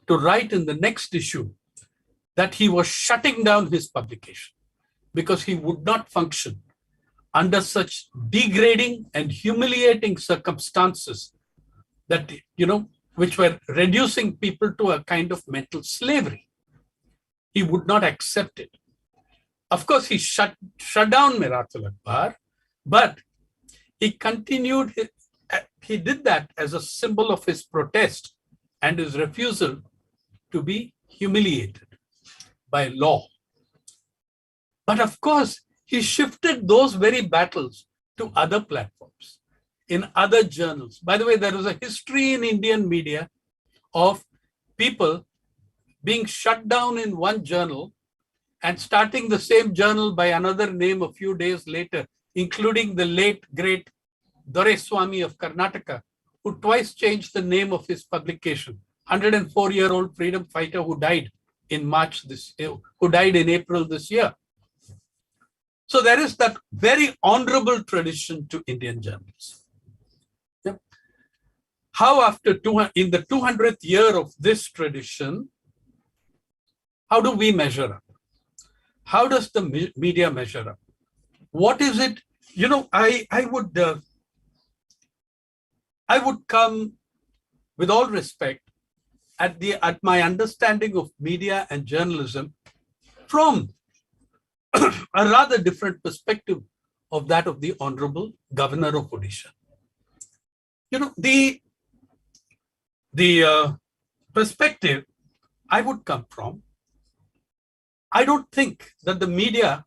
to write in the next issue that he was shutting down his publication because he would not function under such degrading and humiliating circumstances that, which were reducing people to a kind of mental slavery. He would not accept it. Of course, he shut down Miratul Akhbar, but he continued, he did that as a symbol of his protest and his refusal to be humiliated by law. But of course, he shifted those very battles to other platforms, in other journals. By the way, there is a history in Indian media of people being shut down in one journal and starting the same journal by another name a few days later, including the late, great Doraiswamy of Karnataka, who twice changed the name of his publication, 104-year-old freedom fighter who died in April this year. So there is that very honorable tradition to Indian journals. Yeah. How in the 200th year of this tradition, how do we measure up? How does the media measure up? What is it I would come, with all respect, at my understanding of media and journalism from a rather different perspective of that of the Honorable Governor of Odisha. The perspective I would come from, I don't think that the media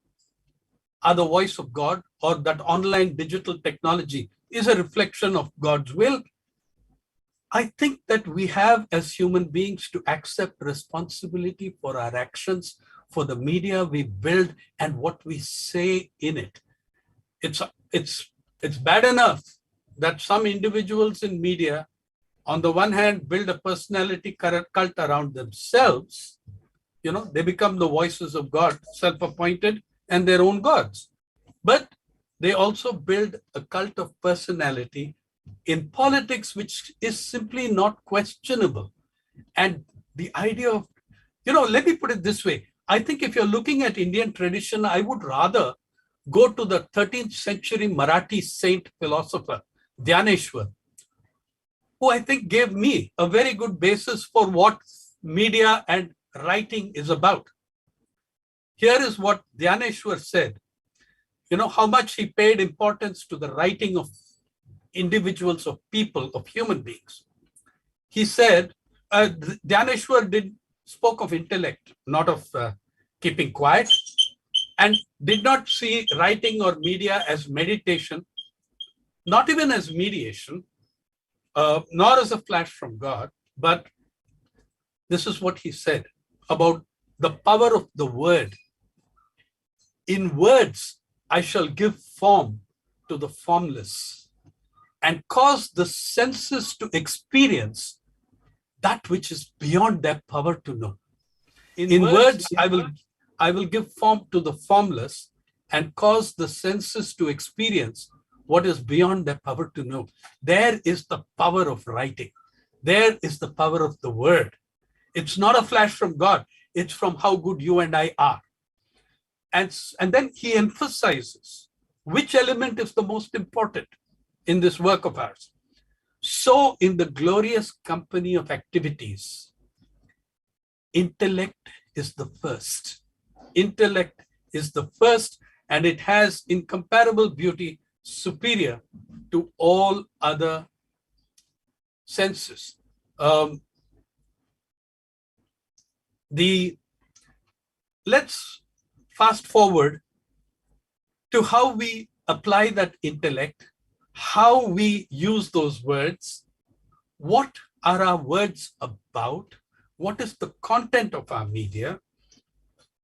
are the voice of God, or that online digital technology is a reflection of God's will. I think that we have, as human beings, to accept responsibility for our actions, for the media we build and what we say in it. It's bad enough that some individuals in media, on the one hand, build a personality cult around themselves. They become the voices of God, self-appointed, and their own gods. But they also build a cult of personality in politics, which is simply not questionable. And the idea of, let me put it this way. I think if you're looking at Indian tradition, I would rather go to the 13th century Marathi saint philosopher, Dhyaneshwar, who I think gave me a very good basis for what media and writing is about. Here is what Dhyaneshwar said. How much he paid importance to the writing of individuals, of people, of human beings. He said, Dhyaneshwar spoke of intellect, not of keeping quiet, and did not see writing or media as meditation, not even as mediation, nor as a flash from God, but this is what he said about the power of the word. In words, I shall give form to the formless and cause the senses to experience that which is beyond their power to know. In words, I will give form to the formless and cause the senses to experience what is beyond their power to know. There is the power of writing. There is the power of the word. It's not a flash from God. It's from how good you and I are. And then he emphasizes which element is the most important in this work of ours. So in the glorious company of activities, intellect is the first. Intellect is the first, and it has incomparable beauty, superior to all other senses. Let's fast forward to how we apply that intellect, how we use those words. What are our words about? What is the content of our media?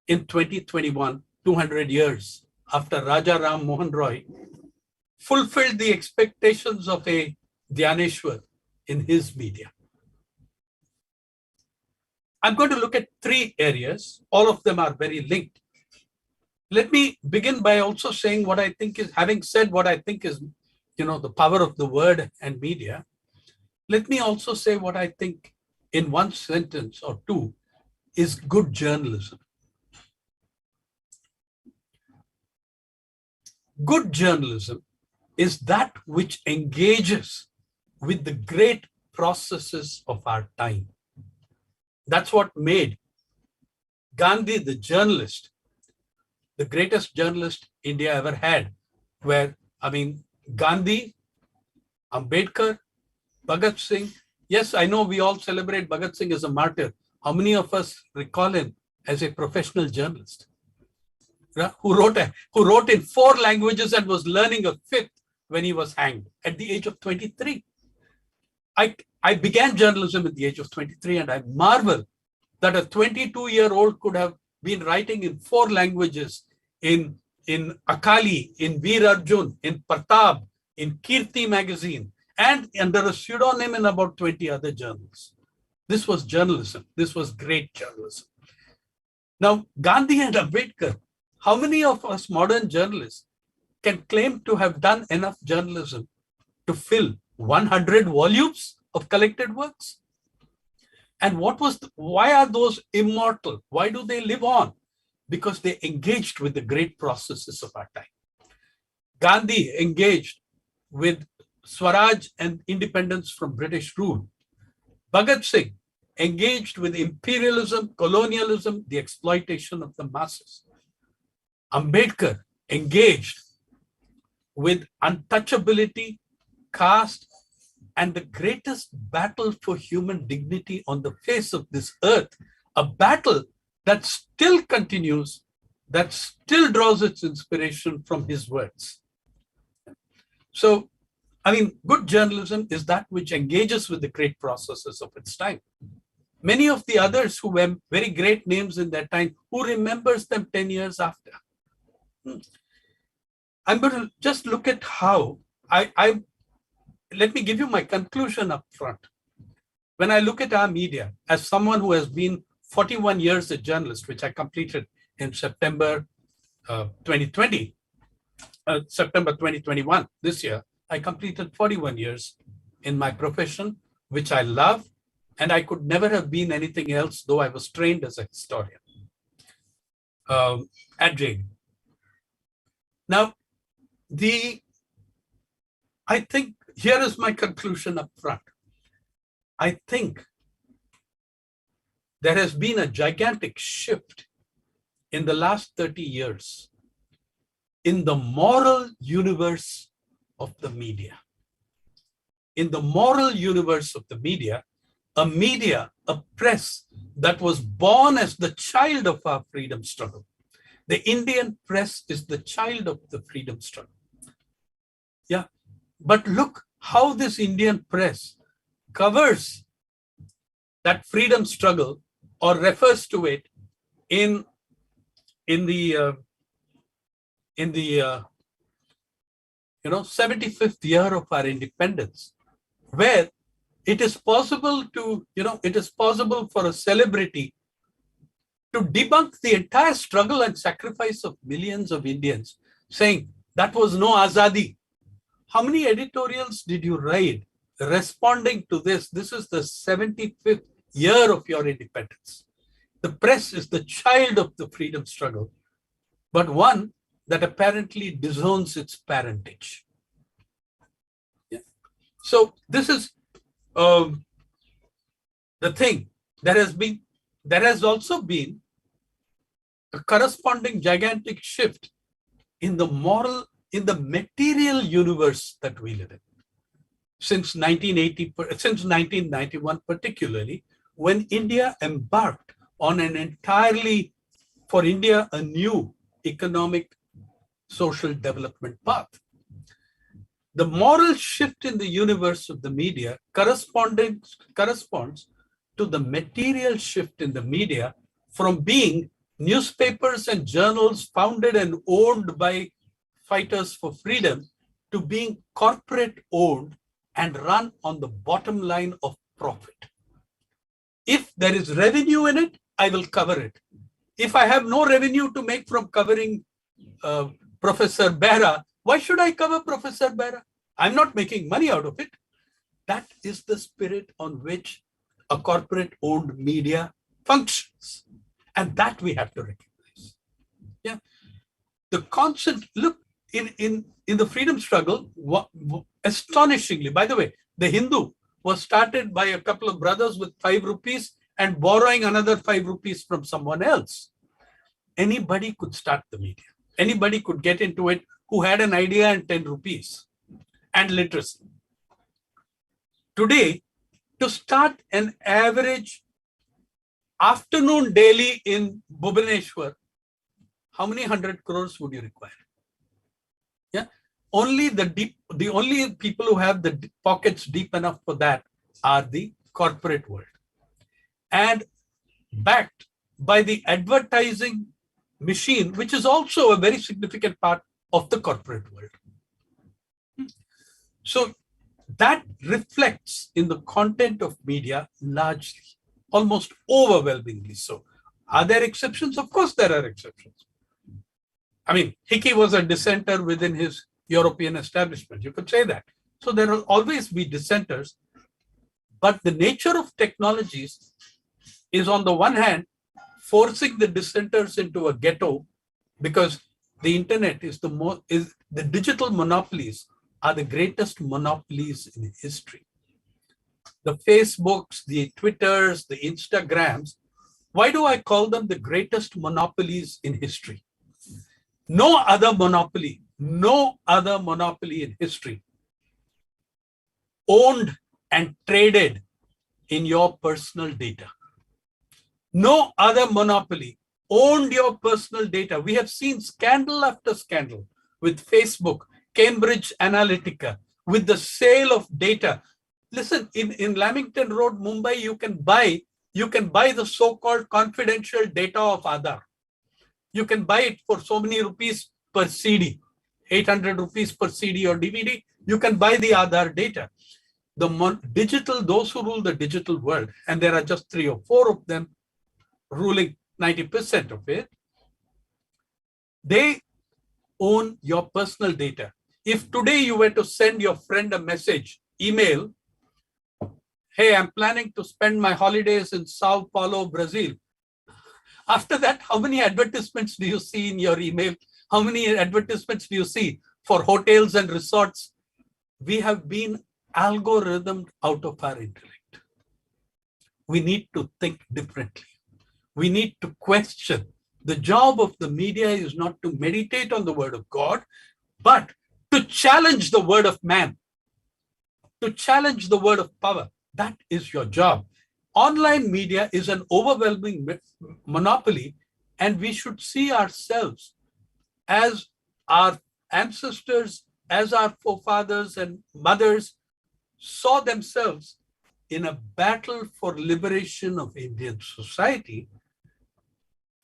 In 2021, 200 years after Raja Ram Mohan Roy fulfilled the expectations of a Dhyaneshwar in his media. I'm going to look at 3 areas. All of them are very linked. Let me begin by also saying what I think is, having said what I think is, the power of the word and media. Let me also say what I think in one sentence or two is good journalism. Good journalism is that which engages with the great processes of our time. That's what made Gandhi, the journalist, the greatest journalist India ever had, Gandhi, Ambedkar, Bhagat Singh. Yes, I know we all celebrate Bhagat Singh as a martyr. How many of us recall him as a professional journalist who wrote in 4 languages and was learning a 5th when he was hanged at the age of 23? I began journalism at the age of 23, and I marvel that a 22-year-old could have been writing in 4 languages, in Akali, in Veer Arjun, in Pratap, in Kirti magazine, and under a pseudonym in about 20 other journals. This was journalism. This was great journalism. Now, Gandhi and Ambedkar, how many of us modern journalists can claim to have done enough journalism to fill 100 volumes of collected works? And why are those immortal? Why do they live on? Because they engaged with the great processes of our time. Gandhi engaged with Swaraj and independence from British rule. Bhagat Singh engaged with imperialism, colonialism, the exploitation of the masses. Ambedkar engaged with untouchability, caste, and the greatest battle for human dignity on the face of this earth, a battle that still continues, that still draws its inspiration from his words. So, I mean, good journalism is that which engages with the great processes of its time. Many of the others who were very great names in their time, who remembers them 10 years after? I'm going to just look at how let me give you my conclusion up front. When I look at our media, as someone who has been 41 years a journalist, which I completed in September 2020, September 2021, this year, I completed 41 years in my profession, which I love, and I could never have been anything else, though I was trained as a historian at JD. Now, I think here is my conclusion up front. I think there has been a gigantic shift in the last 30 years in the moral universe of the media. In the moral universe of the media, a press that was born as the child of our freedom struggle. The Indian press is the child of the freedom struggle. Yeah, but look how this Indian press covers that freedom struggle or refers to it in the 75th year of our independence, where it is possible to, it is possible for a celebrity to debunk the entire struggle and sacrifice of millions of Indians, saying that was no Azadi. How many editorials did you write responding to this? This is the 75th year of your independence. The press is the child of the freedom struggle, but one that apparently disowns its parentage. Yeah. So this is the thing. There has also been a corresponding gigantic shift in the material universe that we live in. Since 1991 particularly, when India embarked on an entirely, for India, a new economic social development path. The moral shift in the universe of the media corresponds to the material shift in the media from being newspapers and journals founded and owned by fighters for freedom to being corporate owned and run on the bottom line of profit. If there is revenue in it, I will cover it. If I have no revenue to make from covering Professor Behra, why should I cover Professor Behra? I'm not making money out of it. That is the spirit on which a corporate-owned media functions. And that we have to recognize. Yeah. The constant, look, in the freedom struggle, astonishingly, by the way, the Hindu was started by a couple of brothers with 5 rupees and borrowing another 5 rupees from someone else. Anybody could start the media. Anybody could get into it who had an idea and 10 rupees and literacy. Today, to start an average afternoon daily in Bhubaneswar, how many 100 crores would you require? Yeah, only the only people who have the pockets deep enough for that are the corporate world, and backed by the advertising machine, which is also a very significant part of the corporate world. So that reflects in the content of media largely, almost overwhelmingly so. Are there exceptions? Of course there are exceptions. I mean, Hickey was a dissenter within his European establishment. You could say that. So there will always be dissenters. But the nature of technologies is, on the one hand, forcing the dissenters into a ghetto, because the internet is the digital monopolies are the greatest monopolies in history. The Facebooks, the Twitters, the Instagrams, why do I call them the greatest monopolies in history? No other monopoly in history owned and traded in your personal data. No other monopoly owned your personal data. We have seen scandal after scandal with Facebook, Cambridge Analytica, with the sale of data. Listen, in Lamington Road, Mumbai, you can buy the so-called confidential data of Aadhaar. You can buy it for so many rupees per CD, 800 rupees per CD or DVD. You can buy the Aadhaar data. Those who rule the digital world, and there are just 3 or 4 of them ruling 90% of it, they own your personal data. If today you were to send your friend a message, email, hey, I'm planning to spend my holidays in Sao Paulo, Brazil. After that, how many advertisements do you see in your email? How many advertisements do you see for hotels and resorts? We have been algorithmed out of our intellect. We need to think differently. We need to question. The job of the media is not to meditate on the word of God, but to challenge the word of man, to challenge the word of power. That is your job. Online media is an overwhelming monopoly, and we should see ourselves as our ancestors, as our forefathers and mothers saw themselves in a battle for liberation of Indian society.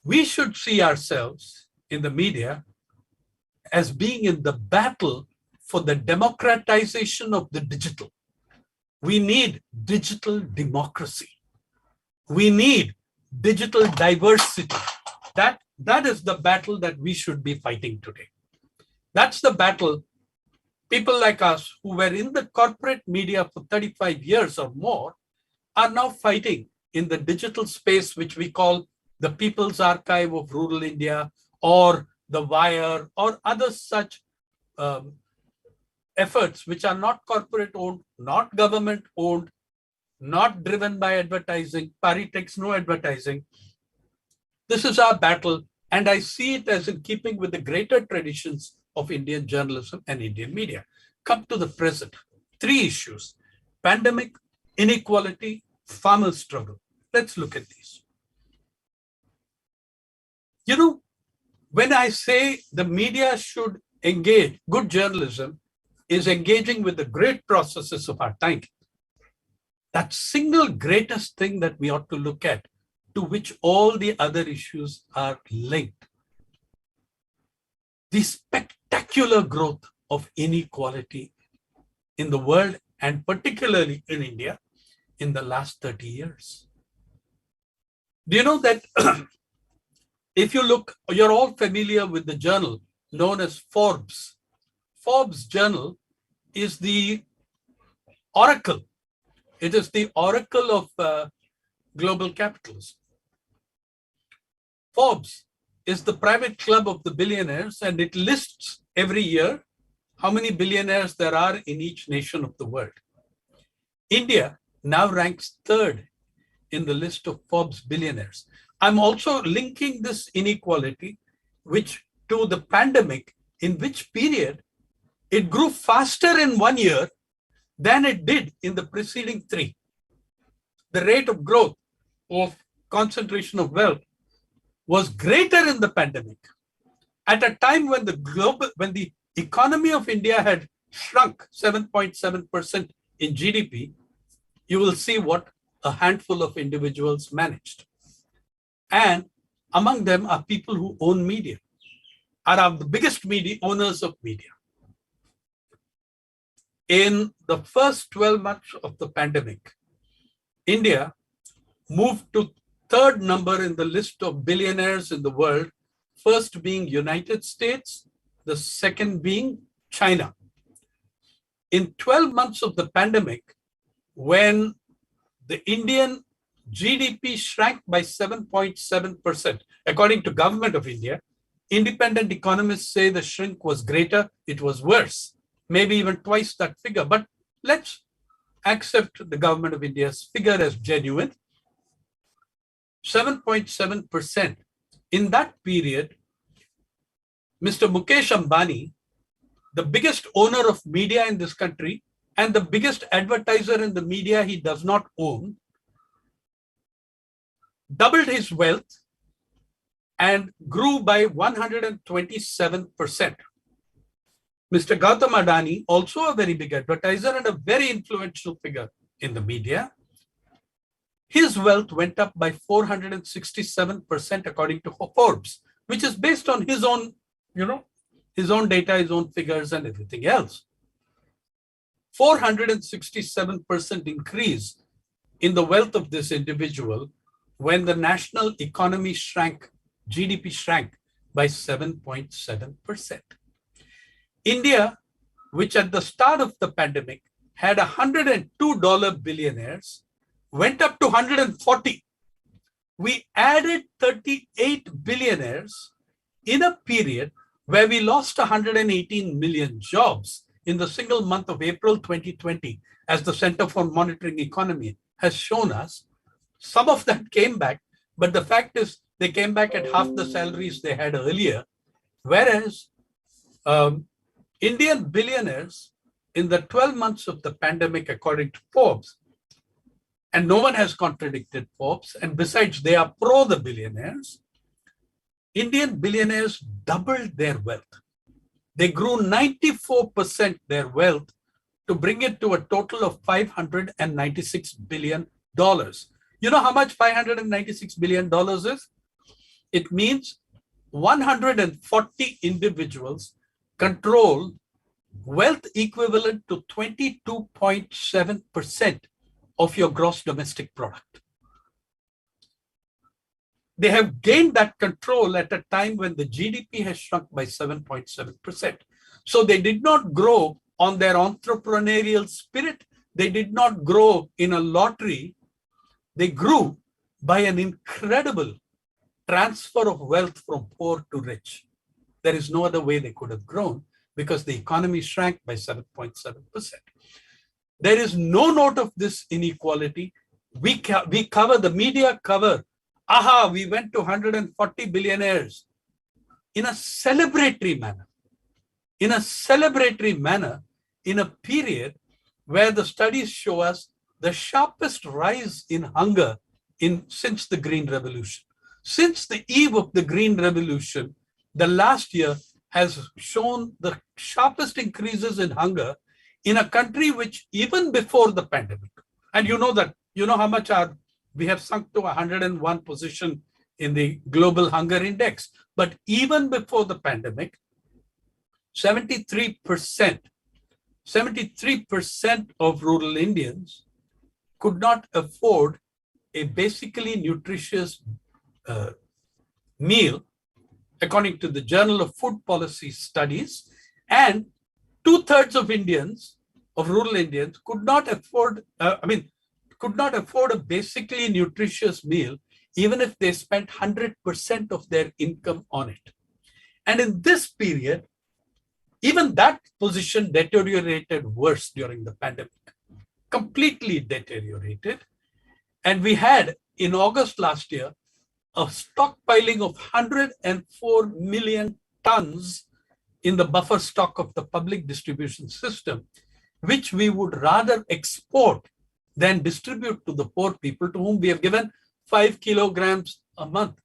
We should see ourselves in the media as being in the battle for the democratization of the digital. We need digital democracy. We need digital diversity. That is the battle that we should be fighting today. That's the battle people like us who were in the corporate media for 35 years or more are now fighting in the digital space, which we call the People's Archive of Rural India or the Wire or other such efforts which are not corporate owned, not government owned, not driven by advertising. Pari takes no advertising. This is our battle, and I see it as in keeping with the greater traditions of Indian journalism and Indian media. Come to the present. 3 issues: pandemic, inequality, farmer struggle. Let's look at these. You know, when I say the media should engage, good journalism is engaging with the great processes of our time. That single greatest thing that we ought to look at, to which all the other issues are linked. The spectacular growth of inequality in the world, and particularly in India, in the last 30 years. Do you know that if you look, you're all familiar with the journal known as Forbes. Forbes journal is the oracle. It is the oracle of global capitalism. Forbes is the private club of the billionaires, and it lists every year how many billionaires there are in each nation of the world. India now ranks 3rd in the list of Forbes billionaires. I'm also linking this inequality to the pandemic, in which period it grew faster in 1 year than it did in the preceding 3. The rate of growth of concentration of wealth was greater in the pandemic. At a time when the economy of India had shrunk 7.7% in GDP, you will see what a handful of individuals managed. And among them are people who own media, are the biggest media owners of media. In the first 12 months of the pandemic, India moved to 3rd number in the list of billionaires in the world, first being United States, the second being China. In 12 months of the pandemic, when the Indian GDP shrank by 7.7%, according to Government of India, Independent economists say the shrink was greater, it was worse, maybe even twice that figure. But let's accept the government of India's figure as genuine. 7.7%. In that period, Mr. Mukesh Ambani, the biggest owner of media in this country and the biggest advertiser in the media he does not own, doubled his wealth and grew by 127%. Mr. Gautam Adani, also a very big advertiser and a very influential figure in the media, his wealth went up by 467% according to Forbes, which is based on his own, his own data, his own figures and everything else. 467% increase in the wealth of this individual when the national economy shrank, GDP shrank by 7.7%. India, which at the start of the pandemic had $102 billionaires, went up to 140. We added 38 billionaires in a period where we lost 118 million jobs in the single month of April 2020, as the Center for Monitoring Economy has shown us. Some of that came back, but the fact is they came back at half the salaries they had earlier, whereas Indian billionaires in the 12 months of the pandemic, according to Forbes, and no one has contradicted Forbes, and besides they are pro the billionaires, Indian billionaires doubled their wealth. They grew 94% their wealth to bring it to a total of $596 billion. You know how much $596 billion is? It means 140 individuals control wealth equivalent to 22.7% of your gross domestic product. They have gained that control at a time when the GDP has shrunk by 7.7%. So they did not grow on their entrepreneurial spirit. They did not grow in a lottery. They grew by an incredible transfer of wealth from poor to rich. There is no other way they could have grown because the economy shrank by 7.7%. There is no note of this inequality. We cover, the media cover, aha, we went to 140 billionaires in a celebratory manner. In a celebratory manner, in a period where the studies show us the sharpest rise in hunger since the Green Revolution. Since the eve of the Green Revolution, the last year has shown the sharpest increases in hunger in a country which even before the pandemic, and you know how much we have sunk to 101 position in the global hunger index. But even before the pandemic, 73% of rural Indians could not afford a basically nutritious meal, according to the Journal of Food Policy Studies, and 2/3 of rural Indians could not afford, a basically nutritious meal, even if they spent 100% of their income on it. And in this period, even that position deteriorated worse during the pandemic, completely deteriorated. And we had, in August last year, a stockpiling of 104 million tons in the buffer stock of the public distribution system, which we would rather export than distribute to the poor people to whom we have given 5 kilograms a month.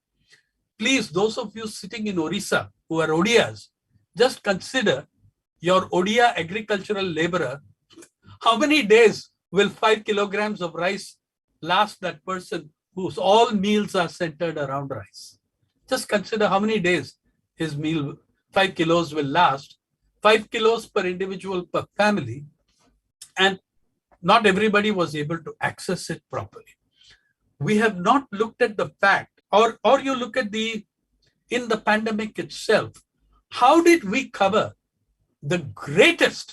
Please, those of you sitting in Odisha who are Odias, just consider your Odia agricultural laborer. How many days will 5 kilograms of rice last that person whose all meals are centered around rice? Just consider how many days his meal, 5 kilos will last. 5 kilos per individual per family. And not everybody was able to access it properly. We have not looked at the fact, or you look at in the pandemic itself, how did we cover the greatest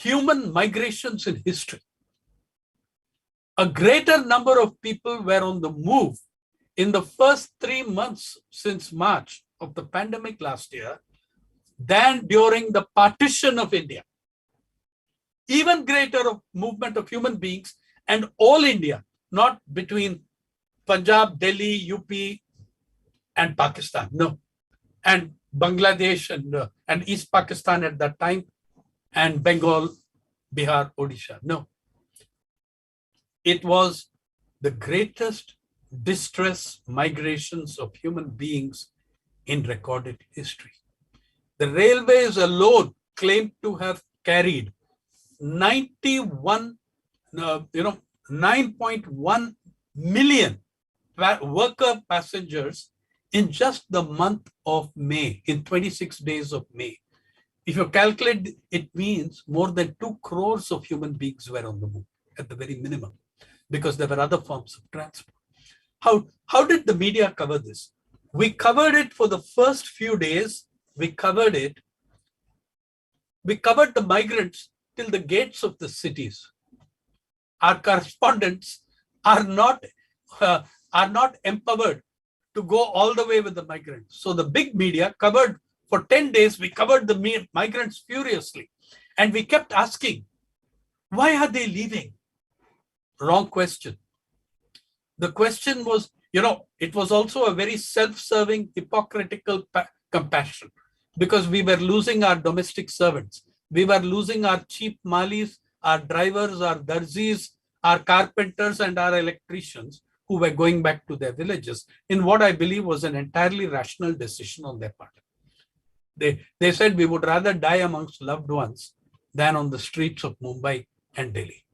human migrations in history? A greater number of people were on the move in the first 3 months since March of the pandemic last year than during the partition of India. Even greater of movement of human beings and all India, not between Punjab, Delhi, UP, and Pakistan. No. And Bangladesh and East Pakistan at that time, and Bengal, Bihar, Odisha. No. It was the greatest distress migrations of human beings in recorded history. The railways alone claimed to have carried 9.1 million worker passengers in just the month of May, in 26 days of May. If you calculate, it means more than 2 crores of human beings were on the move at the very minimum, because there were other forms of transport. How did the media cover this? We covered it for the first few days. We covered the migrants till the gates of the cities. Our correspondents are not empowered to go all the way with the migrants. So the big media covered for 10 days, we covered the migrants furiously. And we kept asking, why are they leaving? Wrong question. The question was, it was also a very self-serving, hypocritical compassion, because we were losing our domestic servants. We were losing our cheap malis, our drivers, our darzis, our carpenters, and our electricians who were going back to their villages in what I believe was an entirely rational decision on their part. They said we would rather die amongst loved ones than on the streets of Mumbai and Delhi.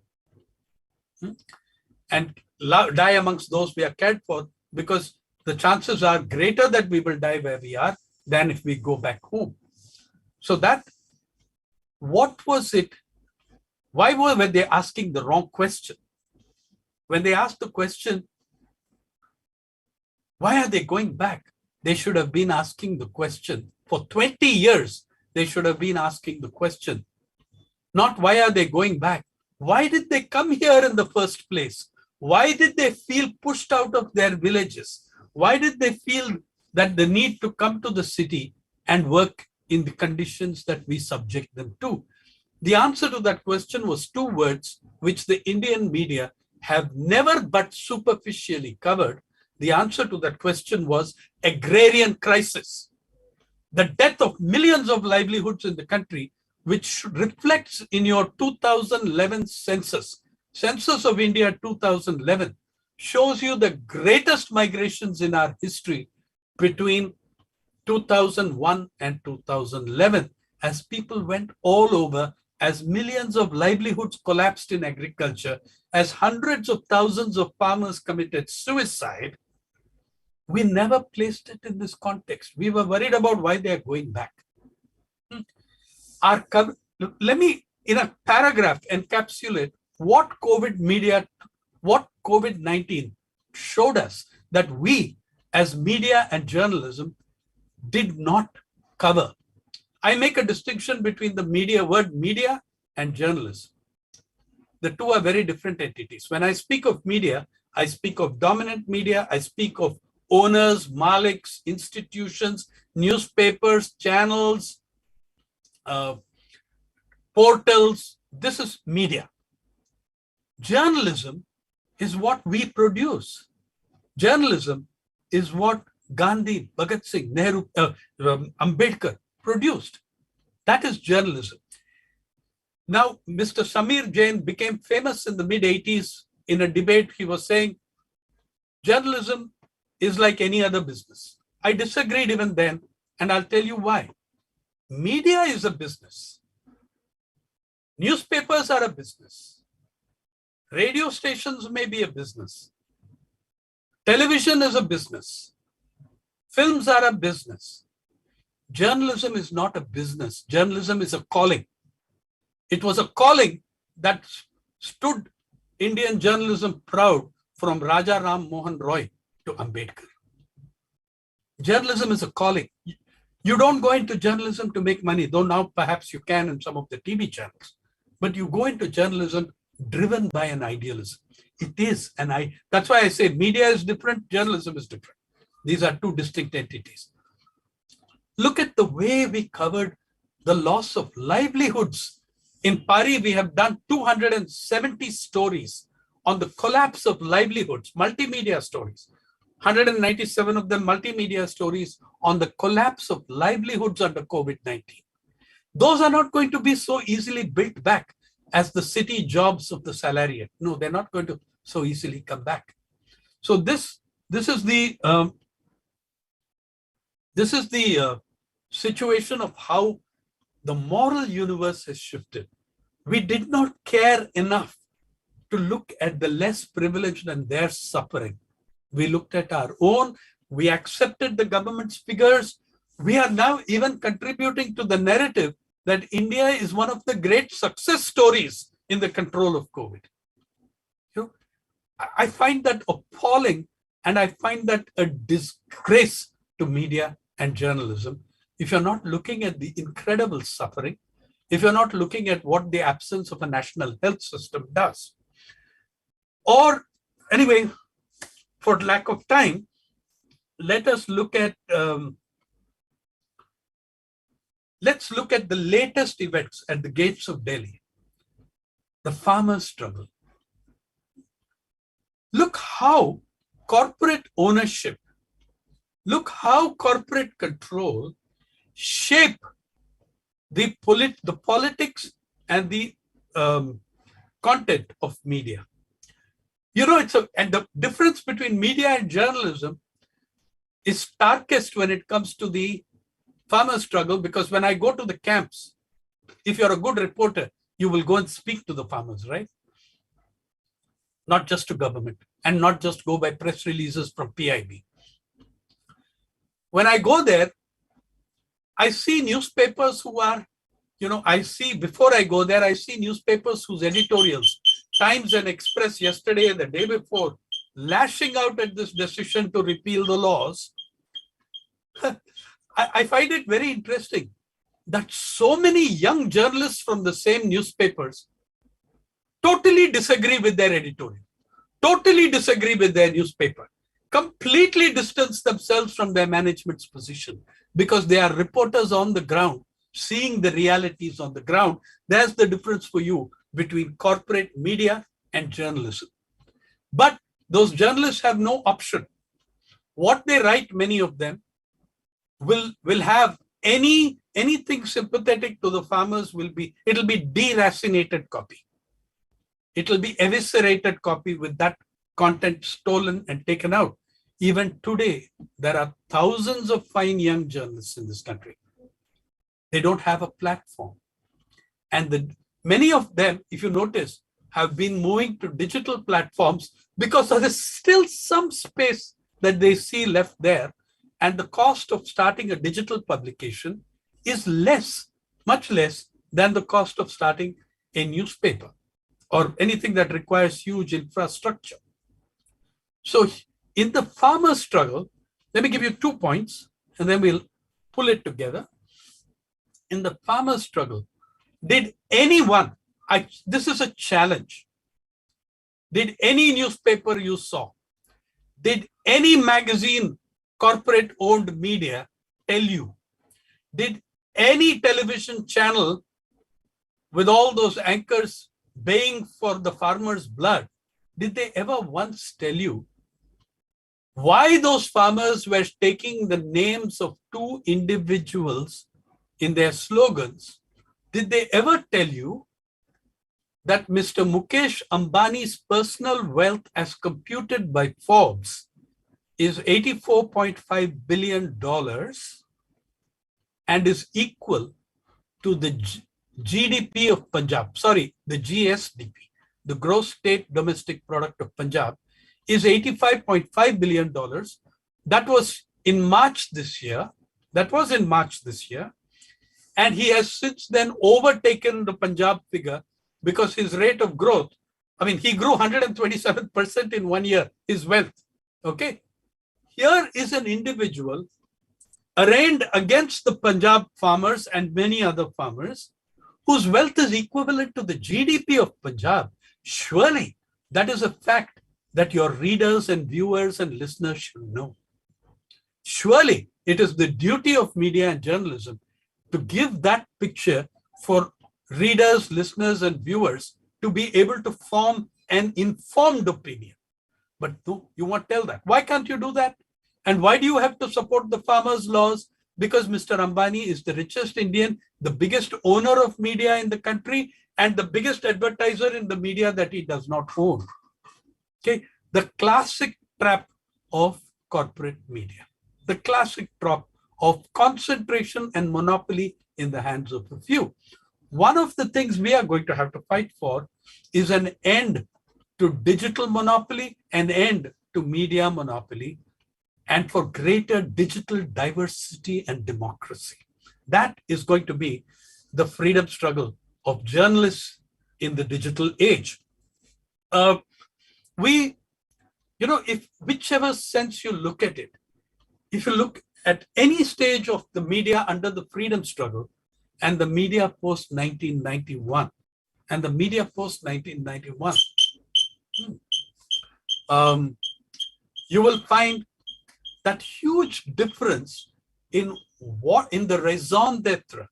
And die amongst those we are cared for, because the chances are greater that we will die where we are than if we go back home. So what was it? Why were they asking the wrong question? When they asked the question, why are they going back? They should have been asking the question. For 20 years, they should have been asking the question, not why are they going back? Why did they come here in the first place? Why did they feel pushed out of their villages? Why did they feel that the need to come to the city and work in the conditions that we subject them to? The answer to that question was 2 words, which the Indian media have never but superficially covered. The answer to that question was agrarian crisis. The death of millions of livelihoods in the country, which reflects in your 2011 census. Census of India 2011 shows you the greatest migrations in our history between 2001 and 2011, as people went all over, as millions of livelihoods collapsed in agriculture, as hundreds of thousands of farmers committed suicide. We never placed it in this context. We were worried about why they are going back. Let me, in a paragraph, encapsulate what COVID-19 showed us that we, as media and journalism, did not cover. I make a distinction between the word media and journalism. The two are very different entities. When I speak of media, I speak of dominant media, I speak of owners, maliks, institutions, newspapers, channels, portals. This is media. Journalism is what we produce. Journalism is what Gandhi, Bhagat Singh, Nehru, Ambedkar produced. That is journalism. Now, Mr. Samir Jain became famous in the mid-80s in a debate. He was saying, journalism is like any other business. I disagreed even then, and I'll tell you why. Media is a business. Newspapers are a business. Radio stations may be a business. Television is a business. Films are a business. Journalism is not a business. Journalism is a calling. It was a calling that stood Indian journalism proud, from Raja Ram Mohan Roy to Ambedkar. Journalism is a calling. You don't go into journalism to make money, though now perhaps you can in some of the TV channels. But you go into journalism driven by an idealism. It is that's why I say media is different, journalism is different. These are two distinct entities. Look at the way we covered the loss of livelihoods. In Pari, we have done 270 stories on the collapse of livelihoods, multimedia stories. 197 of them multimedia stories on the collapse of livelihoods under COVID-19. Those are not going to be so easily built back as the city jobs of the salariat. No, they're not going to so easily come back. So this is the situation of how the moral universe has shifted. We did not care enough to look at the less privileged and their suffering. We looked at our own, we accepted the government's figures. We are now even contributing to the narrative that India is one of the great success stories in the control of COVID. You know, I find that appalling, and I find that a disgrace to media and journalism. If you're not looking at the incredible suffering, if you're not looking at what the absence of a national health system does. Or anyway, for lack of time, let us look at let's look at the latest events at the gates of Delhi. The farmers' struggle. Look how corporate ownership, look how corporate control shape the politics and the content of media. You know, and the difference between media and journalism is starkest when it comes to the farmer struggle, because when I go to the camps, if you're a good reporter, you will go and speak to the farmers, right? Not just to government, and not just go by press releases from PIB. When I go there, I see newspapers who are, before I go there, I see newspapers whose editorials, Times and Express yesterday and the day before, lashing out at this decision to repeal the laws. I find it very interesting that so many young journalists from the same newspapers totally disagree with their editorial, totally disagree with their newspaper, completely distance themselves from their management's position because they are reporters on the ground, seeing the realities on the ground. There's the difference for you between corporate media and journalism. But those journalists have no option. What they write, many of them, will have anything sympathetic to the farmers it'll be deracinated copy. It'll be eviscerated copy with that content stolen and taken out. Even today, there are thousands of fine young journalists in this country. They don't have a platform. And many of them, if you notice, have been moving to digital platforms because there is still some space that they see left there. And the cost of starting a digital publication is less, much less than the cost of starting a newspaper or anything that requires huge infrastructure. So in the farmer struggle, let me give you 2 points and then we'll pull it together. In the farmer struggle, did anyone, this is a challenge, did any newspaper you saw, did any magazine, corporate owned media tell you, did any television channel with all those anchors baying for the farmers' blood, did they ever once tell you why those farmers were taking the names of 2 individuals in their slogans? Did they ever tell you that Mr. Mukesh Ambani's personal wealth as computed by Forbes is $84.5 billion and is equal to the GDP of Punjab, the GSDP, the gross state domestic product of Punjab, is $85.5 billion. That was in March this year. And he has since then overtaken the Punjab figure because his rate of growth, he grew 127% in 1 year, his wealth, okay? Here is an individual arraigned against the Punjab farmers and many other farmers whose wealth is equivalent to the GDP of Punjab. Surely that is a fact that your readers and viewers and listeners should know. Surely it is the duty of media and journalism to give that picture for readers, listeners, and viewers to be able to form an informed opinion. But no, you won't tell that. Why can't you do that? And why do you have to support the farmers' laws? Because Mr. Ambani is the richest Indian, the biggest owner of media in the country, and the biggest advertiser in the media that he does not own. Okay, the classic trap of corporate media, the classic trap of concentration and monopoly in the hands of a few. One of the things we are going to have to fight for is an end to digital monopoly, an end to media monopoly, and for greater digital diversity and democracy. That is going to be the freedom struggle of journalists in the digital age. If whichever sense you look at it, if you look at any stage of the media under the freedom struggle and the media post 1991, and the media post 1991, you will find that huge difference in the raison d'etre,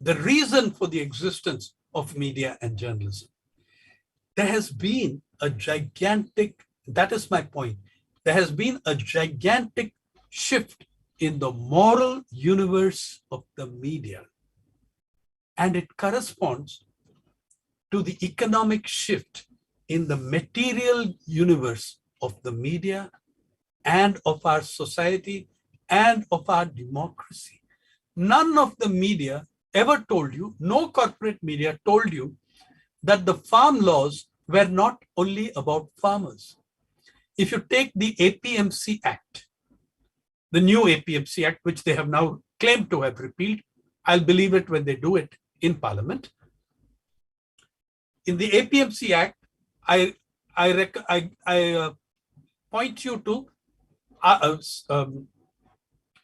the reason for the existence of media and journalism. There has been a gigantic, that is my point, there has been a gigantic shift in the moral universe of the media. And it corresponds to the economic shift in the material universe of the media and of our society and of our democracy. None of the media ever told you, no corporate media told you that the farm laws were not only about farmers. If you take the APMC Act, the new APMC Act, which they have now claimed to have repealed, I'll believe it when they do it in Parliament. In the APMC Act, I point you to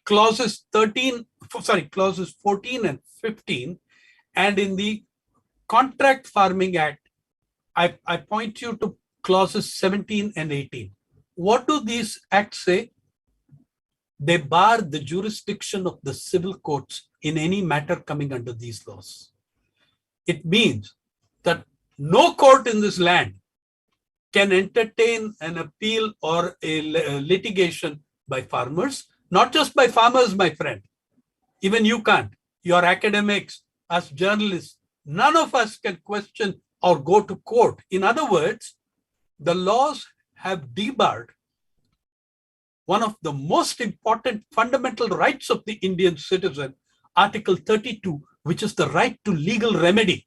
clauses 14 and 15, and in the Contract Farming Act, I point you to clauses 17 and 18. What do these acts say? They bar the jurisdiction of the civil courts in any matter coming under these laws. It means that no court in this land can entertain an appeal or a litigation by farmers, not just by farmers, my friend. Even you can't. Your academics, us journalists, none of us can question or go to court. In other words, the laws have debarred one of the most important fundamental rights of the Indian citizen, Article 32, which is the right to legal remedy,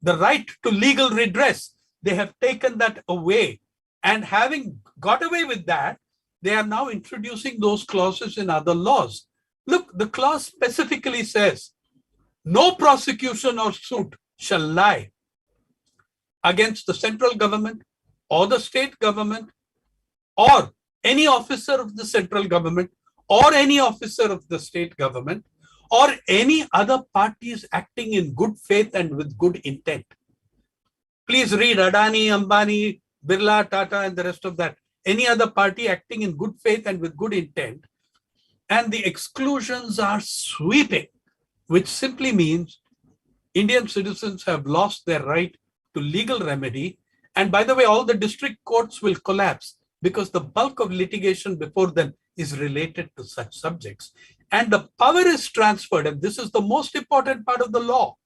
the right to legal redress. They have taken that away. And having got away with that, they are now introducing those clauses in other laws. Look, the clause specifically says, no prosecution or suit shall lie against the central government or the state government or any officer of the central government or any officer of the state government or any other parties acting in good faith and with good intent. Please read Adani, Ambani, Birla, Tata, and the rest of that. Any other party acting in good faith and with good intent. And the exclusions are sweeping, which simply means Indian citizens have lost their right to legal remedy. And by the way, all the district courts will collapse because the bulk of litigation before them is related to such subjects. And the power is transferred, and this is the most important part of the law.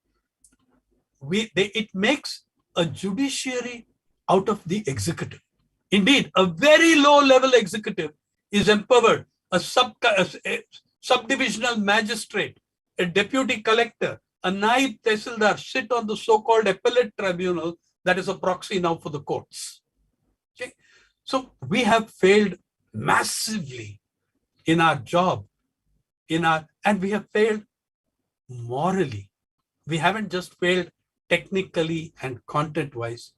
It makes a judiciary out of the executive. Indeed, a very low-level executive is empowered, a subdivisional magistrate, a deputy collector, a naib tehsildar sit on the so-called appellate tribunal that is a proxy now for the courts. Okay? So we have failed massively in our job, and we have failed morally. We haven't just failed technically and content-wise.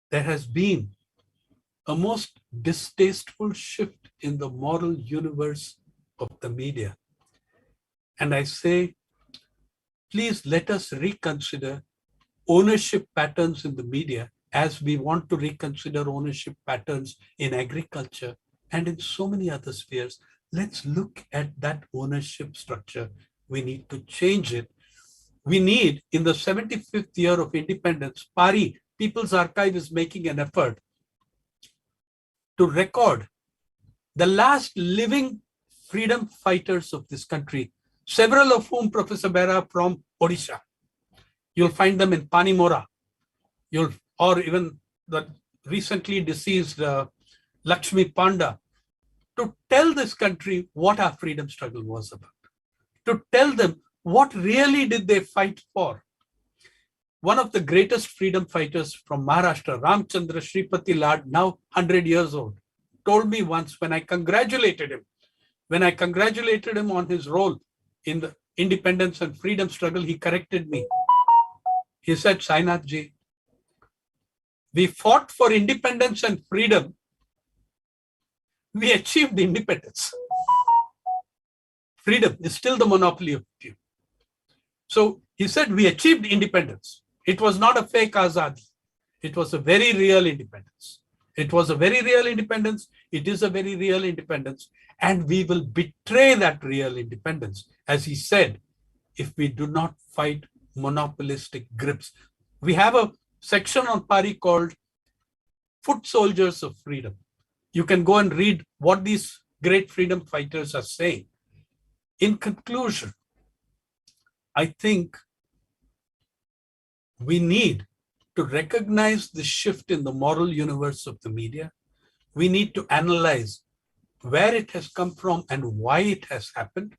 There has been a most distasteful shift in the moral universe of the media. And I say, please let us reconsider ownership patterns in the media as we want to reconsider ownership patterns in agriculture and in so many other spheres. Let's look at that ownership structure. We need to change it. We need, in the 75th year of independence, PARI, People's Archive, is making an effort to record the last living freedom fighters of this country, several of whom, Professor Bera, from Odisha. You'll find them in Panimora, or even the recently deceased Lakshmi Panda, to tell this country what our freedom struggle was about, to tell them what really did they fight for. One of the greatest freedom fighters from Maharashtra, Ramchandra Shripati Lad, now 100 years old, told me once when I congratulated him on his role in the independence and freedom struggle, he corrected me. He said, Sainath ji, we fought for independence and freedom. We achieved independence. Freedom is still the monopoly of few. So he said, we achieved independence. It was not a fake Azadi. It was a very real independence. It was a very real independence. It is a very real independence. And we will betray that real independence, as he said, if we do not fight monopolistic grips. We have a section on PARI called Foot Soldiers of Freedom. You can go and read what these great freedom fighters are saying. In conclusion, I think we need to recognize the shift in the moral universe of the media. We need to analyze where it has come from and why it has happened.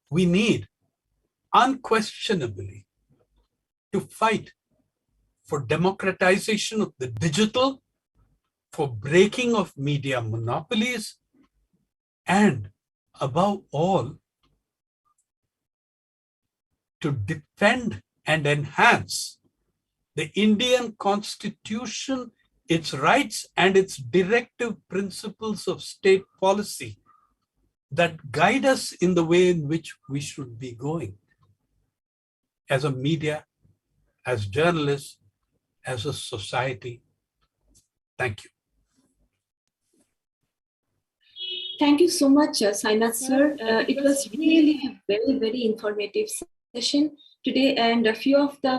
We need unquestionably to fight for democratization of the digital, for breaking of media monopolies, and above all, to defend and enhance the Indian Constitution, its rights and its directive principles of state policy that guide us in the way in which we should be going as a media, as journalists, as a society. Thank you. Thank you so much, Sainath sir. It was really a very, very informative session today, and a few of the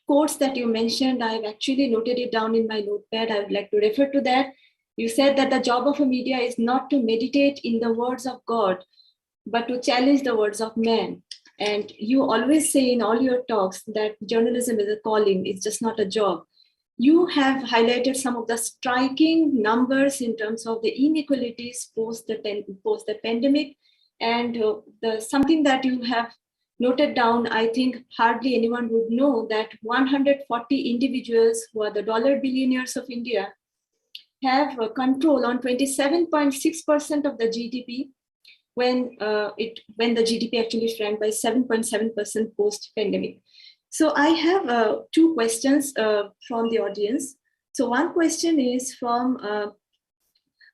quotes that you mentioned, I've actually noted it down in my notepad. I would like to refer to that. You said that the job of a media is not to meditate in the words of God, but to challenge the words of man. And you always say in all your talks that journalism is a calling, it's just not a job. You have highlighted some of the striking numbers in terms of the inequalities post the pandemic, and something that you have noted down, I think hardly anyone would know that 140 individuals who are the dollar billionaires of India have a control on 27.6% of the GDP when the GDP actually shrank by 7.7% post-pandemic. So I have two questions from the audience. So one question is from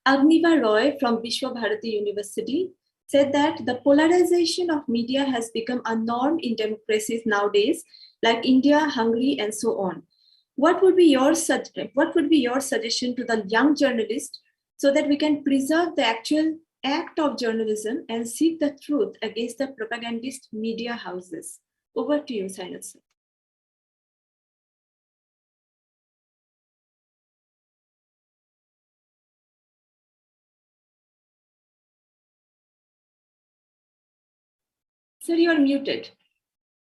Agniva Roy from Vishwa Bharati University, said that the polarization of media has become a norm in democracies nowadays, like India, Hungary, and so on. What would be your suggestion to the young journalist so that we can preserve the actual act of journalism and seek the truth against the propagandist media houses? Over to you, Sainath sir. Sir, you are muted.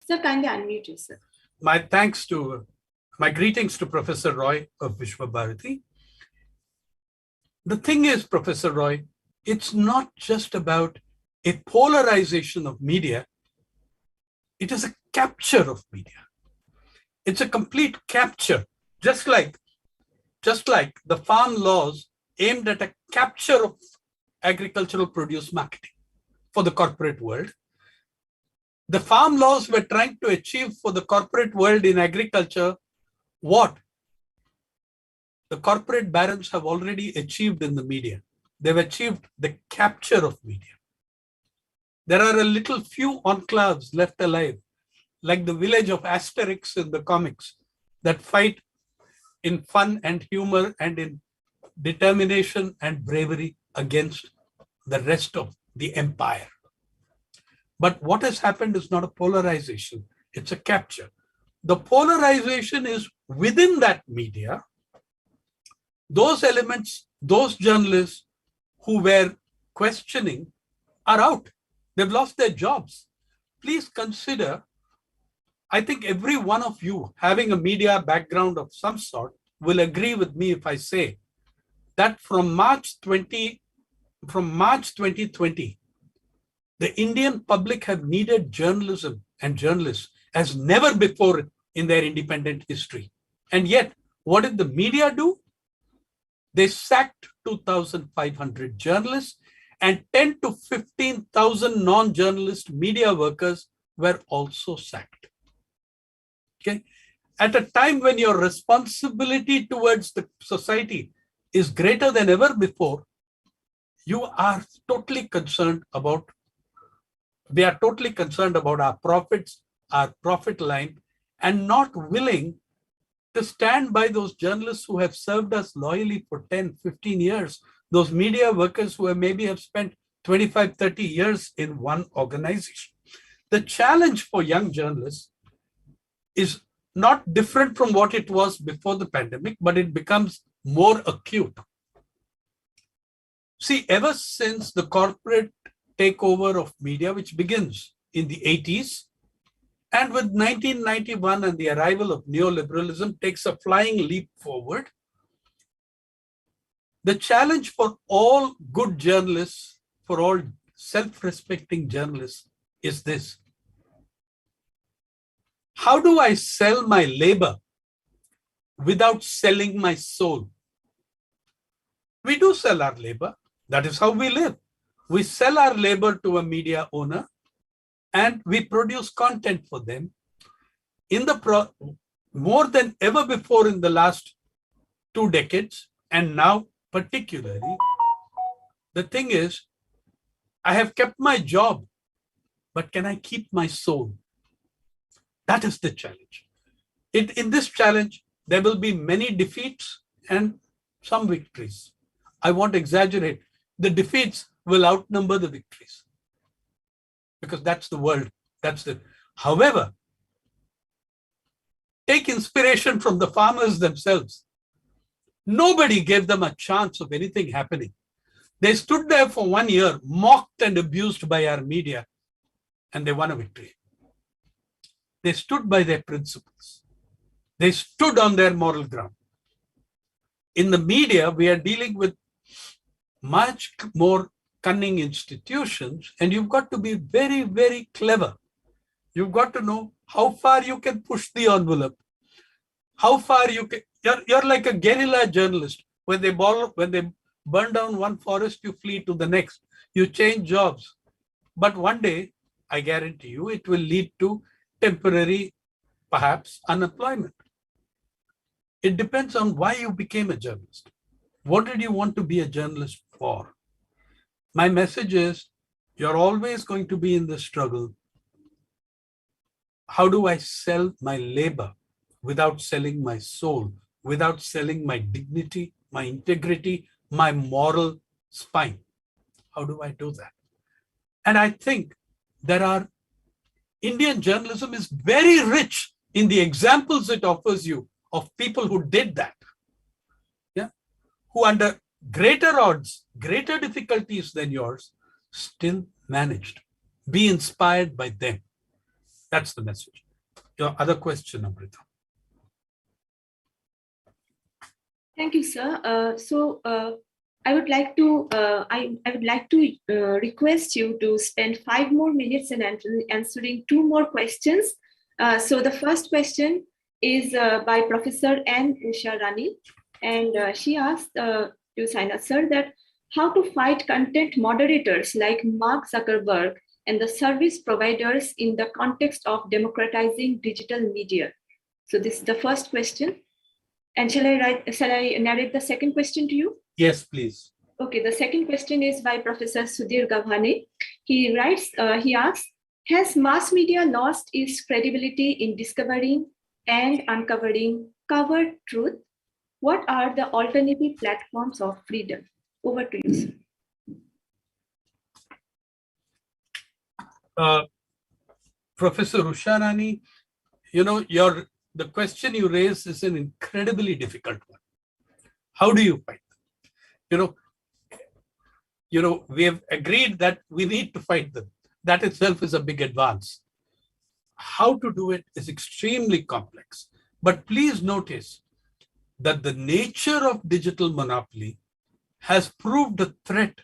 Sir, kindly unmute yourself. My greetings to Professor Roy of Vishwa Bharati. The thing is, Professor Roy, it's not just about a polarization of media. It is a capture of media. It's a complete capture, just like the farm laws aimed at a capture of agricultural produce marketing for the corporate world. The farm laws were trying to achieve for the corporate world in agriculture what the corporate barons have already achieved in the media. They've achieved the capture of media. There are a little few enclaves left alive, like the village of Asterix in the comics, that fight in fun and humor and in determination and bravery against the rest of the empire. But what has happened is not a polarization, it's a capture. The polarization is within that media. Those elements, those journalists who were questioning are out. They've lost their jobs. Please consider, I think every one of you having a media background of some sort will agree with me if I say that from March 2020, the Indian public have needed journalism and journalists as never before in their independent history. And yet, what did the media do? They sacked 2,500 journalists, and 10 to 15,000 non-journalist media workers were also sacked. Okay? At a time when your responsibility towards the society is greater than ever before, you are totally concerned about, we are totally concerned about our profits, our profit line, and not willing to stand by those journalists who have served us loyally for 10, 15 years, those media workers who maybe have spent 25, 30 years in one organization. The challenge for young journalists is not different from what it was before the pandemic, but it becomes more acute. See, ever since the corporate takeover of media, which begins in the 80s, and with 1991 and the arrival of neoliberalism takes a flying leap forward, the challenge for all good journalists, for all self-respecting journalists is this. How do I sell my labor without selling my soul? We do sell our labor. That is how we live. We sell our labor to a media owner and we produce content for them. In the more than ever before in the last 2 decades, and now particularly, the thing is, I have kept my job, but can I keep my soul? That is the challenge. In this challenge, there will be many defeats and some victories. I won't exaggerate. The defeats will outnumber the victories because that's the world. However, take inspiration from the farmers themselves. Nobody gave them a chance of anything happening. They stood there for 1 year, mocked and abused by our media, and they won a victory. They stood by their principles. They stood on their moral ground. In the media, we are dealing with much more cunning institutions, and you've got to be very, very clever. You've got to know how far you can push the envelope, how far you can. You're like a guerrilla journalist. When they burn down one forest, you flee to the next. You change jobs. But one day, I guarantee you, it will lead to temporary, perhaps, unemployment. It depends on why you became a journalist. What did you want to be a journalist for? My message is, you're always going to be in the struggle. How do I sell my labor without selling my soul, without selling my dignity, my integrity, my moral spine? How do I do that? And I think Indian journalism is very rich in the examples it offers you of people who did that. Yeah, who under greater odds, greater difficulties than yours, still managed. Be inspired by them. That's the message. Your other question, Amrita. Thank you, sir. I would like to request you to spend 5 more minutes in answering 2 more questions. So the first question is by Professor N. Usha Rani, and she asked to Sainath sir that how to fight content moderators like Mark Zuckerberg and the service providers in the context of democratizing digital media. So this is the first question. And shall I narrate the second question to you? Yes, please. Okay, the second question is by Professor Sudhir Gavhane. He asks, has mass media lost its credibility in discovering and uncovering covered truth? What are the alternative platforms of freedom? Over to you, sir. Professor Usha Rani, the question you raise is an incredibly difficult one. How do you fight them? We have agreed that we need to fight them. That itself is a big advance. How to do it is extremely complex. But please notice that the nature of digital monopoly has proved a threat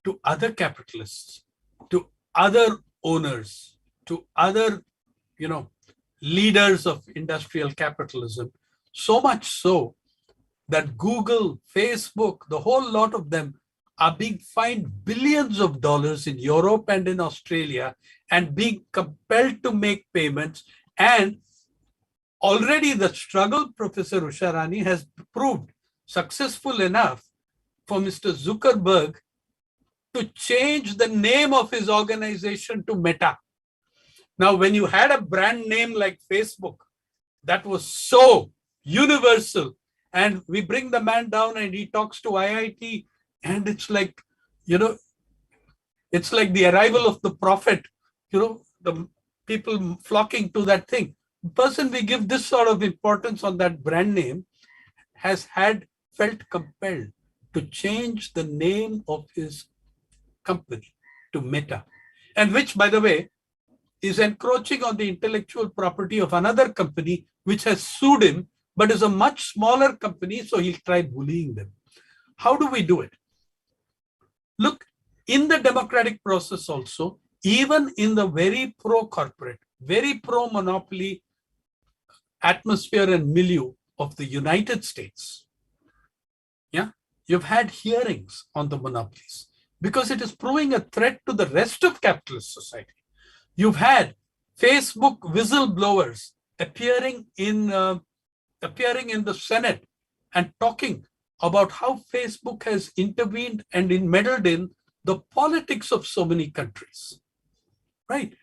to other capitalists, to other owners, to other, leaders of industrial capitalism, so much so that Google, Facebook, the whole lot of them are being fined billions of dollars in Europe and in Australia and being compelled to make payments. And already the struggle, Professor Usha Rani, has proved successful enough for Mr. Zuckerberg to change the name of his organization to Meta. Now, when you had a brand name like Facebook, that was so universal, and we bring the man down and he talks to IIT, and it's like, it's like the arrival of the prophet, the people flocking to that thing. The person we give this sort of importance on that brand name has felt compelled to change the name of his company to Meta, and which, by the way, is encroaching on the intellectual property of another company which has sued him, but is a much smaller company, so he'll try bullying them. How do we do it? Look, in the democratic process also, even in the very pro-corporate, very pro-monopoly atmosphere and milieu of the United States, you've had hearings on the monopolies because it is proving a threat to the rest of capitalist society. You've had Facebook whistleblowers appearing in the Senate and talking about how Facebook has intervened and meddled in the politics of so many countries, right?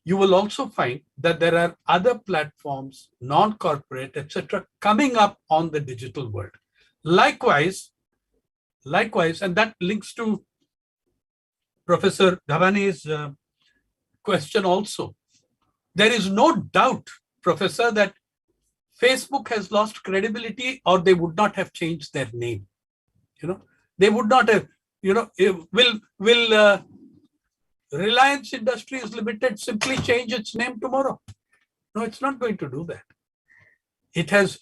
You will also find that there are other platforms, non-corporate, etc., coming up on the digital world. Likewise, and that links to Professor Dhavane's question also. There is no doubt, Professor, that Facebook has lost credibility, or they would not have changed their name. They would not have, will Reliance Industries Limited simply change its name tomorrow? No, it's not going to do that. It has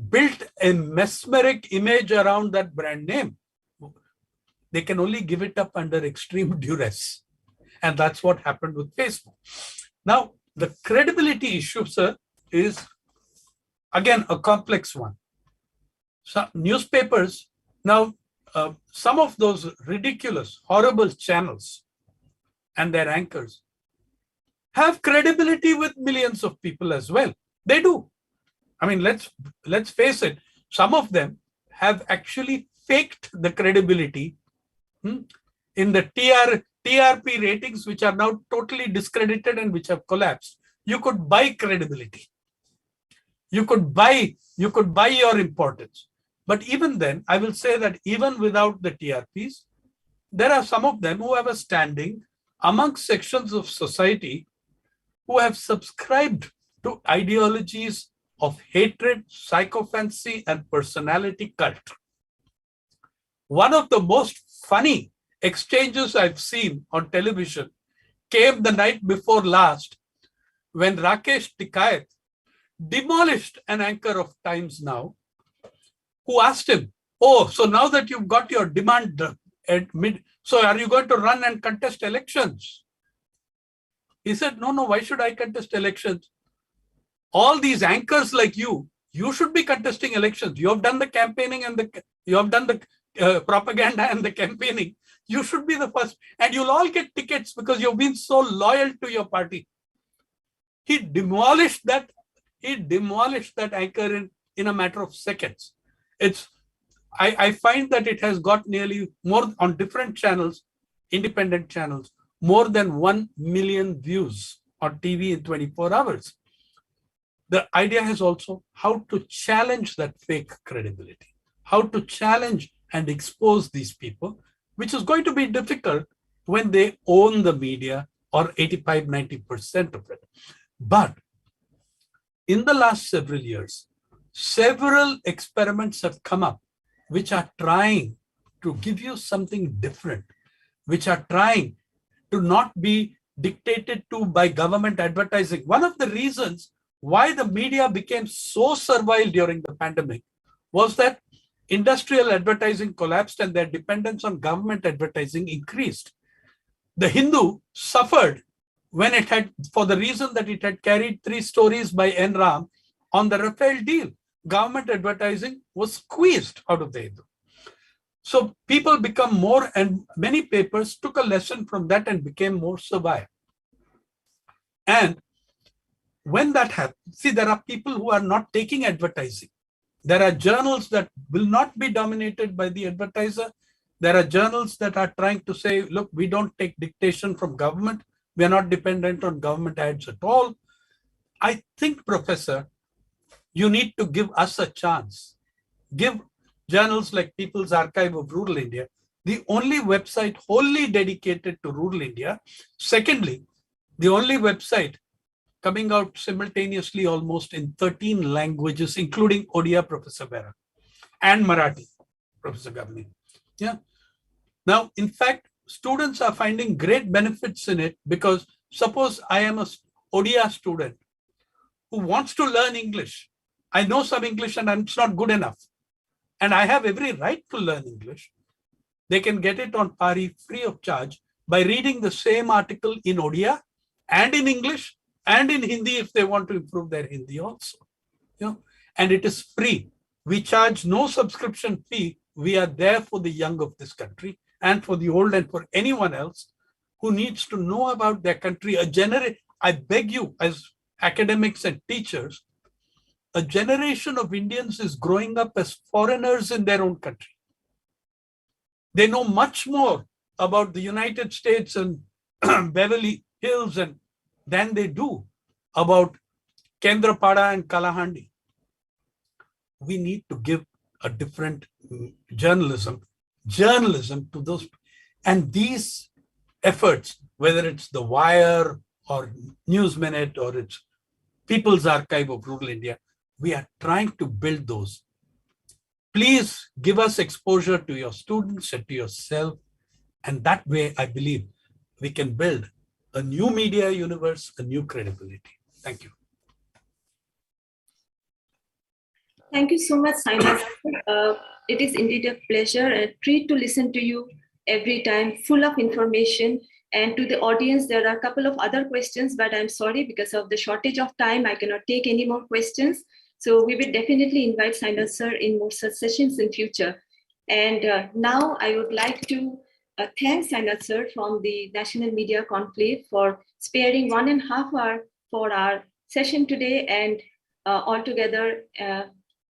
built a mesmeric image around that brand name. They can only give it up under extreme duress. And that's what happened with Facebook. Now, the credibility issue, sir, is again a complex one. So newspapers, now some of those ridiculous, horrible channels and their anchors have credibility with millions of people as well. They do. I mean, let's face it. Some of them have actually faked the credibility in the TRP ratings, which are now totally discredited and which have collapsed. You could buy credibility. You could buy your importance. But even then, I will say that even without the TRPs, there are some of them who have a standing amongst sections of society who have subscribed to ideologies of hatred, psychophancy, and personality cult. One of the most funny exchanges I've seen on television came the night before last when Rakesh Tikayat demolished an anchor of Times Now who asked him, "Oh, so now that you've got your demand so are you going to run and contest elections?" He said, no, why should I contest elections? All these anchors like you should be contesting elections. You have done the campaigning and you have done the propaganda and the campaigning. You should be the first, and you'll all get tickets because you've been so loyal to your party. He demolished that anchor in a matter of seconds. I find that it has got nearly more on different channels, independent channels, more than 1 million views on TV in 24 hours. The idea is also how to challenge that fake credibility, how to challenge and expose these people, which is going to be difficult when they own the media or 85, 90% of it. But in the last several years, several experiments have come up which are trying to give you something different, which are trying to not be dictated to by government advertising. One of the reasons why the media became so servile during the pandemic was that industrial advertising collapsed and their dependence on government advertising increased. The Hindu suffered when it had, for the reason that it had carried 3 stories by N. Ram on the Rafale deal. Government advertising was squeezed out of the Hindu. So people become more, and many papers took a lesson from that and became more servile. And when that happens, see, there are people who are not taking advertising. There are journals that will not be dominated by the advertiser. There are journals that are trying to say, look, we don't take dictation from government. We are not dependent on government ads at all. I think, Professor, you need to give us a chance. Give journals like People's Archive of Rural India, the only website wholly dedicated to rural India. Secondly, the only website coming out simultaneously almost in 13 languages, including Odia, Professor Vera, and Marathi, Professor Gavni. Yeah. Now, in fact, students are finding great benefits in it because suppose I am a Odia student who wants to learn English. I know some English and it's not good enough. And I have every right to learn English. They can get it on Pari free of charge by reading the same article in Odia and in English and in Hindi if they want to improve their Hindi also. You know, and it is free. We charge no subscription fee. We are there for the young of this country and for the old and for anyone else who needs to know about their country. I beg you, as academics and teachers, a generation of Indians is growing up as foreigners in their own country. They know much more about the United States and Beverly Hills than they do about Kendrapada and Kalahandi. We need to give a different journalism to those. And these efforts, whether it's The Wire or News Minute or it's People's Archive of Rural India, we are trying to build those. Please give us exposure to your students and to yourself. And that way, I believe we can build a new media universe, a new credibility. Thank you. Thank you so much, Simon. It is indeed a pleasure and a treat to listen to you every time, full of information. And to the audience, there are a couple of other questions, but I'm sorry, because of the shortage of time, I cannot take any more questions. So we will definitely invite Simon sir in more such sessions in future. And now I would like to thank Simon sir from the National Media Conclave for sparing 1.5 hours for our session today and altogether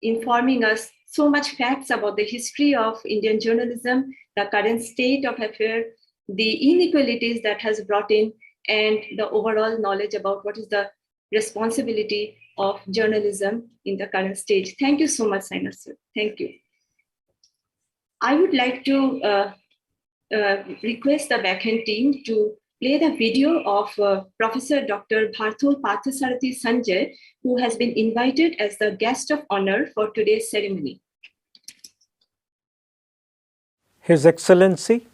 informing us so much facts about the history of Indian journalism, the current state of affairs, the inequalities that has brought in, and the overall knowledge about what is the responsibility of journalism in the current stage. Thank you so much, Simon sir. Thank you. I would like to request the backhand team to play the video of Professor Dr. Bharthol Parthasarathi Sanjay, who has been invited as the guest of honor for today's ceremony. His Excellency,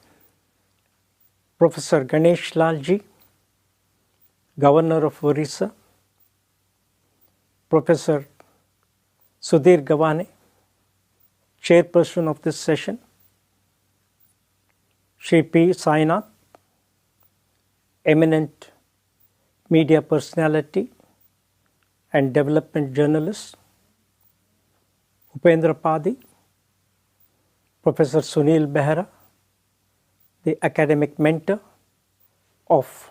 Professor Ganesh Lalji, Governor of Odisha, Professor Sudhir Gawane, Chairperson of this session, Shri P. Sainath, eminent media personality and development journalist, Upendra Padi, Professor Sunil Behra, the academic mentor of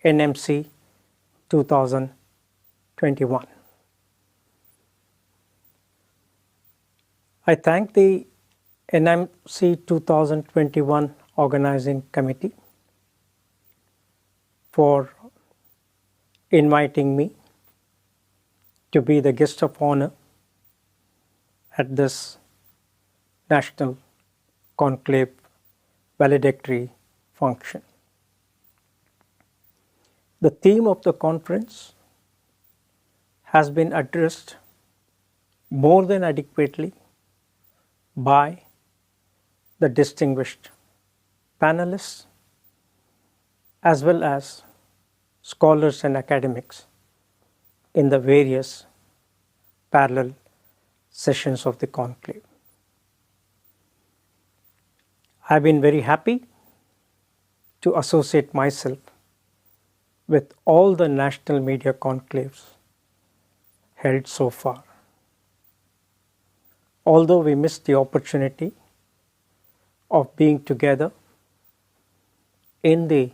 NMC 2021. I thank the NMC 2021 organizing committee for inviting me to be the guest of honor at this National Conclave valedictory function. The theme of the conference has been addressed more than adequately by the distinguished panelists as well as scholars and academics in the various parallel sessions of the conclave. I've been very happy to associate myself with all the national media conclaves held so far. Although we missed the opportunity of being together in the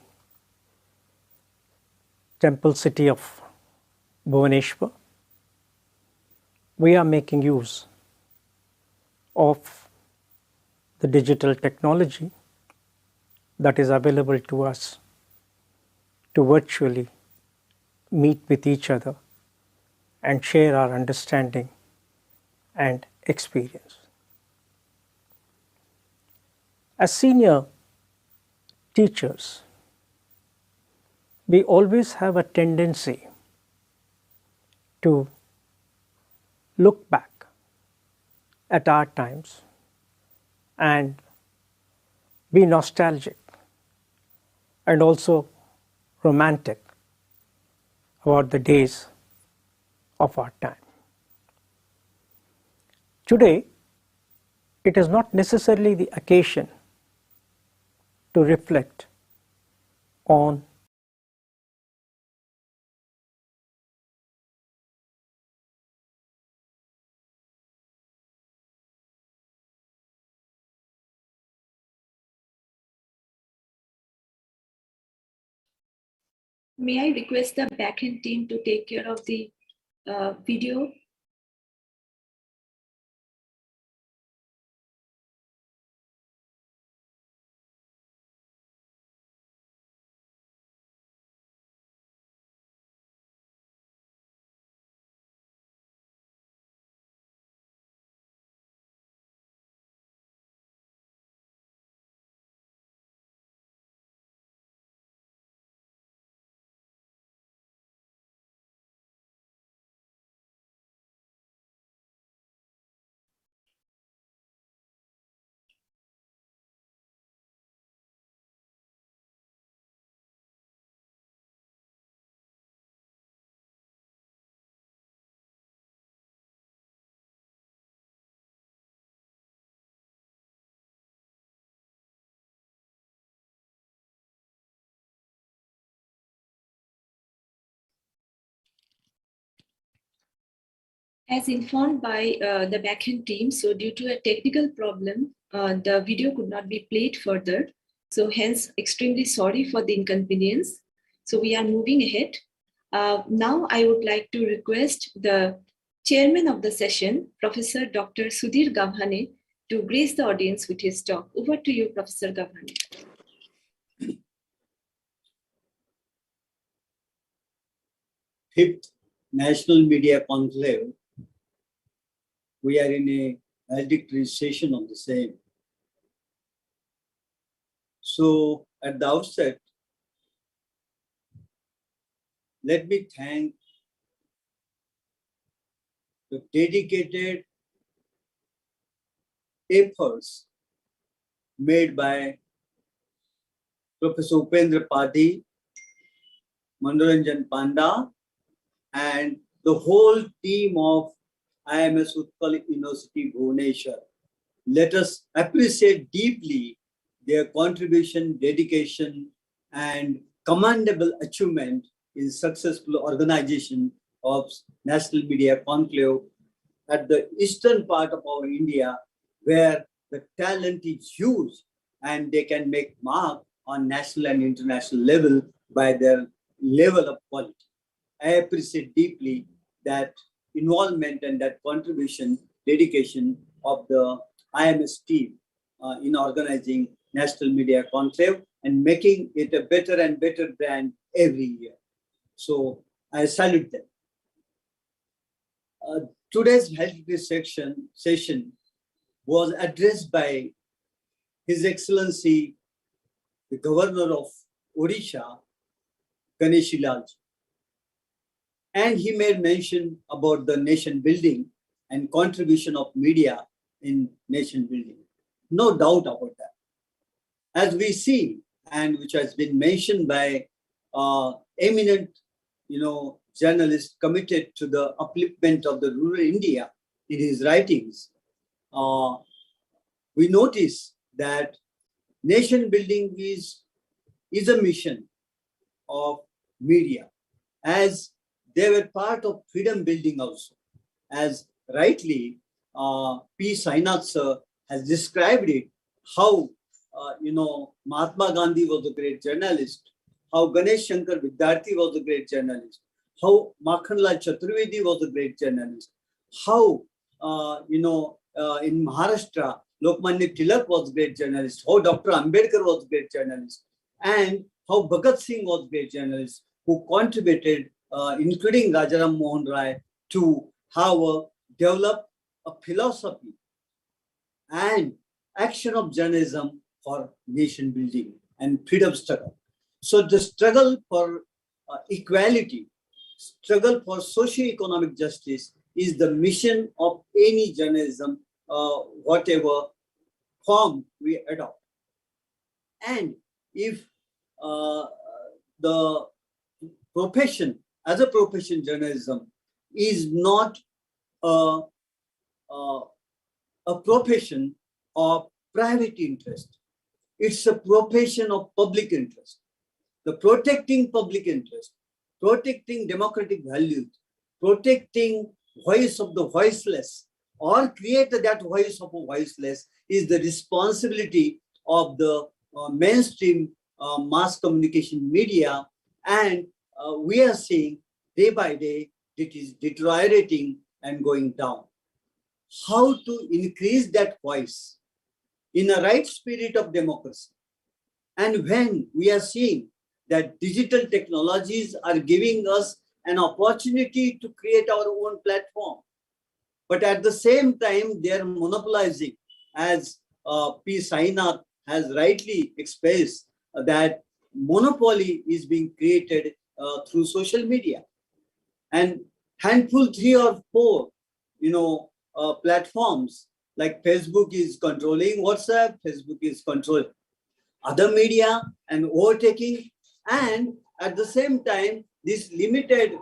temple city of Bhubaneswar, we are making use of the digital technology that is available to us to virtually meet with each other and share our understanding and experience. As senior teachers, we always have a tendency to look back at our times and be nostalgic and also romantic about the days of our time. Today, it is not necessarily the occasion to reflect on May I request the backend team to take care of the video? As informed by the backend team, so due to a technical problem, the video could not be played further. So hence, extremely sorry for the inconvenience. So we are moving ahead. Now I would like to request the chairman of the session, Professor Dr. Sudhir Gavhane, to grace the audience with his talk. Over to you, Professor Gavhane. Fifth National Media Conclave. We are in a valedictory session of the same. So at the outset, let me thank the dedicated efforts made by Professor Upendra Padi, Manoranjan Panda, and the whole team of IMS University Bhubaneswar. Let us appreciate deeply their contribution, dedication, and commendable achievement in successful organization of National Media Conclave at the eastern part of our India, where the talent is huge and they can make mark on national and international level by their level of quality. I appreciate deeply that involvement and that contribution, dedication of the IMS team in organizing National Media Conclave and making it a better and better brand every year. So I salute them. Today's valedictory session was addressed by His Excellency, the Governor of Odisha, Ganeshilal. And he made mention about the nation building and contribution of media in nation building. No doubt about that. As we see, and which has been mentioned by eminent, journalist committed to the upliftment of the rural India in his writings, we notice that nation building is a mission of media, as they were part of freedom building also. As rightly P. Sainath sir has described it, how Mahatma Gandhi was a great journalist, how Ganesh Shankar Vidyarthi was a great journalist, how Makhanlal Chaturvedi was a great journalist, how in Maharashtra Lokmanya Tilak was a great journalist, how Dr. Ambedkar was a great journalist, and how Bhagat Singh was a great journalist, who contributed, including Rajaram Mohan Rai, to develop a philosophy and action of journalism for nation building and freedom struggle. So the struggle for equality, struggle for socio-economic justice is the mission of any journalism, whatever form we adopt. And if the profession, as a profession, journalism is not a profession of private interest. It's a profession of public interest. The protecting public interest, protecting democratic values, protecting voice of the voiceless, or create that voice of a voiceless is the responsibility of the mainstream mass communication media. And we are seeing day by day it is deteriorating and going down. How to increase that voice in a right spirit of democracy? And when we are seeing that digital technologies are giving us an opportunity to create our own platform, but at the same time they are monopolizing, as P. Sainath has rightly expressed, that monopoly is being created through social media. And handful 3 or 4, platforms like Facebook is controlling WhatsApp, Facebook is controlling other media and overtaking. And at the same time, these limited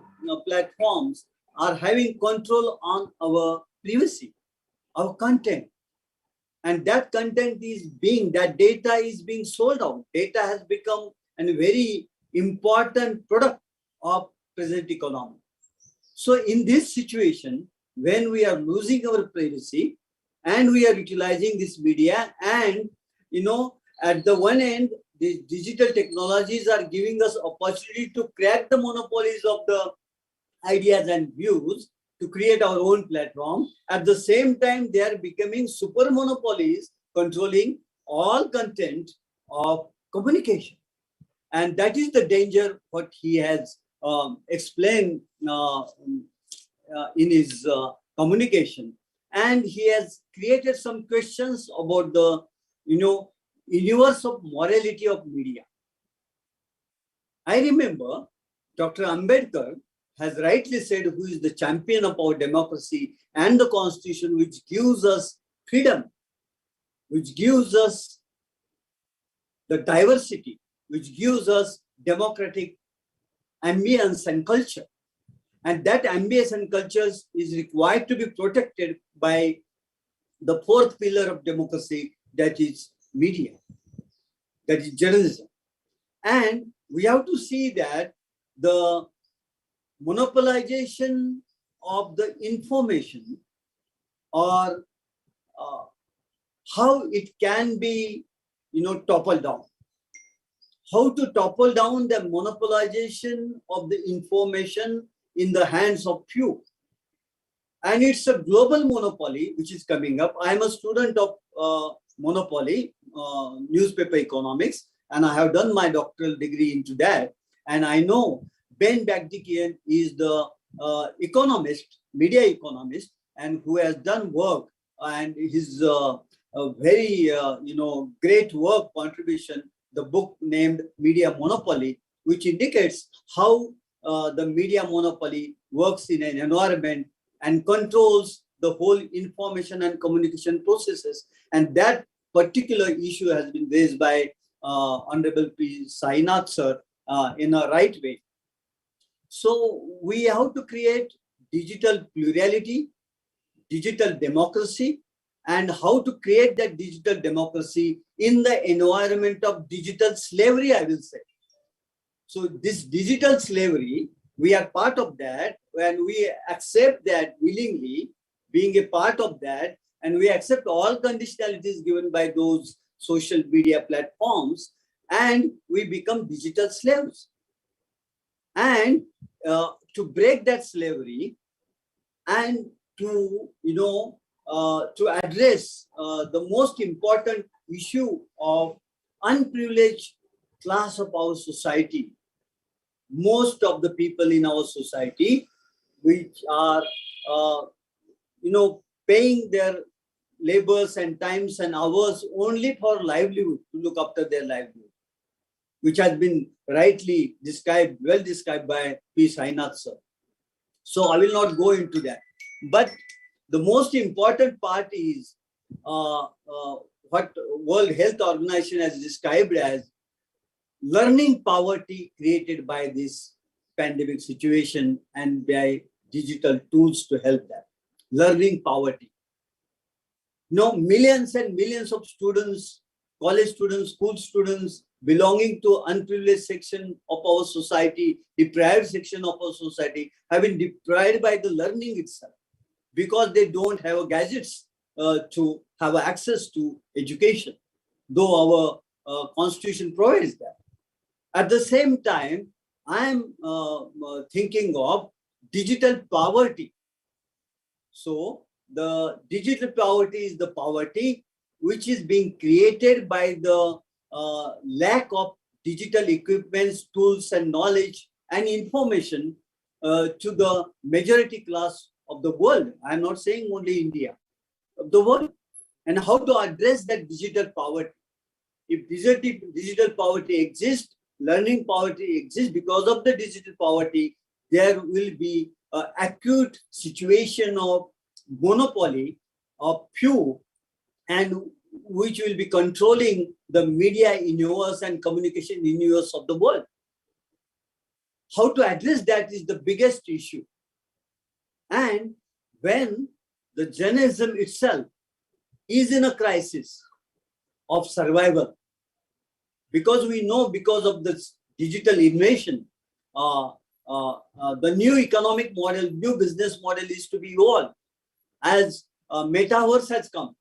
platforms are having control on our privacy, our content. And that content that data is being sold out. Data has become a very important product of present economy. So in this situation, when we are losing our privacy and we are utilizing this media, and at the one end, the digital technologies are giving us opportunity to crack the monopolies of the ideas and views to create our own platform. At the same time, they are becoming super monopolies controlling all content of communication. And that is the danger what he has explained in his communication. And he has created some questions about the universe of morality of media. I remember Dr. Ambedkar has rightly said, who is the champion of our democracy and the constitution, which gives us freedom, which gives us the diversity, which gives us democratic ambience and culture. And that ambience and culture is required to be protected by the fourth pillar of democracy, that is media, that is journalism. And we have to see that the monopolization of the information, or how it can be toppled down. How to topple down the monopolization of the information in the hands of few. And it's a global monopoly which is coming up. I am a student of monopoly, newspaper economics, and I have done my doctoral degree into that. And I know Ben Bagdikian is the economist, media economist, and who has done work, and his very great work contribution, the book named Media Monopoly, which indicates how the media monopoly works in an environment and controls the whole information and communication processes. And that particular issue has been raised by Honorable P. Sainath sir in a right way. So we have to create digital plurality, digital democracy, and how to create that digital democracy in the environment of digital slavery, I will say. So this digital slavery, we are part of that, and we accept that willingly, being a part of that, and we accept all conditionalities given by those social media platforms, and we become digital slaves. And to break that slavery and to, to address the most important issue of unprivileged class of our society, most of the people in our society, which are, paying their labors and times and hours only for livelihood, to look after their livelihood, which has been rightly described, well described by P. Sainath sir. So I will not go into that. But the most important part is what World Health Organization has described as learning poverty created by this pandemic situation and by digital tools to help that. Learning poverty. Millions and millions of students, college students, school students belonging to unprivileged section of our society, deprived section of our society, have been deprived by the learning itself because they don't have gadgets to have access to education, though our constitution provides that. At the same time, I am thinking of digital poverty. So the digital poverty is the poverty which is being created by the lack of digital equipments, tools, and knowledge and information to the majority class of the world. I'm not saying only India, of the world. And how to address that digital poverty. If digital poverty exists, learning poverty exists, because of the digital poverty, there will be an acute situation of monopoly of few, and which will be controlling the media universe and communication universe of the world. How to address that is the biggest issue. And when the journalism itself is in a crisis of survival, because we know because of this digital invasion, the new economic model, new business model is to be evolved as metaverse has come,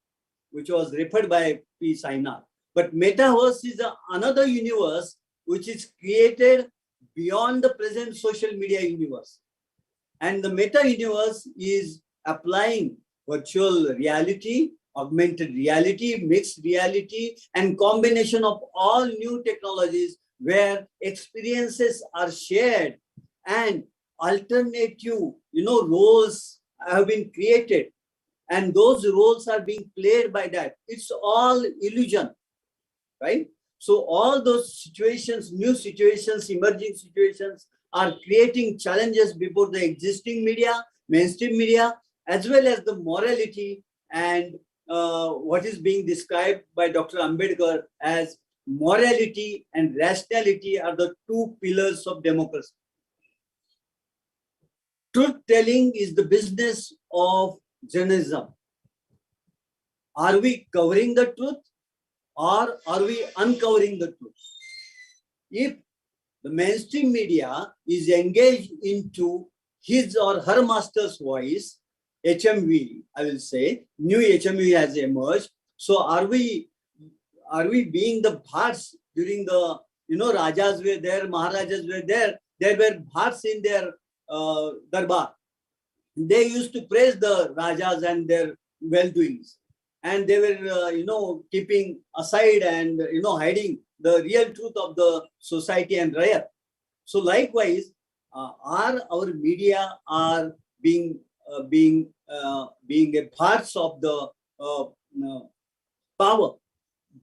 which was referred by P. Sainath. But metaverse is another universe which is created beyond the present social media universe. And the meta universe is applying virtual reality, augmented reality, mixed reality, and combination of all new technologies where experiences are shared and alternative, roles have been created. And those roles are being played by that. It's all illusion, right? So all those situations, new situations, emerging situations are creating challenges before the existing media, mainstream media, as well as the morality and what is being described by Dr. Ambedkar as morality and rationality are the two pillars of democracy. Truth telling is the business of journalism. Are we covering the truth or are we uncovering the truth? If the mainstream media is engaged into his or her master's voice, HMV, I will say, new HMV has emerged. So are we being the bharts during the, Rajas were there, Maharajas were there were bharts in their darbar. They used to praise the Rajas and their well-doings. And they were, keeping aside and, hiding the real truth of the society and Raya. So likewise, our media are being a parts of the power,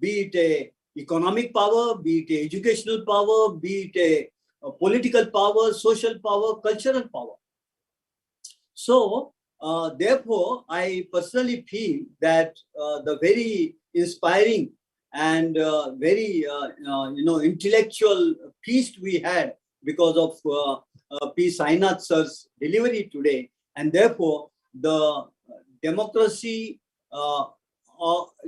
be it a economic power, be it a educational power, be it political power, social power, cultural power. So, therefore, I personally feel that the very inspiring and very intellectual feast we had because of P. Sainath sir's delivery today, and therefore the democracy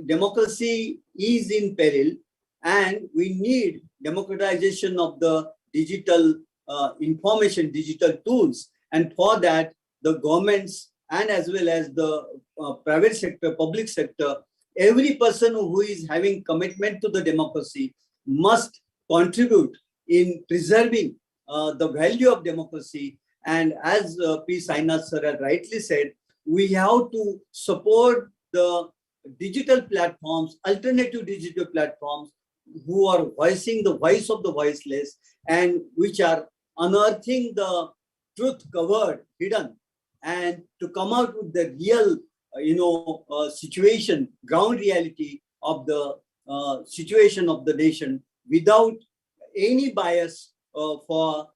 democracy is in peril, and we need democratization of the digital information, digital tools, and for that the governments and as well as the private sector, public sector, every person who is having commitment to the democracy must contribute in preserving the value of democracy. And as P. Sainath sir had rightly said, we have to support the digital platforms, alternative digital platforms, who are voicing the voice of the voiceless and which are unearthing the truth covered, hidden, and to come out with the real, situation, ground reality of the situation of the nation without any bias for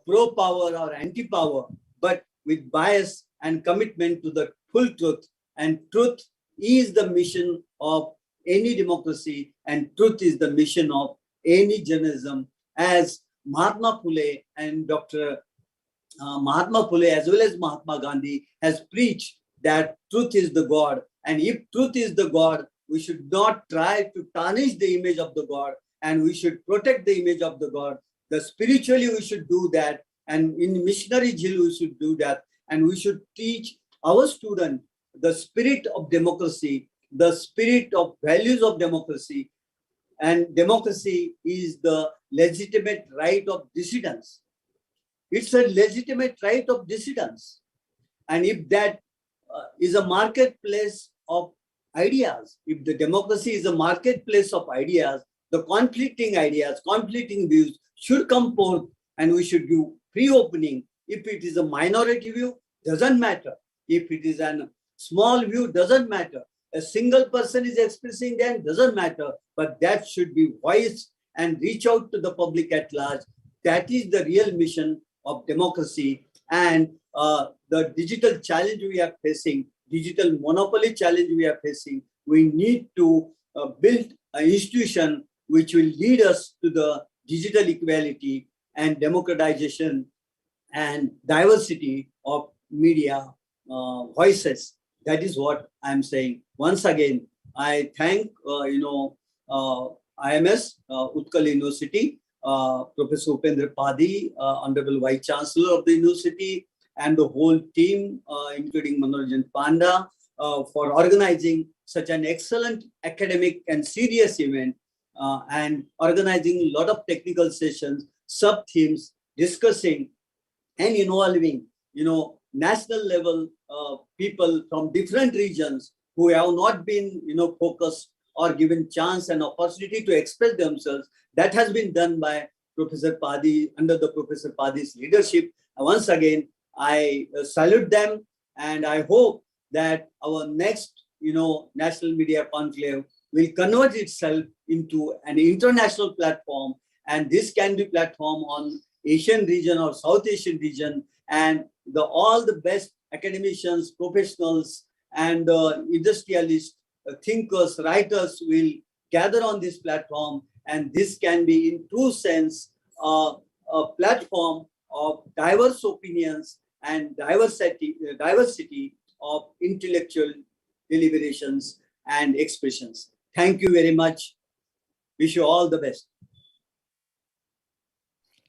pro-power or anti-power, but with bias and commitment to the full truth. And truth is the mission of any democracy, and truth is the mission of any journalism, as Mahatma Phule and Dr. Mahatma Phule as well as Mahatma Gandhi has preached that truth is the God. And if truth is the God, we should not try to tarnish the image of the God, and we should protect the image of the God. The spiritually we should do that, and in missionary zeal we should do that, and we should teach our students the spirit of democracy, the spirit of values of democracy. And democracy is the legitimate right of dissidents. It's a legitimate right of dissidents. And if that is a marketplace of ideas, if the democracy is a marketplace of ideas, the conflicting ideas, conflicting views should come forth, and we should do free opening. If it is a minority view, doesn't matter. If it is a small view, doesn't matter. A single person is expressing that, doesn't matter. But that should be voiced and reach out to the public at large. That is the real mission of democracy. And the digital challenge we are facing, digital monopoly challenge we are facing, we need to build an institution which will lead us to the digital equality and democratization and diversity of media voices. That is what I'm saying. Once again, I thank IMS Utkal University, Professor Upendra Padi, Honorable Vice Chancellor of the University, and the whole team, including Manoranjan Panda, for organizing such an excellent academic and serious event, and organizing a lot of technical sessions, sub-themes, discussing and involving, national level people from different regions who have not been, focused or given chance and opportunity to express themselves. That has been done by Professor Padi, under the Professor Padi's leadership. Once again, I salute them, and I hope that our next, National Media Conclave will convert itself into an international platform, and this can be platform on Asian region or South Asian region, and all the best academicians, professionals, and industrialists, thinkers, writers will gather on this platform, and this can be in true sense a platform of diverse opinions and diversity of intellectual deliberations and expressions. Thank you very much. Wish you all the best.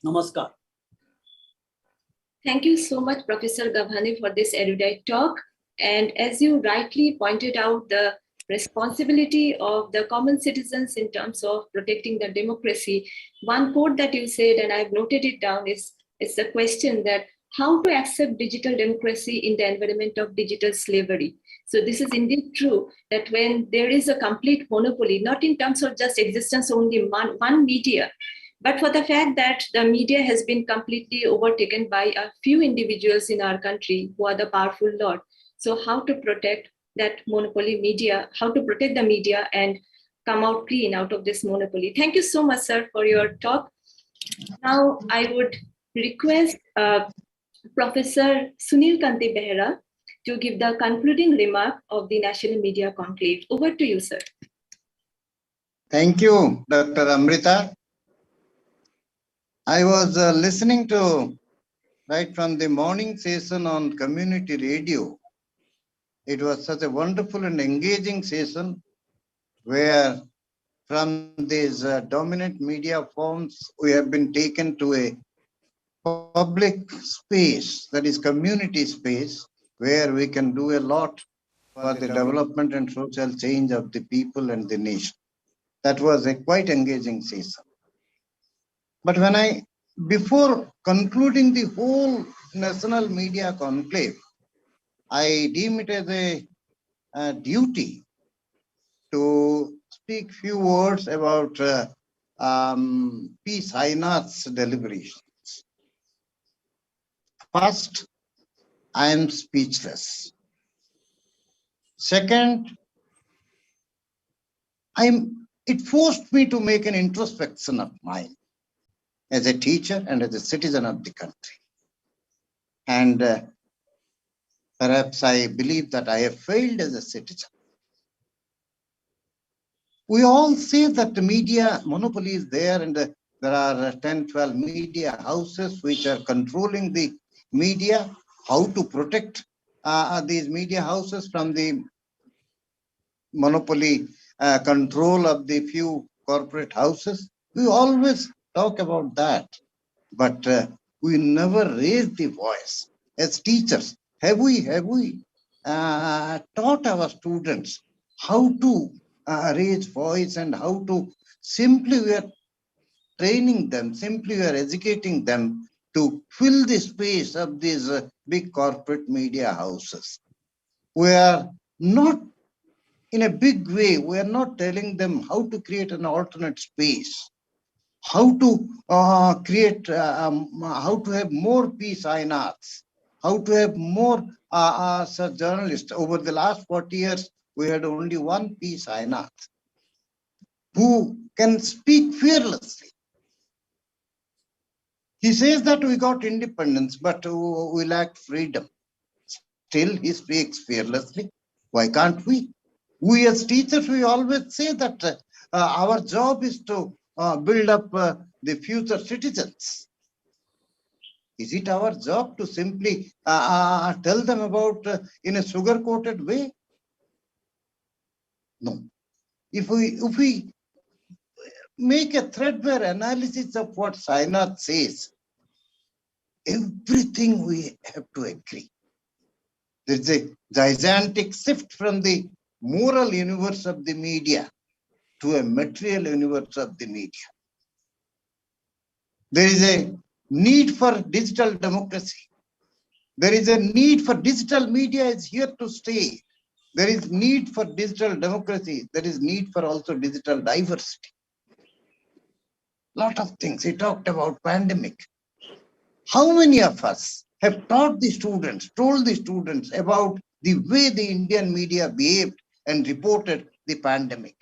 Namaskar. Thank you so much, Professor Gavhani, for this erudite talk. And as you rightly pointed out, the responsibility of the common citizens in terms of protecting the democracy. One quote that you said, and I've noted it down, is the question that how to accept digital democracy in the environment of digital slavery. So this is indeed true that when there is a complete monopoly, not in terms of just existence only one media, but for the fact that the media has been completely overtaken by a few individuals in our country who are the powerful lot. So how to protect that monopoly media, how to protect the media and come out clean out of this monopoly. Thank you so much, sir, for your talk. Now I would request Professor Sunil Kante Behra to give the concluding remark of the National Media Conclave. Over to you, sir. Thank you, Dr. Amrita. I was listening to right from the morning session on community radio. It was such a wonderful and engaging session where from these dominant media forms, we have been taken to a public space, that is community space, where we can do a lot for the development and social change of the people and the nation. That was a quite engaging session. But before concluding the whole National Media Conclave, I deem it as a duty to speak few words about P. Sainath's deliberations. First, I am speechless. Second, it forced me to make an introspection of mine as a teacher and as a citizen of the country. And perhaps I believe that I have failed as a citizen. We all say that the media monopoly is there and there are 10, 12 media houses which are controlling the media. How to protect these media houses from the monopoly control of the few corporate houses? We always talk about that, but we never raise the voice. As teachers, have we taught our students how to raise voice and how to simply we are training them, simply we are educating them to fill the space of these big corporate media houses. We are not in a big way, we are not telling them how to create an alternate space, how to create, how to have more peace arts, how to have more such journalists. Over the last 40 years, we had only one peace art who can speak fearlessly. He says that we got independence, but we lacked freedom. Still, he speaks fearlessly. Why can't we? We as teachers, we always say that our job is to build up the future citizens. Is it our job to simply tell them about in a sugar-coated way? No. If we make a threadbare analysis of what Sainath says, everything we have to agree. There's a gigantic shift from the moral universe of the media to a material universe of the media. There is a need for digital democracy. There is a need for digital media is here to stay. There is need for digital democracy. There is need for also digital diversity. Lot of things. He talked about pandemic. How many of us have taught the students, told the students about the way the Indian media behaved and reported the pandemic?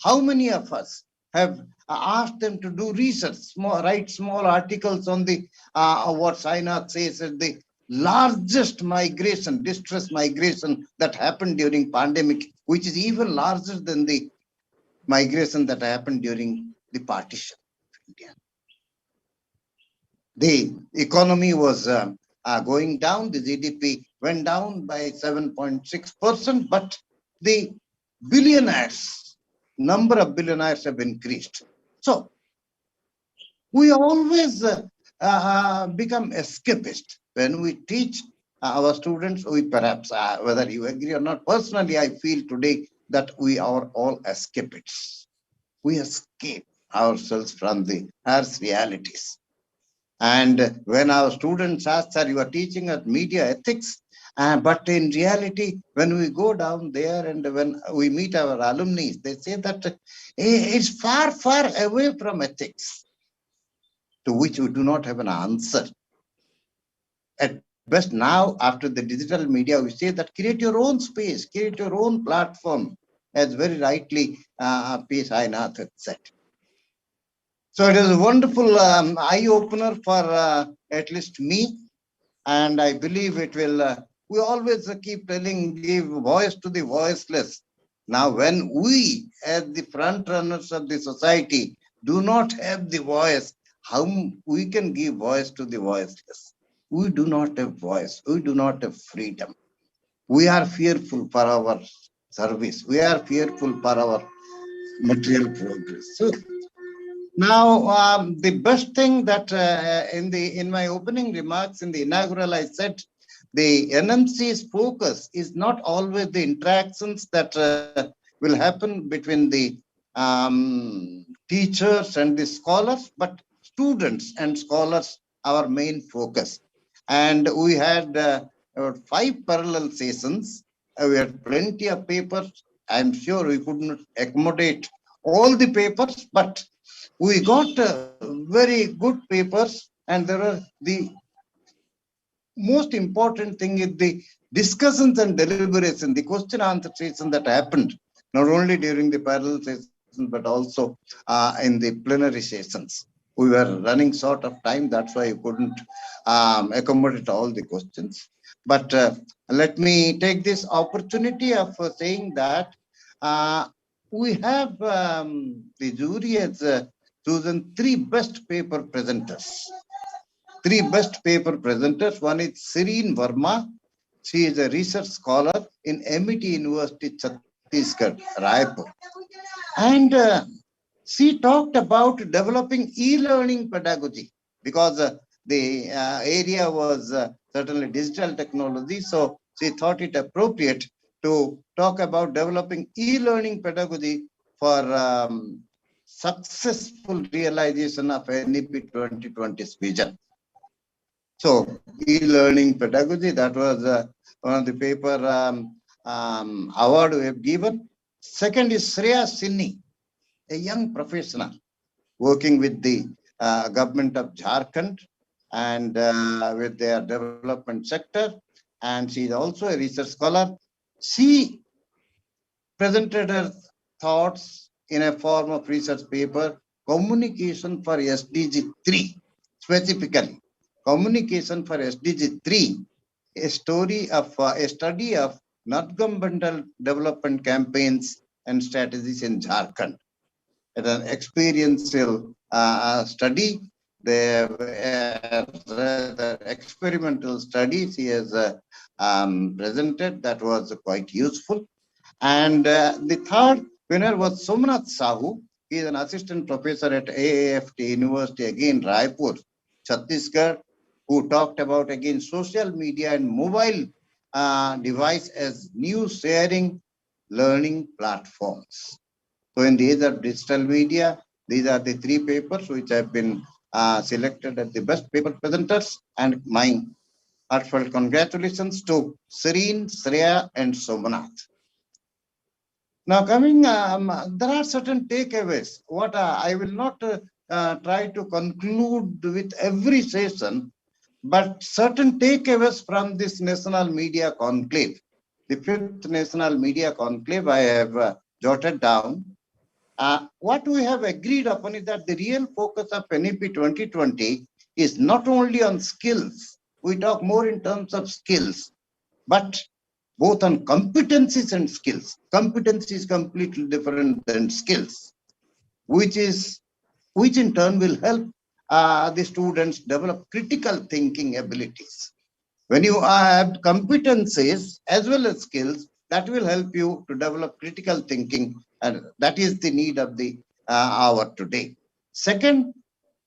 How many of us have asked them to do research, write small articles on the what Sainath says is the largest migration, distress migration that happened during pandemic, which is even larger than the migration that happened during the partition of India. The economy was going down, the GDP went down by 7.6%, but the billionaires, number of billionaires have increased. So we always become escapist. When we teach our students, we perhaps, whether you agree or not, personally, I feel today that we are all escapists. We escape ourselves from the harsh realities. And when our students ask, sir, you are teaching us media ethics, but in reality, when we go down there and when we meet our alumni, they say that it's far, far away from ethics, to which we do not have an answer. At best, now, after the digital media, we say that create your own space, create your own platform, as very rightly P. Sainath had said. So it is a wonderful eye-opener for at least me, and I believe it will, we always keep telling, give voice to the voiceless. Now, when we, as the front runners of the society, do not have the voice, how we can give voice to the voiceless? We do not have voice. We do not have freedom. We are fearful for our service. We are fearful for our material progress. So now, the best thing that in my opening remarks in the inaugural, I said the NMC's focus is not always the interactions that will happen between the teachers and the scholars, but students and scholars, our main focus. And we had about 5 parallel sessions. We had plenty of papers. I'm sure we couldn't accommodate all the papers, but we got very good papers, and there are the most important thing is the discussions and deliberation, the question answer session that happened not only during the parallel sessions but also in the plenary sessions. We were running short of time, that's why I couldn't accommodate all the questions. But let me take this opportunity of saying that we have the jury has chosen 3 best paper presenters. 3 best paper presenters. One is Serene Verma. She is a research scholar in MIT University, Chhattisgarh, Raipur. And she talked about developing e-learning pedagogy because the area was certainly digital technology. So she thought it appropriate to talk about developing e-learning pedagogy for successful realization of NEP 2020's vision. So e-learning pedagogy, that was one of the paper award we have given. Second is Shreya Sinni, a young professional working with the government of Jharkhand and with their development sector. And she is also a research scholar. She presented her thoughts in a form of research paper, Communication for SDG 3, specifically. Communication for SDG 3, a study of non-governmental development campaigns and strategies in Jharkhand. It's an experiential study. The experimental studies he has presented that was quite useful. And the third winner was Somnath Sahu. He is an assistant professor at AAFT University, again Raipur, Chhattisgarh, who talked about again social media and mobile device as new sharing learning platforms. So in the age of digital media, these are the 3 papers which have been selected as the best paper presenters, and my heartfelt congratulations to Serene, Shreya and Somnath. Now coming, there are certain takeaways. What I will not try to conclude with every session, but certain takeaways from this National Media Conclave. The 5th National Media Conclave I have jotted down. What we have agreed upon is that the real focus of NEP 2020 is not only on skills. We talk more in terms of skills, but both on competencies and skills. Competency is completely different than skills, which in turn will help the students develop critical thinking abilities. When you have competencies as well as skills, that will help you to develop critical thinking, and that is the need of the hour today. Second,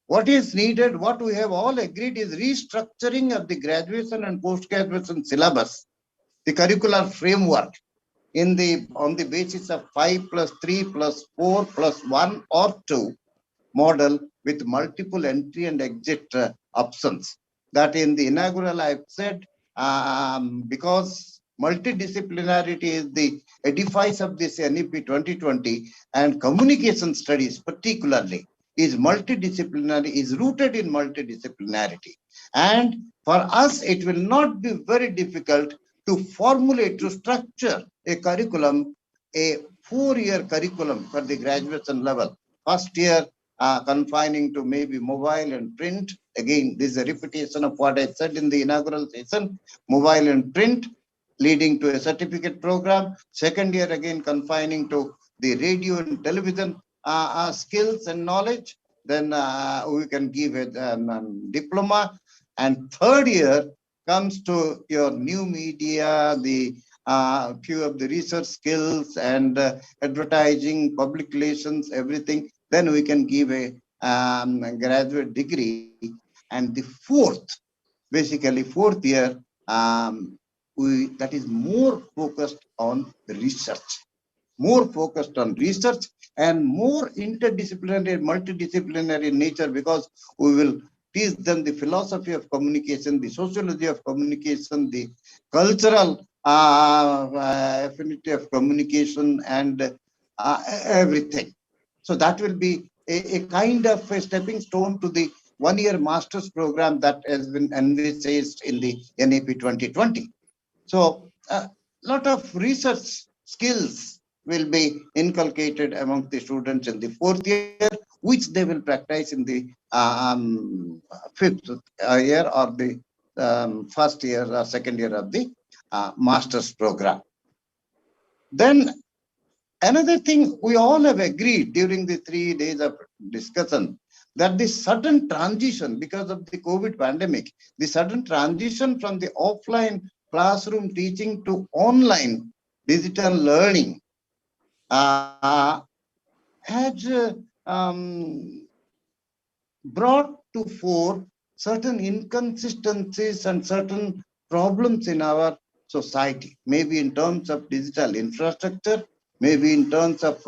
what is needed, what we have all agreed, is restructuring of the graduation and post-graduation syllabus, the curricular framework on the basis of 5+3+4+1 or 2 model with multiple entry and exit options. That in the inaugural I've said, because multidisciplinarity is the edifice of this NEP 2020, and communication studies particularly is multidisciplinary, is rooted in multidisciplinarity. And for us, it will not be very difficult to formulate, to structure a curriculum, a 4-year curriculum for the graduation level. First year, confining to maybe mobile and print. Again, this is a repetition of what I said in the inaugural session, mobile and print, leading to a certificate program. Second year, again, confining to the radio and television skills and knowledge. Then we can give a diploma. And third year comes to your new media, the few of the research skills and advertising, public relations, everything. Then we can give a graduate degree. And the basically fourth year, that is more focused on research, and more interdisciplinary, multidisciplinary in nature, because we will teach them the philosophy of communication, the sociology of communication, the cultural affinity of communication, and everything. So that will be a kind of a stepping stone to the one-year master's program that has been envisaged in the NAP 2020. So a lot of research skills will be inculcated among the students in the fourth year, which they will practice in the fifth year or the first year or second year of the master's program. Then another thing we all have agreed during the 3 days of discussion, that the sudden transition because of the COVID pandemic, the sudden transition from the offline classroom teaching to online digital learning has brought to fore certain inconsistencies and certain problems in our society, maybe in terms of digital infrastructure, maybe in terms of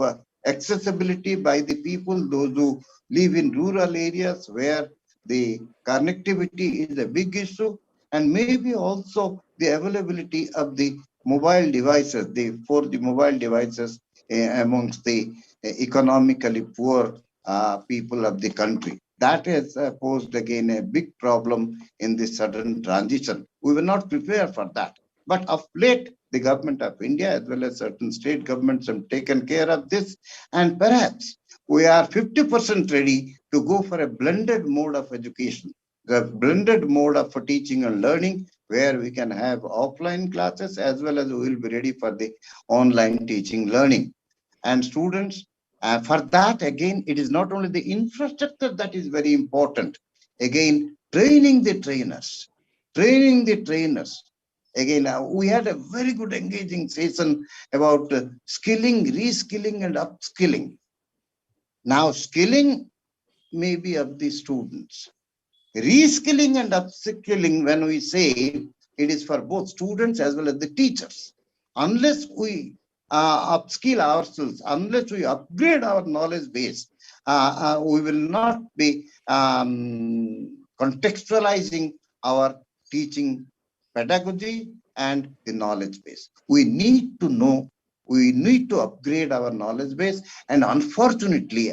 accessibility by the people, those who live in rural areas where the connectivity is a big issue, and maybe also the availability of the mobile devices, for the mobile devices amongst the economically poor people of the country. That has posed again a big problem in this sudden transition. We were not prepared for that. But of late, the government of India as well as certain state governments have taken care of this. And perhaps we are 50% ready to go for a blended mode of education, the blended mode of teaching and learning, where we can have offline classes as well as we will be ready for the online teaching learning. And students, for that, again, it is not only the infrastructure that is very important. Again, training the trainers. Again, we had a very good engaging session about skilling, reskilling, and upskilling. Now, skilling may be of the students. Reskilling and upskilling, when we say, it is for both students as well as the teachers. Unless we upskill ourselves, unless we upgrade our knowledge base, we will not be contextualizing our teaching pedagogy and the knowledge base. We need to know, we need to upgrade our knowledge base. And unfortunately,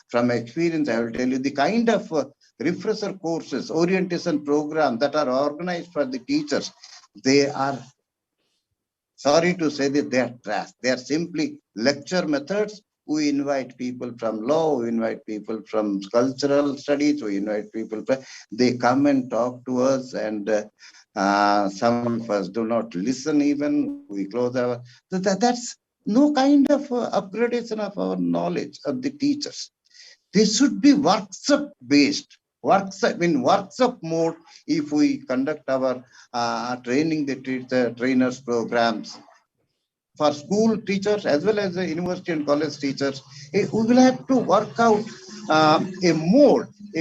from experience, I will tell you the kind of refresher courses, orientation programs that are organized for the teachers, they are, sorry to say that, they are trash. They are simply lecture methods. We invite people from law, we invite people from cultural studies, we invite people, they come and talk to us, and some of us do not listen even, we close our, that's no kind of upgradation of our knowledge of the teachers. This should be workshop based, workshop mode. If we conduct our training the trainers programs for school teachers as well as the university and college teachers, we will have to work out a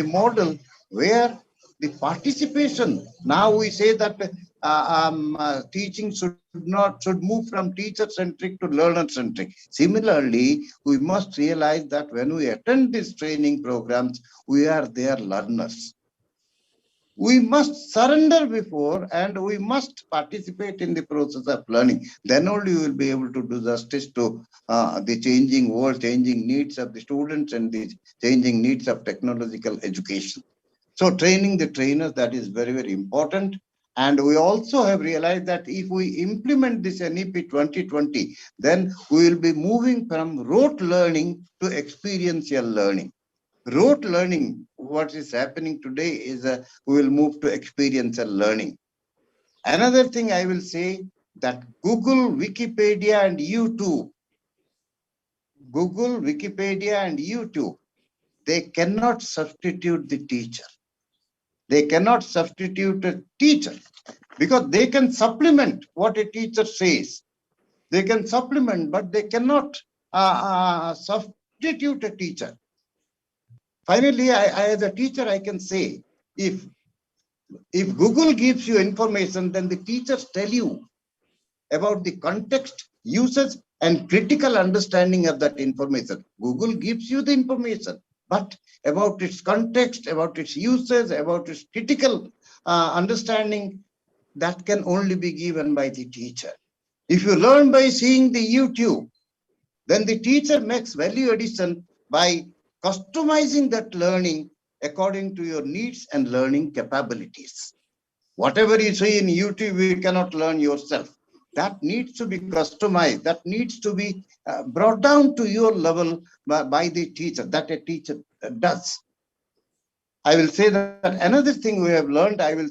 model where the participation, now we say that teaching should move from teacher centric to learner centric. Similarly, we must realize that when we attend these training programs, we are their learners. We must surrender before, and we must participate in the process of learning. Then only we will be able to do justice to the changing world, changing needs of the students, and the changing needs of technological education. So training the trainers, that is very, very important. And we also have realized that if we implement this NEP 2020, then we will be moving from rote learning to experiential learning. rote learning, what is happening today is we will move to experiential learning. Another thing I will say that Google, Wikipedia and YouTube, they cannot substitute the teacher. They cannot substitute a teacher because they can supplement what a teacher says. They can supplement, but they cannot substitute a teacher. Finally, as a teacher, I can say, if Google gives you information, then the teachers tell you about the context, usage, and critical understanding of that information. Google gives you the information, but about its context, about its usage, about its critical understanding, that can only be given by the teacher. If you learn by seeing the YouTube, then the teacher makes value addition by customizing that learning according to your needs and learning capabilities. Whatever you see in YouTube, you cannot learn yourself. That needs to be customized. That needs to be brought down to your level by the teacher, that a teacher does. I will say that another thing we have learned, I will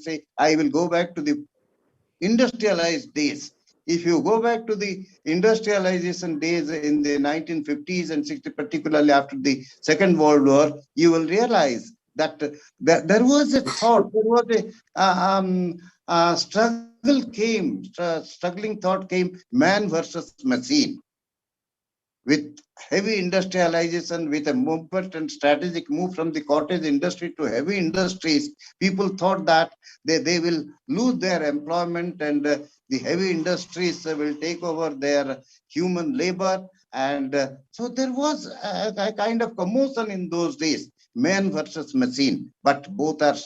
go back to the industrialized days. If you go back to the industrialization days in the 1950s and 60s, particularly after the Second World War, you will realize that there was a thought, there was a struggling thought came, man versus machine. With heavy industrialization, with a movement and strategic move from the cottage industry to heavy industries, people thought that they will lose their employment and the heavy industries will take over their human labor. And so there was a kind of commotion in those days, man versus machine, but both are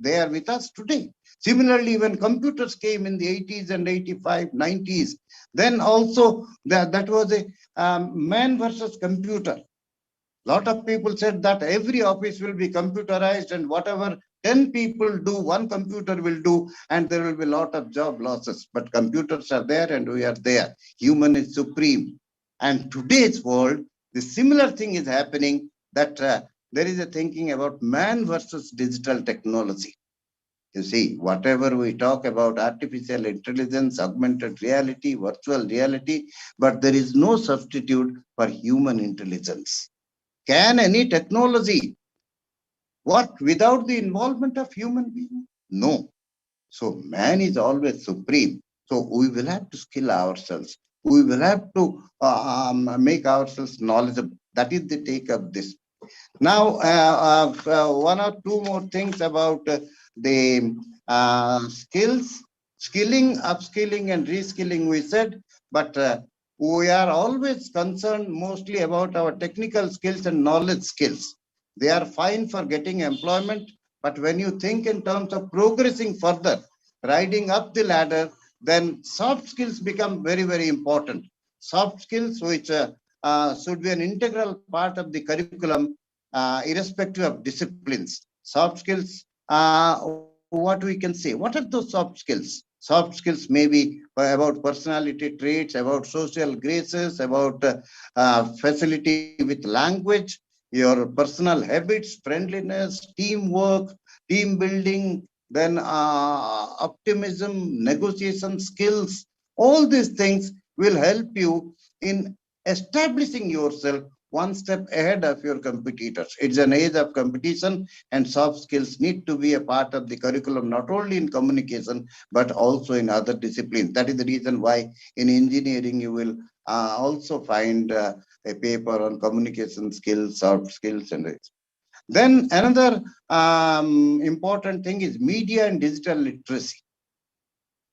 there with us today. Similarly, when computers came in the 80s and 85, 90s, then also that was a man versus computer. A lot of people said that every office will be computerized and whatever 10 people do, one computer will do, and there will be a lot of job losses. But computers are there and we are there. Human is supreme. And today's world, the similar thing is happening, that there is a thinking about man versus digital technology. You see, whatever we talk about artificial intelligence, augmented reality, virtual reality, but there is no substitute for human intelligence. Can any technology work without the involvement of human being? No. So man is always supreme. So we will have to skill ourselves. We will have to make ourselves knowledgeable. That is the take of this. Now, one or two more things about the skilling, upskilling and reskilling we said, but we are always concerned mostly about our technical skills and knowledge skills. They are fine for getting employment, but when you think in terms of progressing further, riding up the ladder, then soft skills become very, very important. Soft skills which should be an integral part of the curriculum, irrespective of disciplines. Soft skills, what we can say, what are those soft skills? Soft skills may be about personality traits, about social graces, about facility with language, your personal habits, friendliness, teamwork, team building, then optimism, negotiation skills. All these things will help you in establishing yourself one step ahead of your competitors. It's an age of competition, and soft skills need to be a part of the curriculum, not only in communication, but also in other disciplines. That is the reason why in engineering, you will also find a paper on communication skills, soft skills, and it. Then another important thing is media and digital literacy.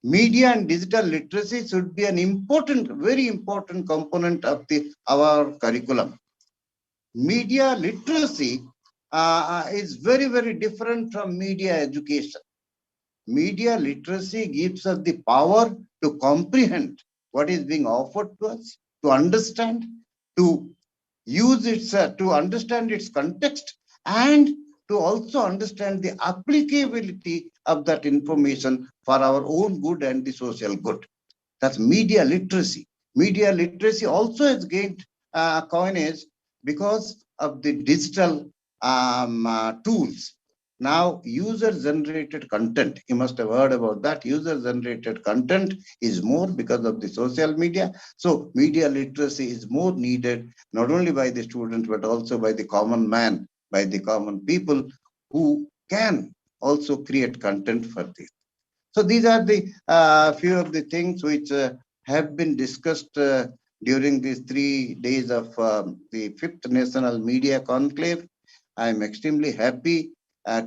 Media and digital literacy should be an important, very important component of our curriculum. Media literacy is very, very different from media education. Media literacy gives us the power to comprehend what is being offered to us, to understand, to use its, to understand its context, and to also understand the applicability of that information for our own good and the social good. That's media literacy. Media literacy also has gained coinage because of the digital tools. Now, user-generated content, you must have heard about that. User-generated content is more because of the social media. So media literacy is more needed, not only by the students, but also by the common man, by the common people who can also create content for this. So these are the few of the things which have been discussed during these 3 days of the 5th National Media Conclave. I am extremely happy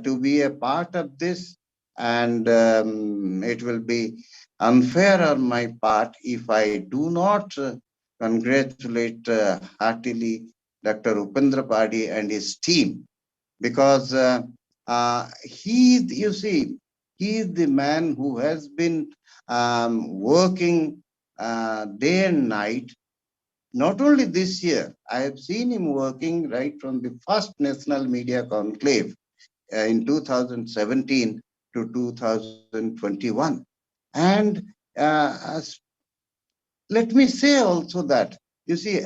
to be a part of this, and it will be unfair on my part if I do not congratulate heartily Dr. Upendra Padi and his team, because you see, he is the man who has been working day and night. Not only this year, I have seen him working right from the first National Media Conclave in 2017 to 2021. And let me say also that, you see,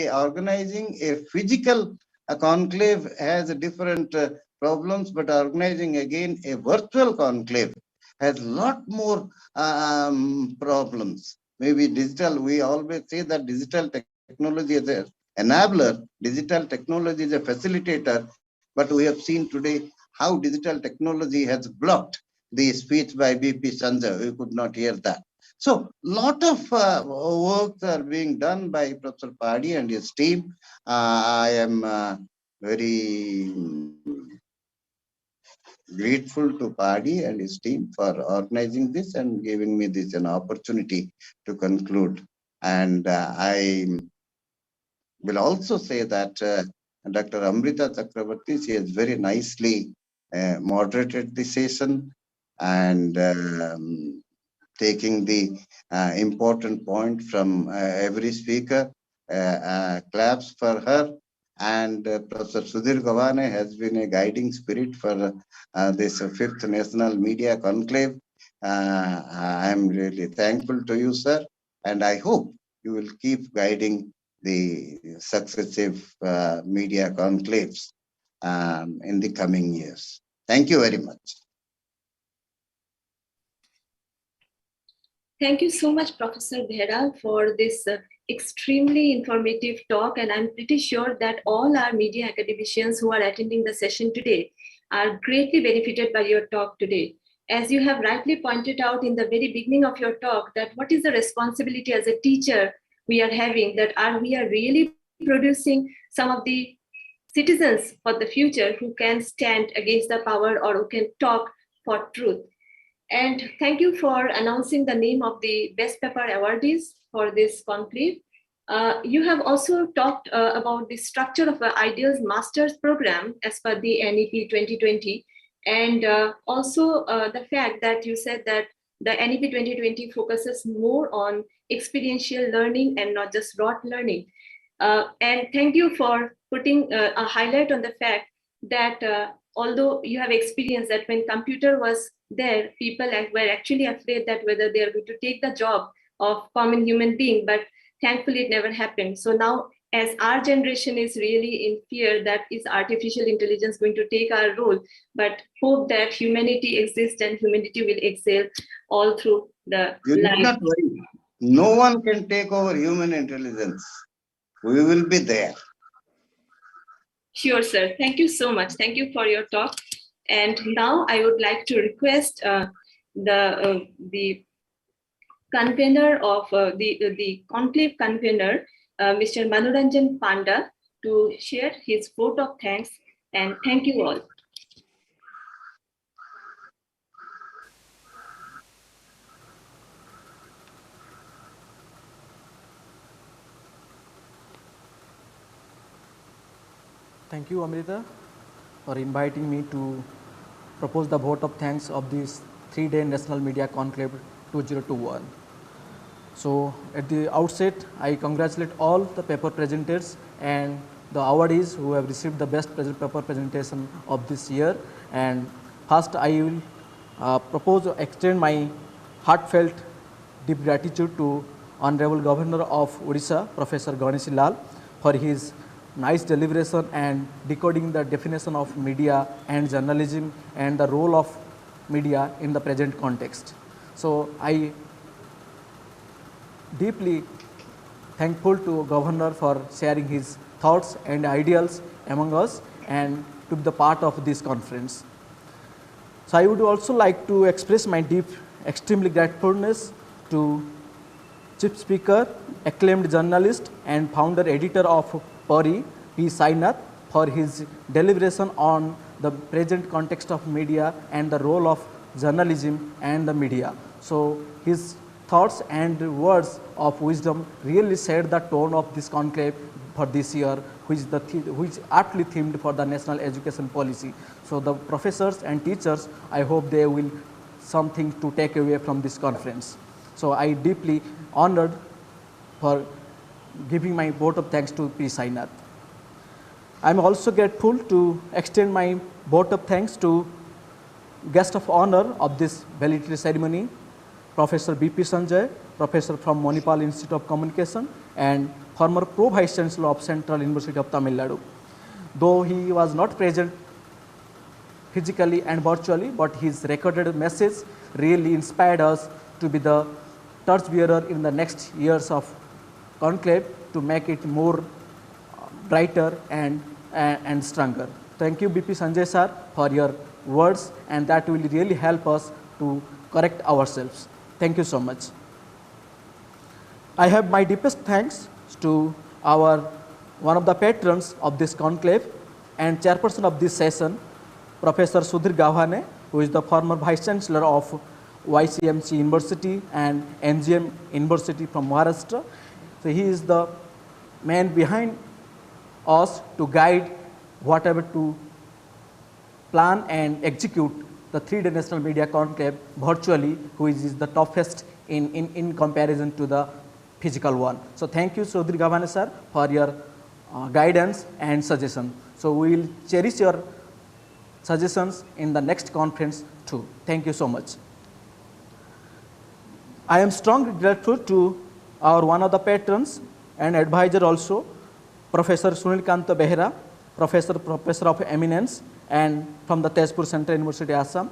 organizing a physical conclave has different problems, but organizing again a virtual conclave has a lot more problems. Maybe digital, we always say that digital technology is an enabler, digital technology is a facilitator, but we have seen today how digital technology has blocked the speech by BP Sanjay. We could not hear that. So, lot of works are being done by Professor Padi and his team. I am very grateful to Padi and his team for organizing this and giving me this an opportunity to conclude. And I will also say that Dr. Amrita Chakrabarti, she has very nicely moderated the session and taking the important point from every speaker. Claps for her. And Professor Sudhir Gawane has been a guiding spirit for this 5th National Media Conclave. I am really thankful to you, sir, and I hope you will keep guiding the successive media conclaves in the coming years. Thank you very much. Thank you so much, Professor Bheda, for this extremely informative talk. And I'm pretty sure that all our media academicians who are attending the session today are greatly benefited by your talk today. As you have rightly pointed out in the very beginning of your talk, that what is the responsibility as a teacher we are having, that we are really producing some of the citizens for the future who can stand against the power or who can talk for truth. And thank you for announcing the name of the Best Paper awardees for this conclave. You have also talked about the structure of the Ideals Masters program as per the NEP 2020, and also the fact that you said that the NEP 2020 focuses more on experiential learning and not just rote learning. And thank you for putting a highlight on the fact that although you have experienced that when computer was there, people were actually afraid that whether they are going to take the job of common human being, but thankfully it never happened. So now, as our generation is really in fear that is artificial intelligence going to take our role, but hope that humanity exists and humanity will excel all through the life. No one can take over human intelligence. We will be there. Sure, sir. Thank you so much. Thank you for your talk. And now I would like to request the convener of the conclave convener, Mr. Manoranjan Panda, to share his vote of thanks, and thank you all. Thank you, Amrita, for inviting me to propose the vote of thanks of this 3-day National Media Conclave 2021. So at the outset, I congratulate all the paper presenters and the awardees who have received the best paper presentation of this year. And first, I will propose to extend my heartfelt deep gratitude to Honorable Governor of Odisha, Professor Ganeshi Lal, for his nice deliberation and decoding the definition of media and journalism and the role of media in the present context. So I deeply thankful to Governor for sharing his thoughts and ideals among us and to be the part of this conference. So I would also like to express my deep, extremely gratefulness to Chief Speaker, acclaimed journalist and founder editor of Pari, P. Sainath, for his deliberation on the present context of media and the role of journalism and the media. So his thoughts and words of wisdom really set the tone of this conclave for this year, which is aptly themed for the national education policy. So the professors and teachers, I hope they will something to take away from this conference. So I deeply honored for giving my vote of thanks to P. Sainath. I am also grateful to extend my vote of thanks to guest of honor of this valedictory ceremony, Professor B.P. Sanjay, professor from Manipal Institute of Communication and former Pro-Vice Chancellor of Central University of Tamil Nadu. Though he was not present physically and virtually, but his recorded message really inspired us to be the torchbearer in the next years of conclave to make it more brighter and stronger. Thank you, BP Sanjay sir, for your words, and that will really help us to correct ourselves. Thank you so much. I have my deepest thanks to one of the patrons of this conclave and chairperson of this session, Professor Sudhir Gavhane, who is the former Vice Chancellor of YCMC University and NGM University from Maharashtra. So he is the man behind us to guide whatever to plan and execute the 3-day National Media Conclave virtually, which is the toughest in comparison to the physical one. So thank you, Sudhir Gavhane sir, for your guidance and suggestion. So we will cherish your suggestions in the next conference too. Thank you so much. I am strongly grateful to our one of the patrons and advisor also, Professor Sunil Kanta Behera, Professor of Eminence and from the Tezpur Central University, Assam.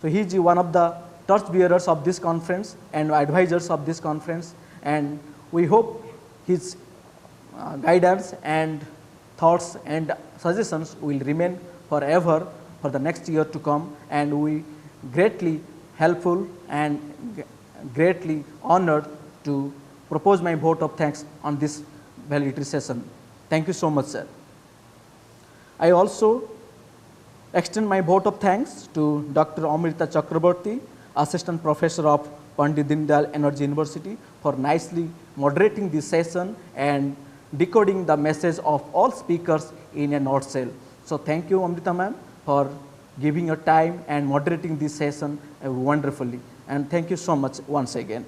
So he is one of the torchbearers of this conference and advisors of this conference, and we hope his guidance and thoughts and suggestions will remain forever for the next year to come, and we greatly helpful and greatly honored to propose my vote of thanks on this valedictory session. Thank you so much, sir. I also extend my vote of thanks to Dr. Amrita Chakraborty, Assistant Professor of Pandit Dindayal Energy University, for nicely moderating this session and decoding the message of all speakers in a nutshell. So thank you, Amrita ma'am, for giving your time and moderating this session wonderfully. And thank you so much once again.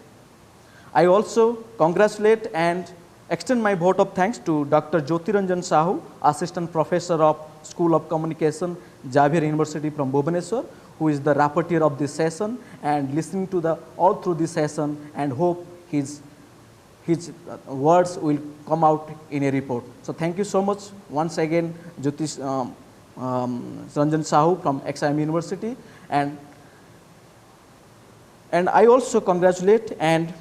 I also congratulate and extend my vote of thanks to Dr. Jyotiranjan Sahu, Assistant Professor of School of Communication, Xavier University from Bhubaneswar, who is the rapporteur of this session and listening to all through this session, and hope his words will come out in a report. So thank you so much once again, Ranjan Sahu from XIM University, and I also congratulate and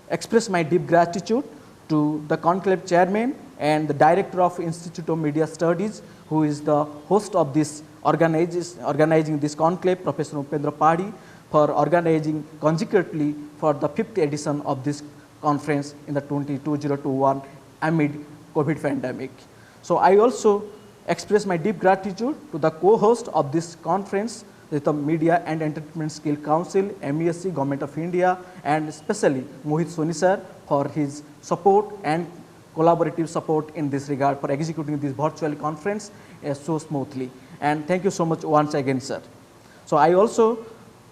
express my deep gratitude to the conclave chairman and the director of Institute of Media Studies, who is the host of this organizing this conclave, Professor Upendra Padi, for organizing consecutively for the 5th edition of this conference in the 2021 amid COVID pandemic. So I also express my deep gratitude to the co-host of this conference, the Media and Entertainment Skill Council, MESC, Government of India, and especially Mohit Soni sir for his support and collaborative support in this regard for executing this virtual conference so smoothly. And thank you so much once again, sir. So I also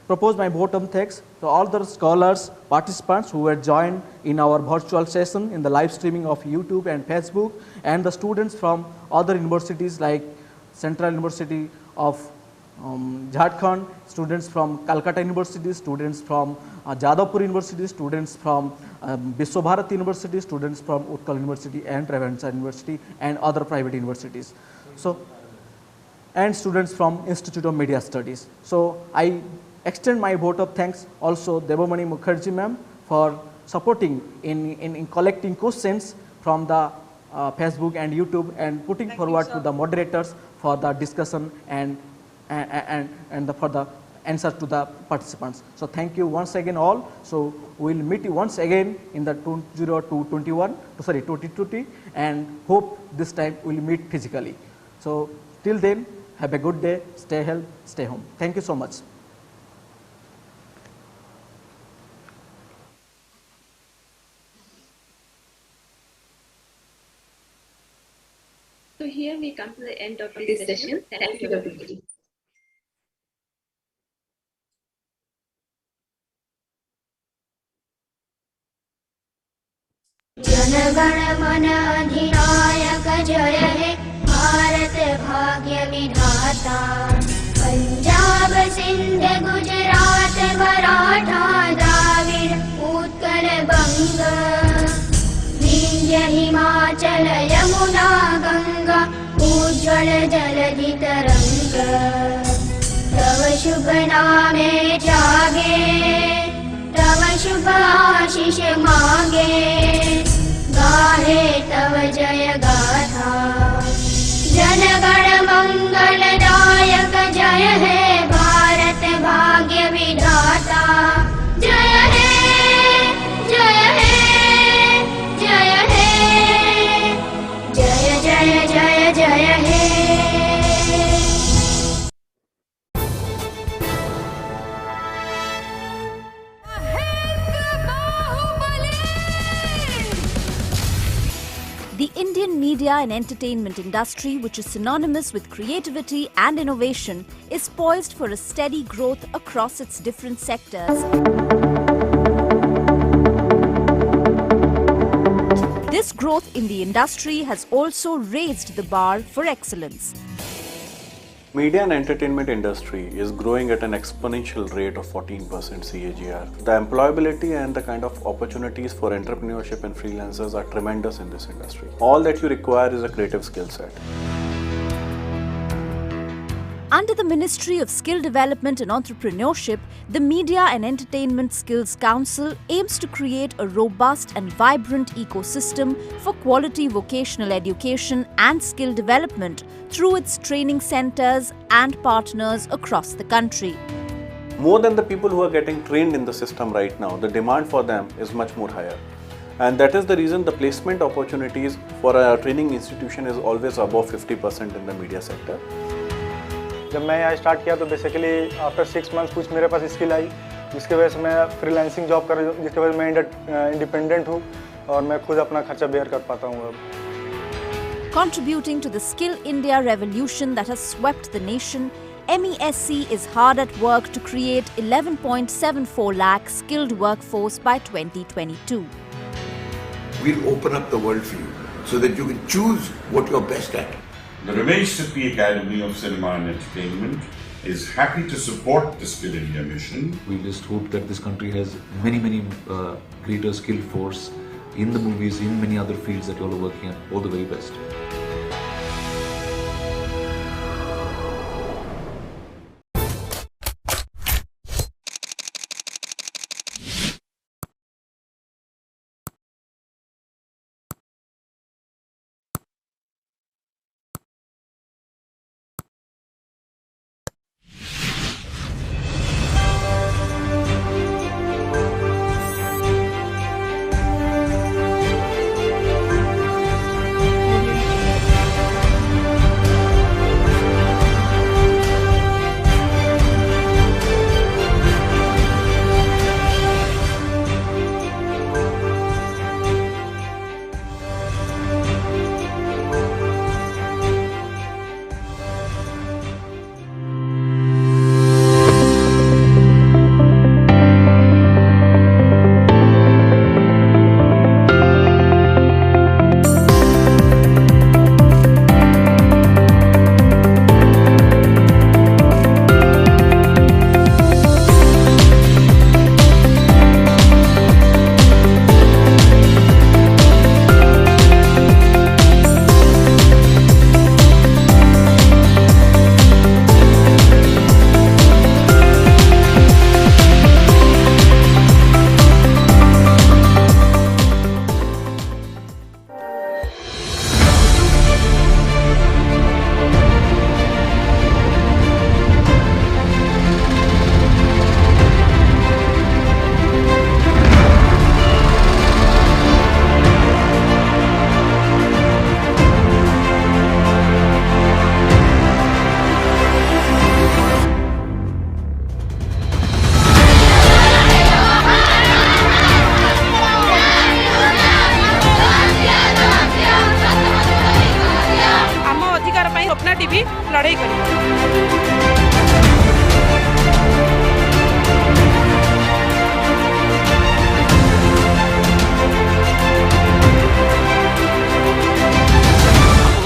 propose my vote of thanks to all the scholars, participants who were joined in our virtual session in the live streaming of YouTube and Facebook, and the students from other universities like Central University of Jharkhand, students from Calcutta University, students from Jadavpur University, students from Vishwabharat University, students from Utkal University and Trivandrum University and other private universities. So, and students from Institute of Media Studies. So, I extend my vote of thanks also Devamani Mukherjee ma'am for supporting in collecting questions from the Facebook and YouTube and putting forward to the moderators for the discussion and for the answer to the participants. So, thank you once again all. So, we will meet you once again in the 2020 and hope this time we will meet physically. So, till then, have a good day, stay healthy, stay home. Thank you so much. So here we come to the end of this session. Thank you everybody. जनगण मन अधिनायक जय हे भारत भाग्य विधाता पंजाब सिंध गुजरात मराठा द्राविड़ उत्कल बंग विंध्य हिमाचल यमुना गंगा उज्ज्वल जलधि तरंग तव शुभ नामे जागे तव शुभ आशीष मांगे गाहे तव जय गाथा जनगण मंगलदायक जय हे भारत भाग्य विधाता जय हे जय हे जय हे जय जय जय जय हे The Indian media and entertainment industry, which is synonymous with creativity and innovation, is poised for a steady growth across its different sectors. This growth in the industry has also raised the bar for excellence. Media and entertainment industry is growing at an exponential rate of 14% CAGR. The employability and the kind of opportunities for entrepreneurship and freelancers are tremendous in this industry. All that you require is a creative skill set. Under the Ministry of Skill Development and Entrepreneurship, the Media and Entertainment Skills Council aims to create a robust and vibrant ecosystem for quality vocational education and skill development through its training centers and partners across the country. More than the people who are getting trained in the system right now, the demand for them is much more higher. And that is the reason the placement opportunities for a training institution is always above 50% in the media sector. जब मैं यहाँ start किया तो basically after 6 months कुछ मेरे पास skill I जिसकी वजह से मैं फ्रीलांसिंग जॉब कर रहा हूँ जिसकी वजह से मैं इंडिपेंडेंट हूँ और मैं खुद अपना खर्चा बेयर कर पाता हूँ अब. Contributing to the Skill India revolution that has swept the nation, MESC is hard at work to create 11.74 lakh skilled workforce by 2022. We'll open up the world for you so that you can choose what you're best at. The Ramesh Sippy Academy of Cinema and Entertainment is happy to support the Skill India mission. We just hope that this country has many greater skilled force in the movies, in many other fields that you all are working at. All the very best.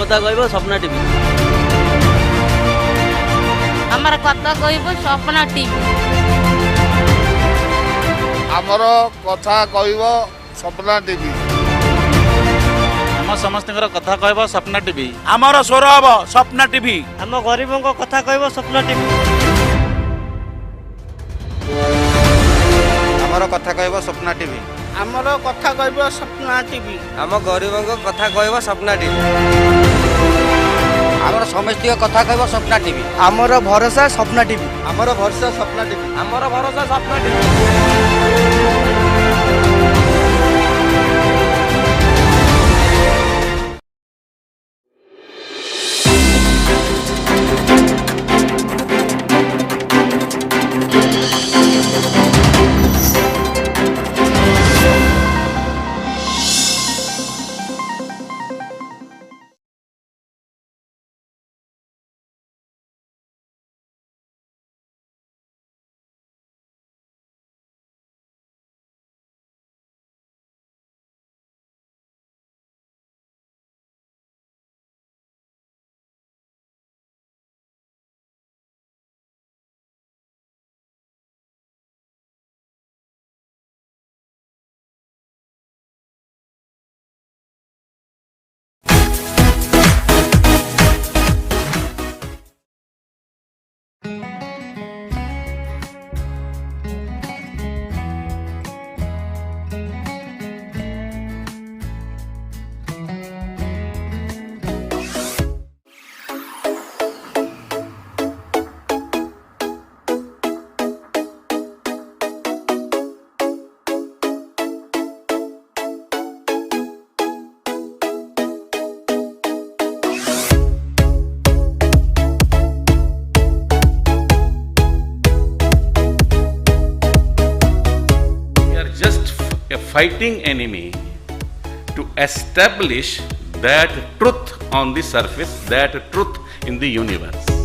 কথা কইব Swapna TV আমার কথা কইব Swapna TV আমার কথা কইব Swapna TV ଆମ ସମସ୍ତଙ୍କର କଥା କହିବ ସ୍ୱପ୍ନା ଟିଭି ଆମର ସ୍ୱର ହବ ସ୍ୱପ୍ନା ଟିଭି ଆମ ଗରିବଙ୍କ କଥା କହିବ ସ୍ୱପ୍ନା ଟିଭି ଆମର କଥା କହିବ ସ୍ୱପ୍ନା ଟିଭି ଆମର କଥା କହିବ ସ୍ୱପ୍ନା ଟିଭି ଆମ ଗରିବଙ୍କ କଥା କହିବ ସ୍ୱପ୍ନା ଟିଭି ଆମର ସମସ୍ତଙ୍କ କଥା କହିବ ସ୍ୱପ୍ନା ଟିଭି ଆମର ଭରସା ସ୍ୱପ୍ନା ଟିଭି ଆମର ଭରସା ସ୍ୱପ୍ନା ଟିଭି ଆମର ଭରସା Swapna TV fighting enemy to establish that truth on the surface, that truth in the universe.